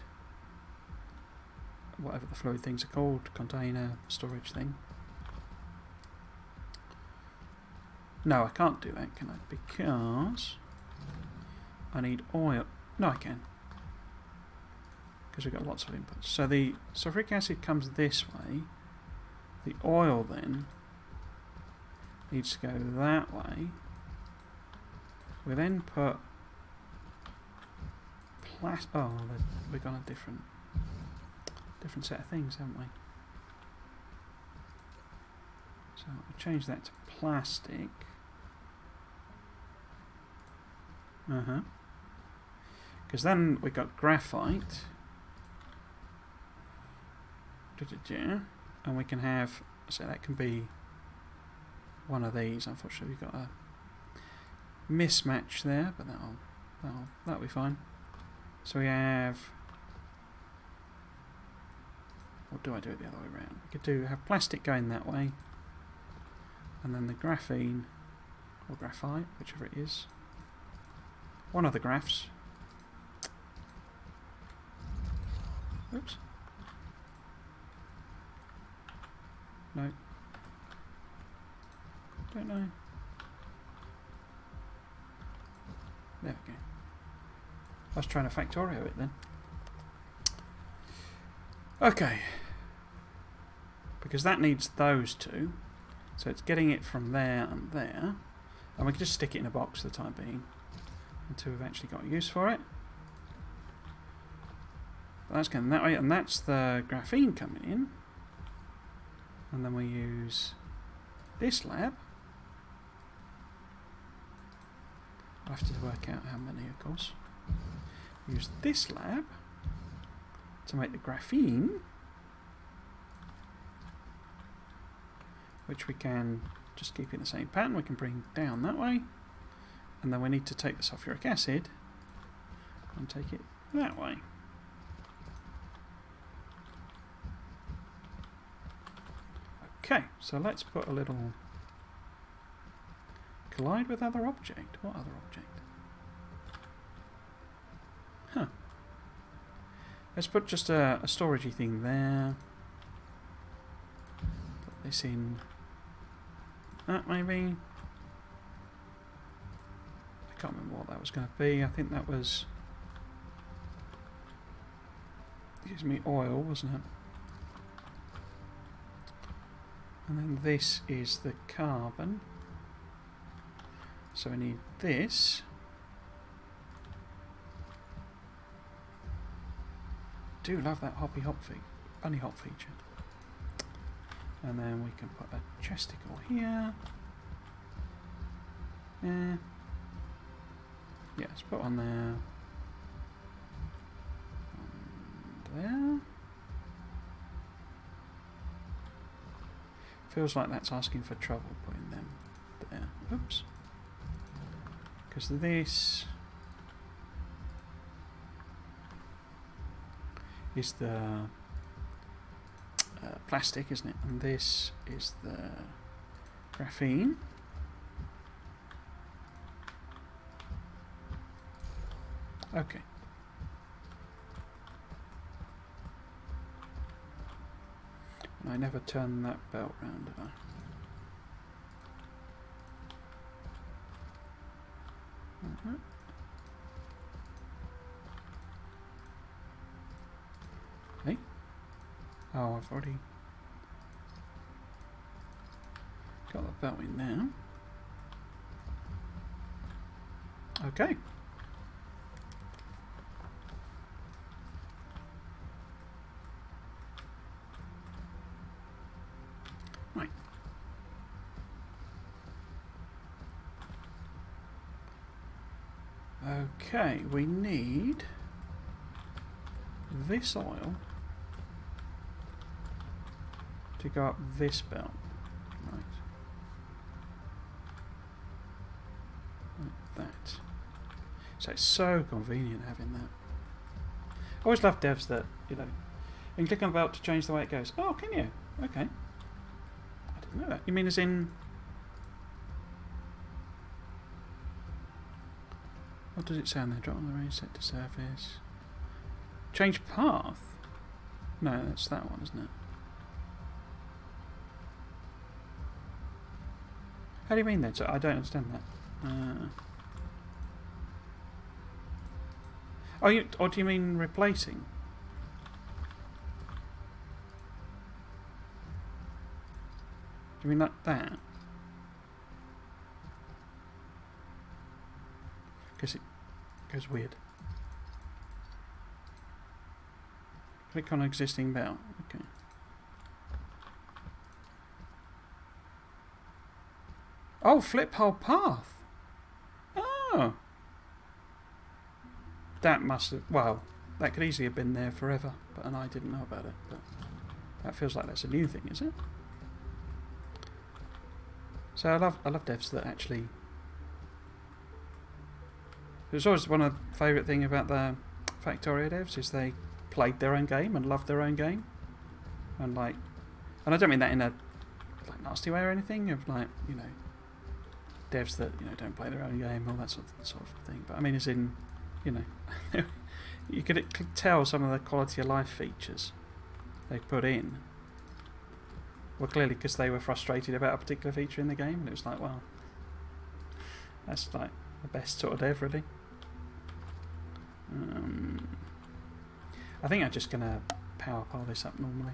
whatever the fluid things are called, container, storage thing. No, I can't do that, can I? Because I need oil. No, I can. Because we've got lots of inputs. So the sulfuric acid comes this way. The oil then needs to go that way. We then put oh, we've got a different set of things, haven't we? So we'll change that to plastic. Because then we've got graphite. And we can have, so that can be one of these. Unfortunately, we've got a mismatch there, but that'll be fine. So we have, or do I do it the other way around? We could have plastic going that way, and then the graphene or graphite, whichever it is, one of the graphs. Oops. No. Don't know. There we go. I was trying to Factorio it then. Okay. Because that needs those two. So it's getting it from there and there. And we can just stick it in a box for the time being until we've actually got use for it. But that's going that way, and that's the graphene coming in. And then we use this lab. I'll have to work out how many, of course. Use this lab to make the graphene, which we can just keep in the same pattern. We can bring down that way, and then we need to take the sulfuric acid and take it that way. Okay, so let's put a little collide with other object. What other object? Huh. Let's put just a storagey thing there. Put this in that maybe. I can't remember what that was going to be. I think that was gives me oil, wasn't it? And then this is the carbon. So we need this. Do love that bunny hop feature. And then we can put a chesticle here. Yeah. Yeah, let's put one there. One there. Feels like that's asking for trouble putting them there. Oops. Because this is the plastic, isn't it? And this is the graphene. Okay. And I never turned that belt round, did I? Hey? Oh, I've already got the belt in now. Okay. Right. Okay, we need this oil to go up this belt. Right. Like that. So it's so convenient having that. I always love devs that, you know, you can click on the belt to change the way it goes. Oh, can you? Okay. I didn't know that. You mean as in... What does it say on there? Drop on the range, set to surface. Change path? No, that's that one, isn't it? How do you mean then? So I don't understand that. Or do you mean replacing? Do you mean like that? Because it goes weird. Click on existing belt. Okay. Oh, flip whole path. Oh. That must have... Well, that could easily have been there forever, and I didn't know about it. But that feels like that's a new thing, is it? So I love devs that actually... It was always one of the favourite things about the Factorio devs is they played their own game and loved their own game. And I don't mean that in a like nasty way or anything, of like, you know, devs that, you know, don't play their own game, all that sort of thing. But I mean as in, you know, you could tell some of the quality of life features they put in were clearly because they were frustrated about a particular feature in the game, and it was like, well, that's like the best sort of dev, really. I think I'm just gonna power pile this up normally.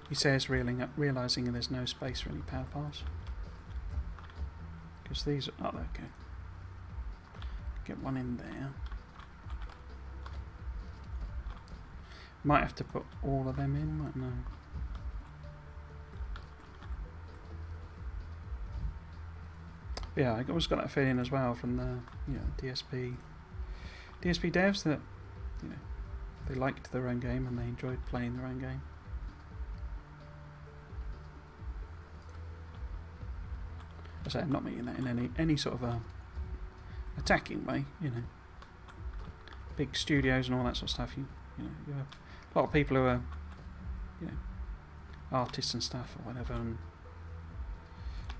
He says realising there's no space for any power piles. Because these are... Oh, okay. Get one in there. Might have to put all of them in, might know. Yeah, I always got that feeling as well from the, you know, DSP devs that, you know, they liked their own game and they enjoyed playing their own game. I say I'm not meaning that in any sort of a attacking way, you know. Big studios and all that sort of stuff. You know, you have a lot of people who are, you know, artists and stuff or whatever, and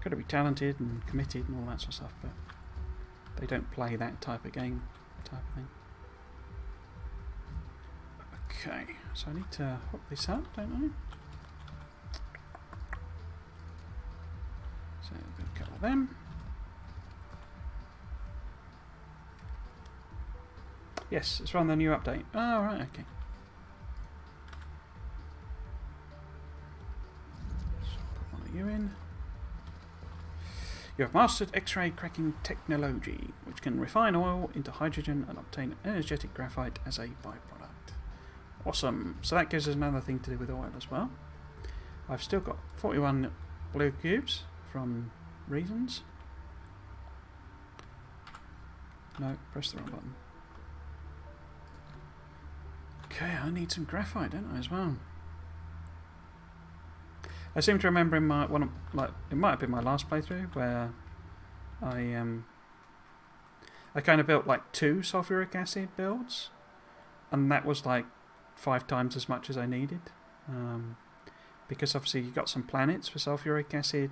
got to be talented and committed and all that sort of stuff, but they don't play that type of game, type of thing. Okay, so I need to hook this up, don't I? So a couple of them. Yes, it's from the new update. Oh, right, okay. So put one of you in. You have mastered X-ray cracking technology, which can refine oil into hydrogen and obtain energetic graphite as a byproduct. Awesome. So that gives us another thing to do with oil as well. I've still got 41 blue cubes from Reasons. No, press the wrong button. Okay, I need some graphite, don't I, as well? I seem to remember in my it might have been my last playthrough where I kind of built like 2 sulfuric acid builds, and that was like 5 times as much as I needed, because obviously you got some planets with sulfuric acid,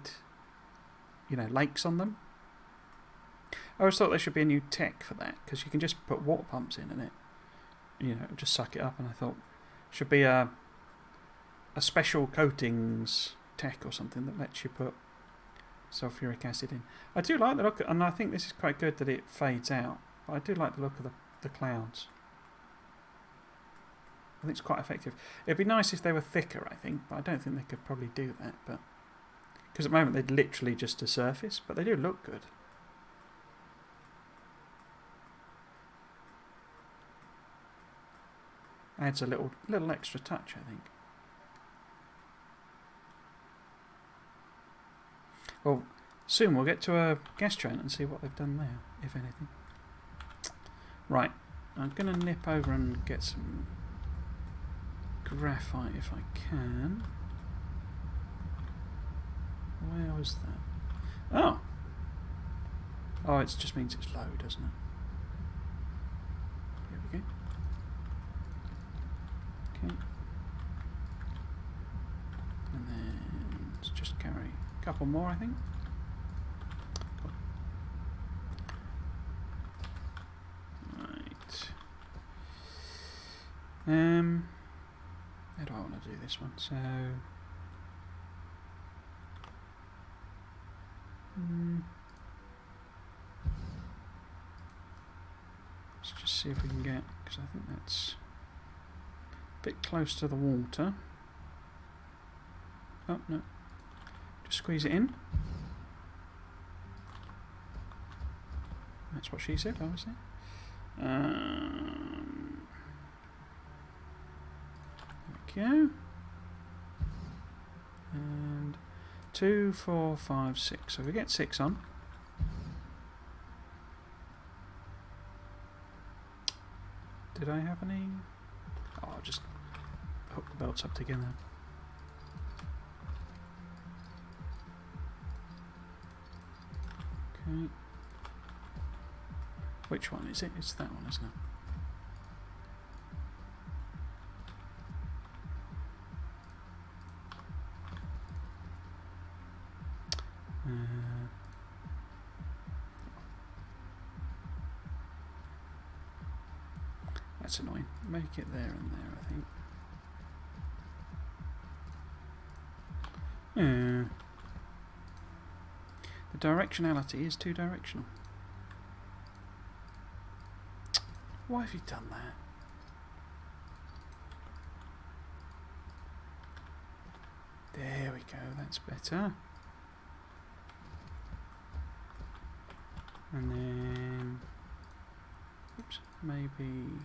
lakes on them. I always thought there should be a new tech for that, because you can just put water pumps in and it, just suck it up. And I thought should be a special coatings tech or something that lets you put sulfuric acid in. I do like the look, and I think this is quite good that it fades out. But I do like the look of the clouds. I think it's quite effective. It'd be nice if they were thicker, I think, but I don't think they could probably do that. But because at the moment they're literally just a surface, but they do look good. Adds a little extra touch, I think. Well, soon we'll get to a gas giant and see what they've done there, if anything. Right, I'm going to nip over and get some graphite if I can. Where was that? Oh! Oh, it just means it's low, doesn't it? Here we go. Okay. And then let's just carry a couple more, I think. Cool. Right. How do I want to do this one? So let's just see if we can get, because I think that's a bit close to the water. Oh, no. Just squeeze it in. That's what she said, obviously. There we go. And 2, 4, 5, 6. So we get 6 on. Did I have any? Oh, I'll just hook the belts up together. Okay. Which one is it? It's that one, isn't it? That's annoying. Make it there and there, I think. The directionality is 2-directional. Why have you done that? There we go, that's better. And then, oops, maybe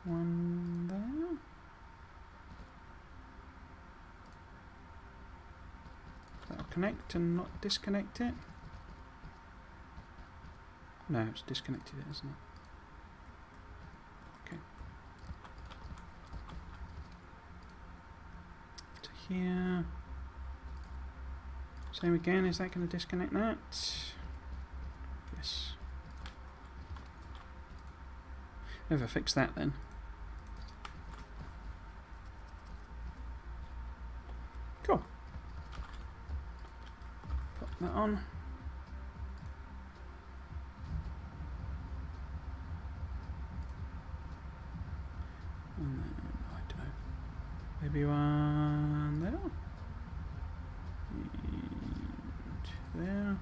one there. That'll connect and not disconnect it. No, it's disconnected it, isn't it? Okay. To here. Same again, is that going to disconnect that? Yes. Never fix that then. Cool. Put that on. And then, I don't know, maybe one there. And there.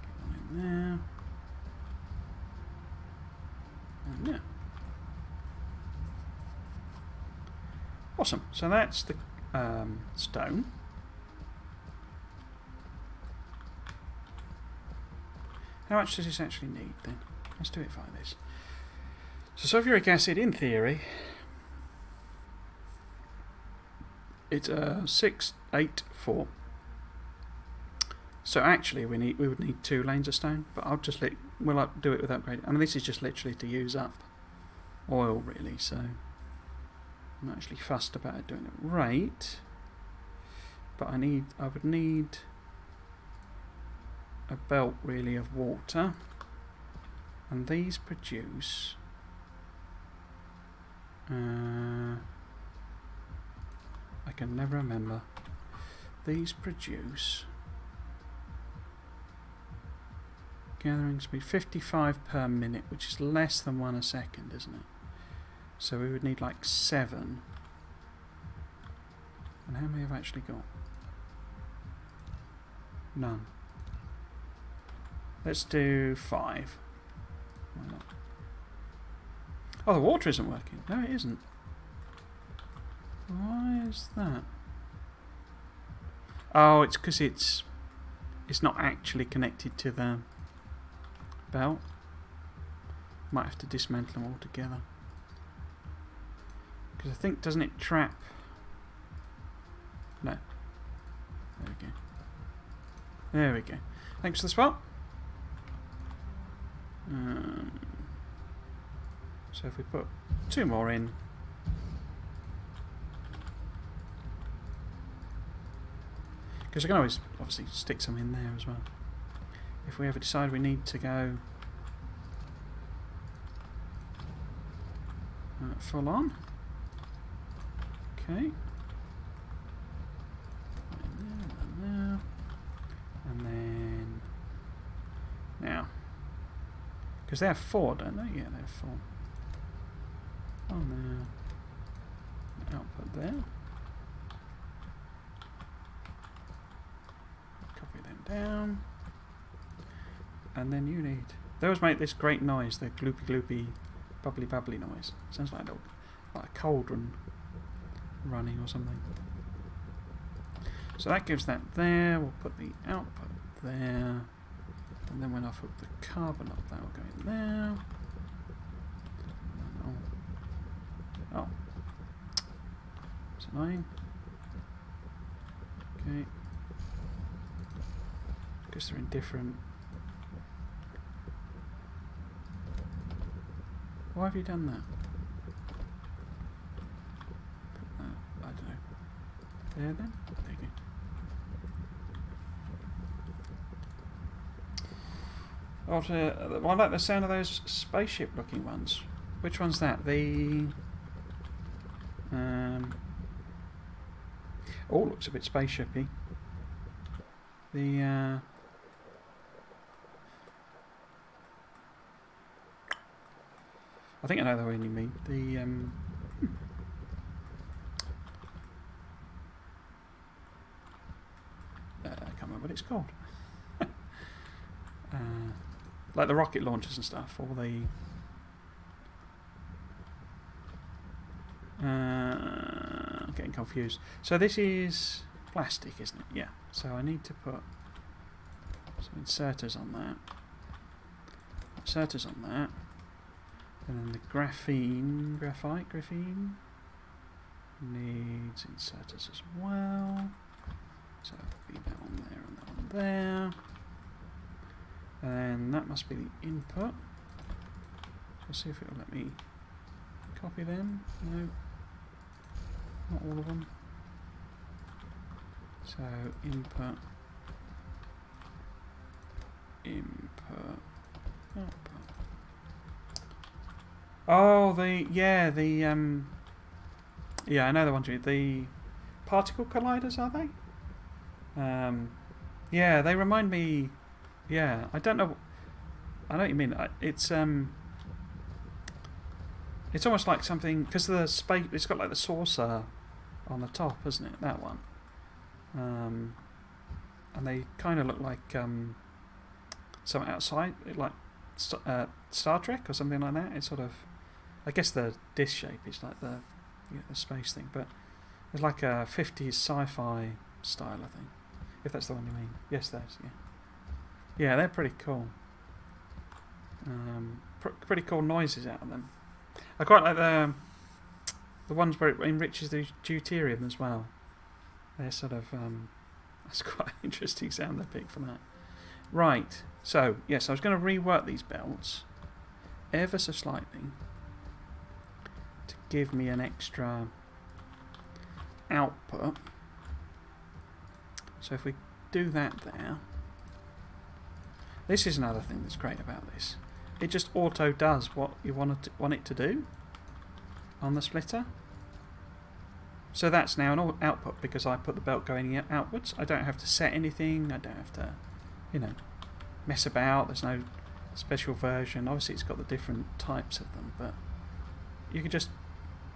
Get one in there. And yeah. Awesome. So that's the stone. How much does this actually need then? Let's do it like this. So sulfuric acid, in theory, it's 684. So actually, we would need 2 lanes of stone, but I'll just we'll do it with upgrading. I mean, this is just literally to use up oil, really. So I'm not actually fussed about doing it right. But I would need a belt really of water, and these produce. I can never remember. These produce. Gathering speed 55 per minute, which is less than 1 a second, isn't it? So we would need like 7. And how many have I actually got? None. Let's do 5. Why not? Oh, the water isn't working. No, it isn't. Why is that? Oh, it's because it's not actually connected to the belt. Might have to dismantle them all together. Because I think, doesn't it trap? No. There we go. There we go. Thanks for the spot. So if we put 2 more in. Because I can always obviously stick some in there as well. If we ever decide we need to go full on. Okay. And then now. Because they have 4, don't they? Yeah, they have 4. Oh no. Output there. Copy them down. And then you need. Those make this great noise, the gloopy gloopy, bubbly bubbly noise. Sounds like a cauldron running or something. So that gives that there. We'll put the output there. And then when I put the carbon up, that will go in there. Oh. It's annoying. Okay. Because they're in different. Why have you done that? Put that, I don't know. There then? There you go. I like the sound of those spaceship looking ones. Which one's that? The oh, looks a bit spaceshipy. The I think I know the one you mean. The I can't remember what it's called. Like the rocket launchers and stuff, or the I'm getting confused. So this is plastic, isn't it? Yeah. So I need to put some inserters on that. Inserters on that. And then the graphite needs inserters as well. So it'll be that one there and that one there. And that must be the input. Let's see if it'll let me copy them. No, not all of them. So input, output. Oh, yeah, I know the ones you mean. The particle colliders, are they? Yeah, they remind me. Yeah, I don't know. I know what you mean. It's almost like something, because the space. It's got like the saucer on the top, isn't it? That one. And they kind of look like something outside, like Star Trek or something like that. It's sort of, I guess the disc shape is like the space thing, but it's like a 50s sci-fi style, I think. If that's the one you mean. Yes, that's, yeah. Yeah, they're pretty cool. Pretty cool noises out of them. I quite like the ones where it enriches the deuterium as well. They're sort of, that's quite an interesting sound they picked for that. Right, so, yes, I was going to rework these belts ever so slightly to give me an extra output. So if we do that there, this is another thing that's great about this. It just auto does what you want it to do on the splitter. So that's now an output because I put the belt going outwards. I don't have to set anything. I don't have to, mess about. There's no special version. Obviously it's got the different types of them, but you can just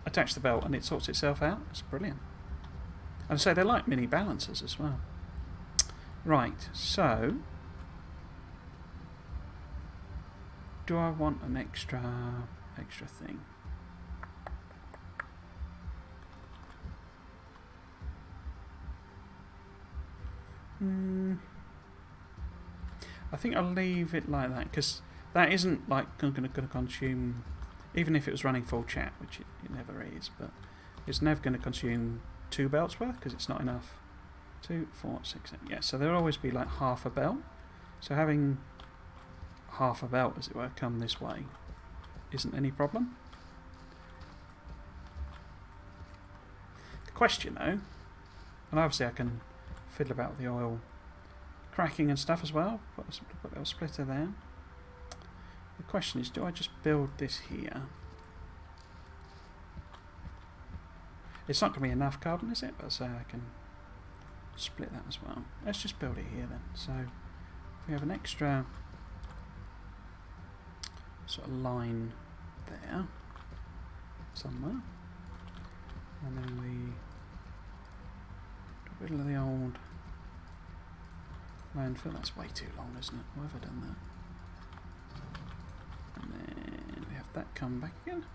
attach the belt and it sorts itself out. It's brilliant. And so they're like mini balancers as well. Right, so do I want an extra thing? I think I'll leave it like that because that isn't like going to consume, even if it was running full chat, which it never is, but it's never going to consume 2 belts worth because it's not enough. 2, 4, 6, 8. Yeah, so there'll always be like half a belt. So having half a belt, as it were, come this way isn't any problem. The question though, and obviously I can fiddle about with the oil cracking and stuff as well, put a little splitter there. The question is, do I just build this here? It's not going to be enough carbon, is it? But so I can split that as well. Let's just build it here then. So if we have an extra sort of line there somewhere, and then we get rid of the old landfill. That's way too long, isn't it? Why have I done that? And then we have that come back again.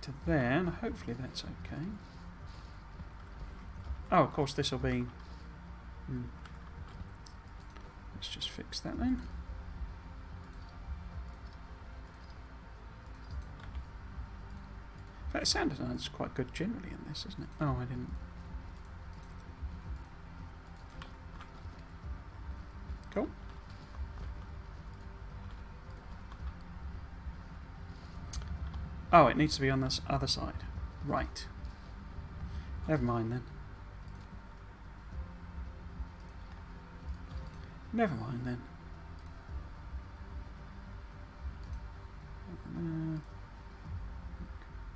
To there, and hopefully that's okay. Oh, of course this will be... Let's just fix that then. In fact, sound design's quite good generally in this, isn't it? Oh, I didn't... Cool. Oh, it needs to be on this other side. Right. Never mind then. Never mind then.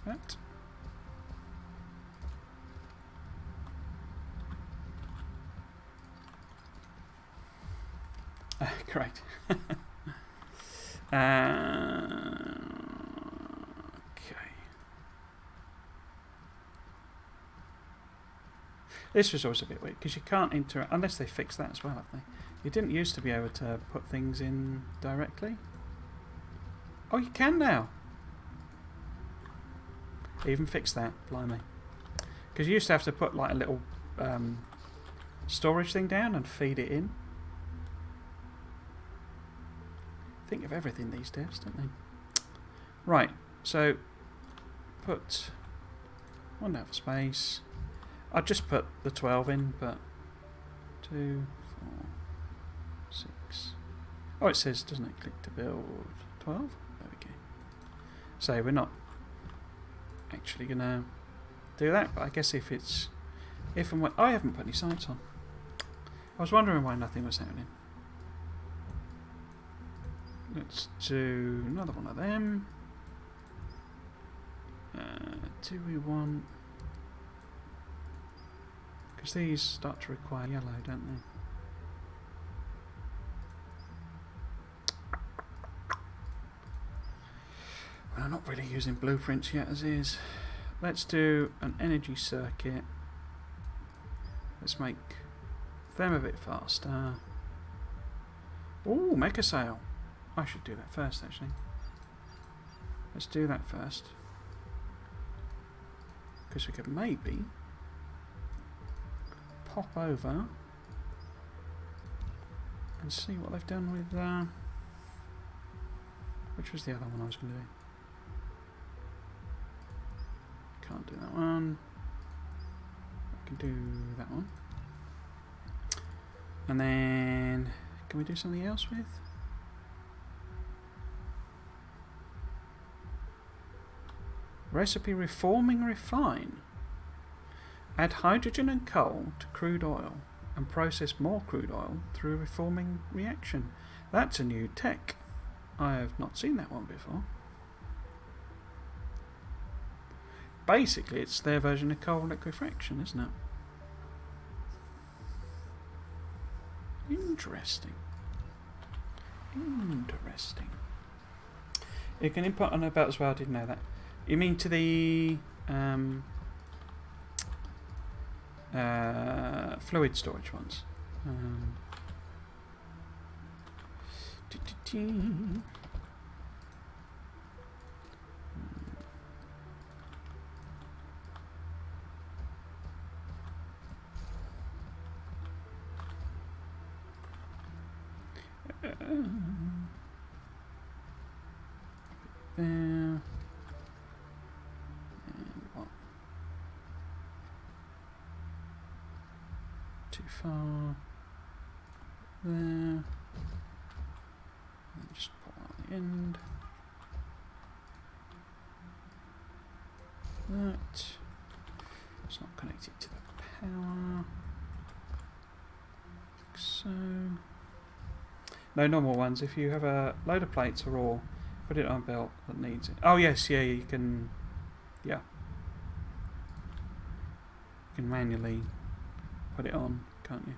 That. Great. This was always a bit weird because you can't interact unless they fix that as well, have they? You didn't used to be able to put things in directly. Oh, you can now. Even fix that, blimey. Because you used to have to put like a little storage thing down and feed it in. Think of everything these days, don't they? Right, so put one out for space. I'd just put the 12 in, but 2, 4, 6. Oh, it says, doesn't it, click to build 12? There we go. So we're not actually going to do that, but I guess if it's... If and when... Oh, I haven't put any sights on. I was wondering why nothing was happening. Let's do another one of them. Do we want... Because these start to require yellow, don't they? Well, I'm not really using blueprints yet as is. Let's do an energy circuit. Let's make them a bit faster. Ooh, Mega Sale. I should do that first, actually. Let's do that first. Because we could maybe pop over and see what they've done with... which was the other one I was going to do? Can't do that one. I can do that one. And then... Can we do something else with? Recipe reforming refine. Add hydrogen and coal to crude oil and process more crude oil through a reforming reaction. That's a new tech. I have not seen that one before. Basically, it's their version of coal liquefaction, isn't it? Interesting. Interesting. You can input on about as well, I didn't know that. You mean to the fluid storage ones? There. And what? Too far. There. And just put that at the end. That. It's not connected to the power. Like so. No normal ones. If you have a load of plates or ore, put it on a belt that needs it. Oh yes, yeah, you can. Yeah, you can manually put it on, can't you?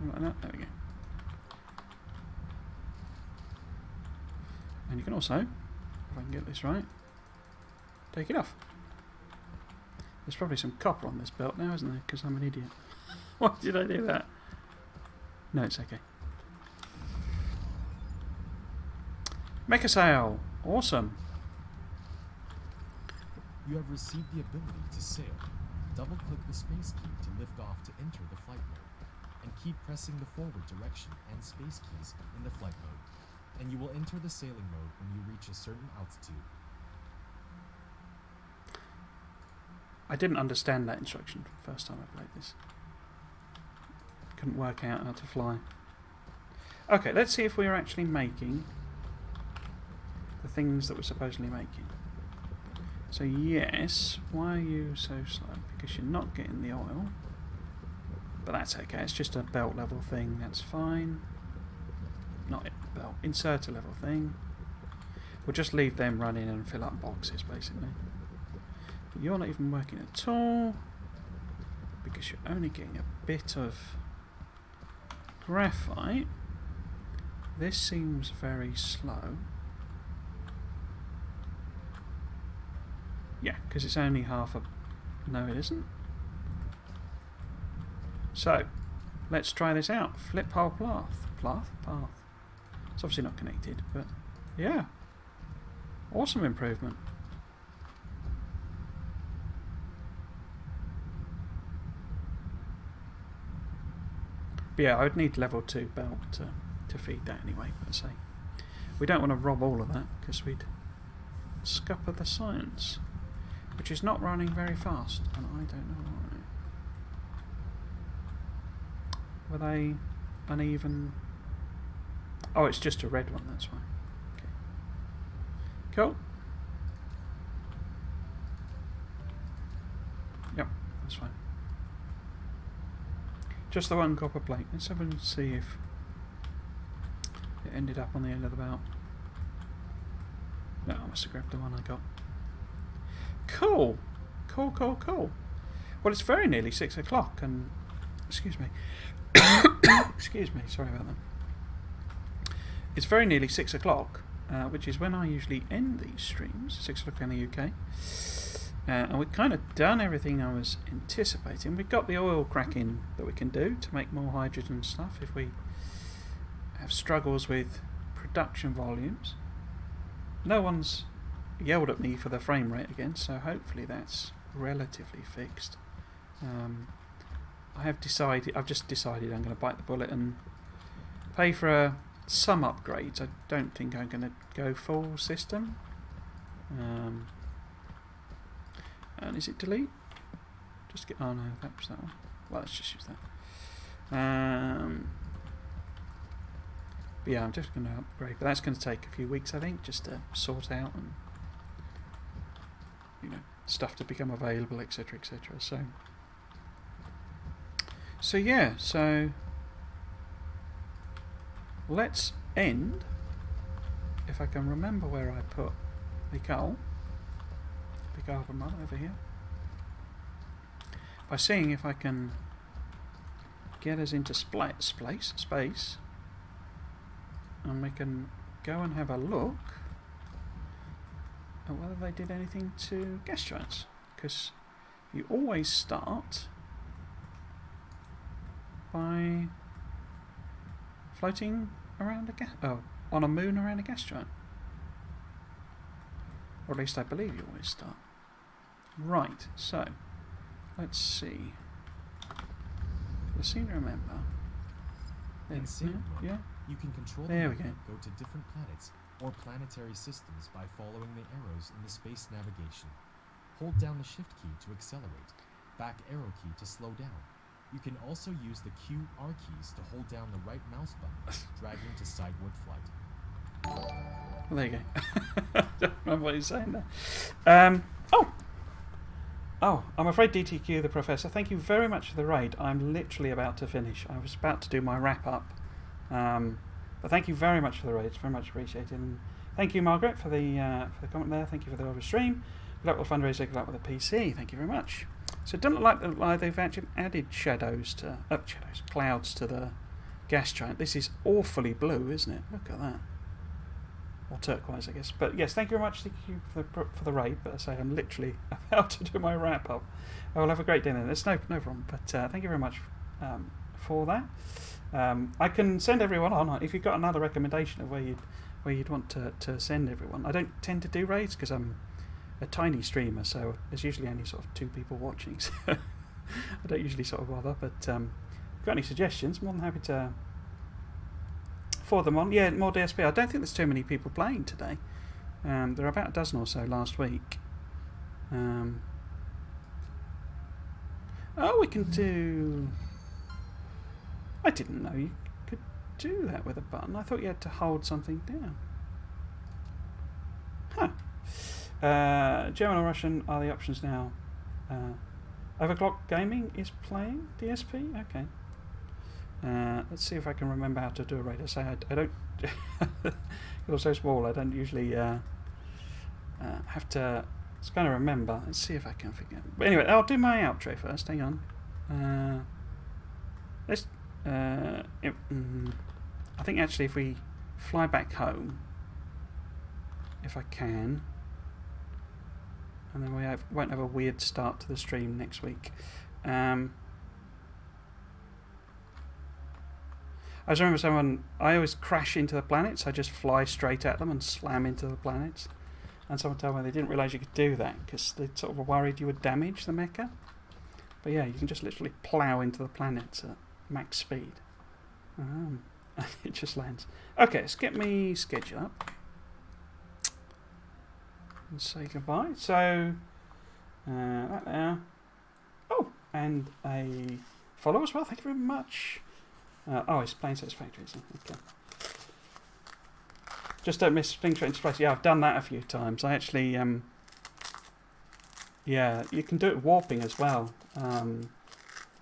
Like that. There we go. And you can also, if I can get this right, take it off. There's probably some copper on this belt now, isn't there? Because I'm an idiot. Why did I do that? No, it's okay. Mecha Sale. Awesome. You have received the ability to sail. Double-click the space key to lift off to enter the flight mode, and keep pressing the forward direction and space keys in the flight mode, and you will enter the sailing mode when you reach a certain altitude. I didn't understand that instruction the first time I played this. Couldn't work out how to fly. Okay, let's see if we're actually making the things that we're supposedly making. So yes, why are you so slow? Because you're not getting the oil. But that's okay, it's just a belt level thing, that's fine. Not a belt, inserter level thing. We'll just leave them running and fill up boxes basically. But you're not even working at all, because you're only getting a bit of graphite. This seems very slow. Yeah, because it's only half a... No, it isn't. So, let's try this out. Flip hole path. Path? It's obviously not connected, but yeah. Awesome improvement. But yeah, I would need level 2 belt to feed that anyway, per se. We don't want to rob all of that, because we'd scupper the science. Which is not running very fast, and I don't know why. Were they uneven? Oh, it's just a red one, that's why. Okay. Cool. Yep, that's fine. Just the one copper plate. Let's have a see if it ended up on the end of the belt. No, I must have grabbed the one I got. Cool. Cool. Well, it's very nearly 6 o'clock and... Excuse me. Excuse me, sorry about that. It's very nearly 6 o'clock, which is when I usually end these streams, 6 o'clock in the UK. And we've kind of done everything I was anticipating. We've got the oil cracking that we can do to make more hydrogen stuff if we have struggles with production volumes. No one's yelled at me for the frame rate again, so hopefully that's relatively fixed. I've just decided I'm going to bite the bullet and pay for some upgrades. I don't think I'm going to go full system. And is it delete? Just get. Oh no, that was that one. Well, let's just use that. But yeah, I'm just going to upgrade, but that's going to take a few weeks, I think, just to sort out and stuff to become available, etc., etc. So yeah, so let's end, if I can remember where I put the carbon over here, by seeing if I can get us into space, and we can go and have a look at whether they did anything to gas giants, because you always start by floating around on a moon around a gas giant, or at least I believe you always start. Right, so let's see. I seem to remember. In Sailor mode, yeah. You can control the There we mega go. go to different planets or planetary systems by following the arrows in the space navigation. Hold down the shift key to accelerate, back arrow key to slow down. You can also use the Q, R keys to hold down the right mouse button, dragging to sideward flight. Well, there you go. I don't remember what you're saying there. Oh, I'm afraid DTQ the Professor, thank you very much for the raid. I'm literally about to finish. I was about to do my wrap up. But thank you very much for the raid. It's very much appreciated. And thank you, Margaret, for the comment there. Thank you for the over stream. Good luck with the fundraiser. Good luck with the PC. Thank you very much. So it doesn't look like they've actually added clouds to the gas giant. This is awfully blue, isn't it? Look at that. Or turquoise, I guess. But yes, thank you very much. Thank you for the raid. But I say I'm literally about to do my wrap up. I will have a great day then. There's no problem. But thank you very much for that. I can send everyone on if you've got another recommendation of where you'd want to send everyone. I don't tend to do raids because I'm a tiny streamer, so there's usually only sort of 2 people watching. So I don't usually sort of bother. But if you've got any suggestions, more than happy to forward them on. Yeah, more DSP. I don't think there's too many people playing today. There are about a dozen or so last week. We can do. I didn't know you could do that with a button. I thought you had to hold something down. German or Russian are the options now. Overclock Gaming is playing DSP? Okay. Let's see if I can remember how to do a raid. I say I don't. You're so small, I don't usually have to kind of remember. Let's see if I can forget. But anyway, I'll do my outro first. Hang on. I think actually if we fly back home, if I can, and then we won't have a weird start to the stream next week. I just remember I always crash into the planets. I just fly straight at them and slam into the planets. And someone told me they didn't realise you could do that because they sort of were worried you would damage the mecha. But yeah, you can just literally plough into the planets at max speed. And it just lands. Okay, let's get me schedule up. And say goodbye. So, that there. Oh, and a follow as well. Thank you very much. It's Plain Satisfactory, isn't it? Okay. Just don't miss Spring Straight into Space. Yeah, I've done that a few times. I actually, yeah, you can do it warping as well,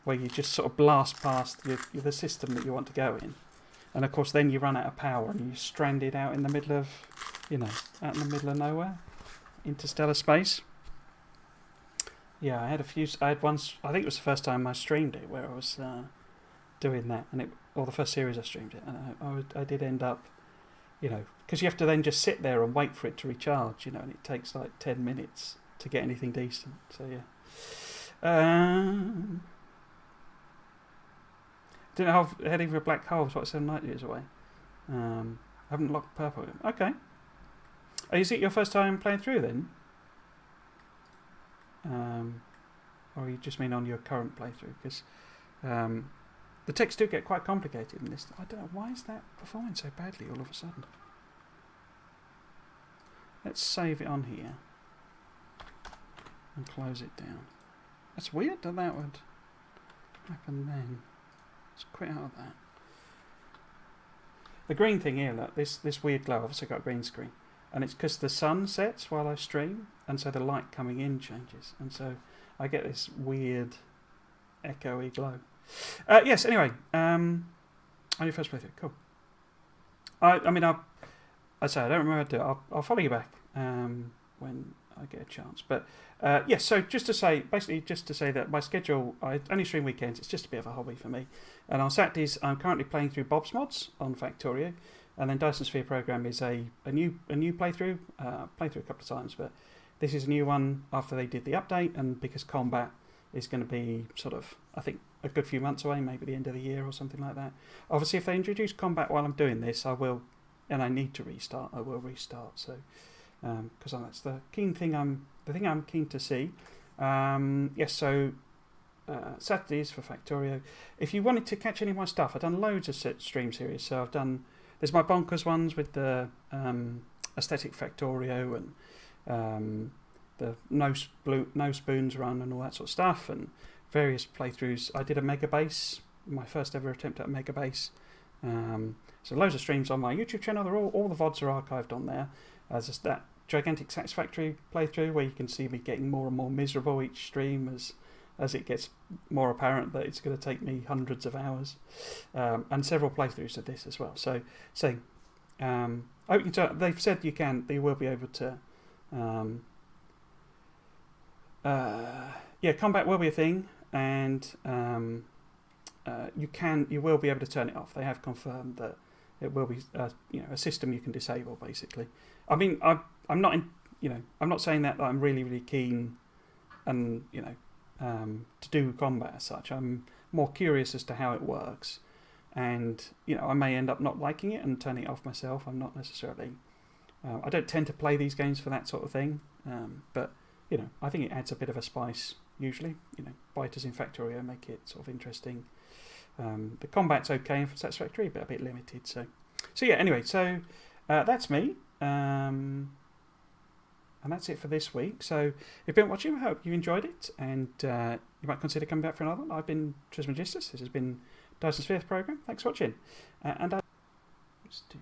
where you just sort of blast past the system that you want to go in. And of course, then you run out of power and you're stranded out in the middle of, out in the middle of nowhere. Interstellar space. Yeah, I had once, I think it was the first time I streamed it, where I was doing that, or the first series I streamed it, and I did end up, because you have to then just sit there and wait for it to recharge, and it takes like 10 minutes to get anything decent. So yeah. Didn't have heading for a black hole. It's like 7 light years away. Haven't locked purple. Okay. Oh, is it your first time playing through then? Or you just mean on your current playthrough? Because the texts do get quite complicated in this. I don't know, why is that performing so badly all of a sudden? Let's save it on here and close it down. That's weird that that would happen then. Let's quit out of that. The green thing here, look, this weird glow, I've also got a green screen. And it's because the sun sets while I stream, and so the light coming in changes. And so I get this weird echoey glow. Yes, anyway, on your first playthrough, cool. I mean, I say I don't remember how to do it. I'll follow you back when I get a chance. But yes, so just to say that my schedule, I only stream weekends. It's just a bit of a hobby for me. And on Saturdays, I'm currently playing through Bob's Mods on Factorio, and then Dyson Sphere Program is a new playthrough. Played through a couple of times, but this is a new one after they did the update, and because combat is going to be sort of, I think, a good few months away, maybe the end of the year or something like that. Obviously, if they introduce combat while I'm doing this, I will, and I need to restart, I will restart. So, because that's the keen thing. The thing I'm keen to see. Yes, so Saturdays for Factorio. If you wanted to catch any of my stuff, I've done loads of stream series. So I've done, there's my bonkers ones with the aesthetic Factorio and the no spoons run and all that sort of stuff, and various playthroughs. I did a Mega Base, my first ever attempt at a Mega Base. So loads of streams on my YouTube channel. They're all the VODs are archived on there. There's just that gigantic Satisfactory playthrough where you can see me getting more and more miserable each stream as it gets more apparent that it's going to take me hundreds of hours, and several playthroughs of this as well. So I hope you can. They've said you will be able to. Yeah, combat will be a thing, and you will be able to turn it off. They have confirmed that it will be a system you can disable basically. I mean, I'm not saying that I'm really really keen and to do combat as such. I'm more curious as to how it works, and I may end up not liking it and turning it off myself. I'm not necessarily. I don't tend to play these games for that sort of thing, but I think it adds a bit of a spice. Usually, biters in Factorio make it sort of interesting. The combat's okay and satisfactory, but a bit limited. So yeah. Anyway, so that's me, and that's it for this week. So if you've been watching, I hope you enjoyed it, and you might consider coming back for another one. I've been Trismegistus. This has been Dyson Sphere Program. Thanks for watching, and let's do.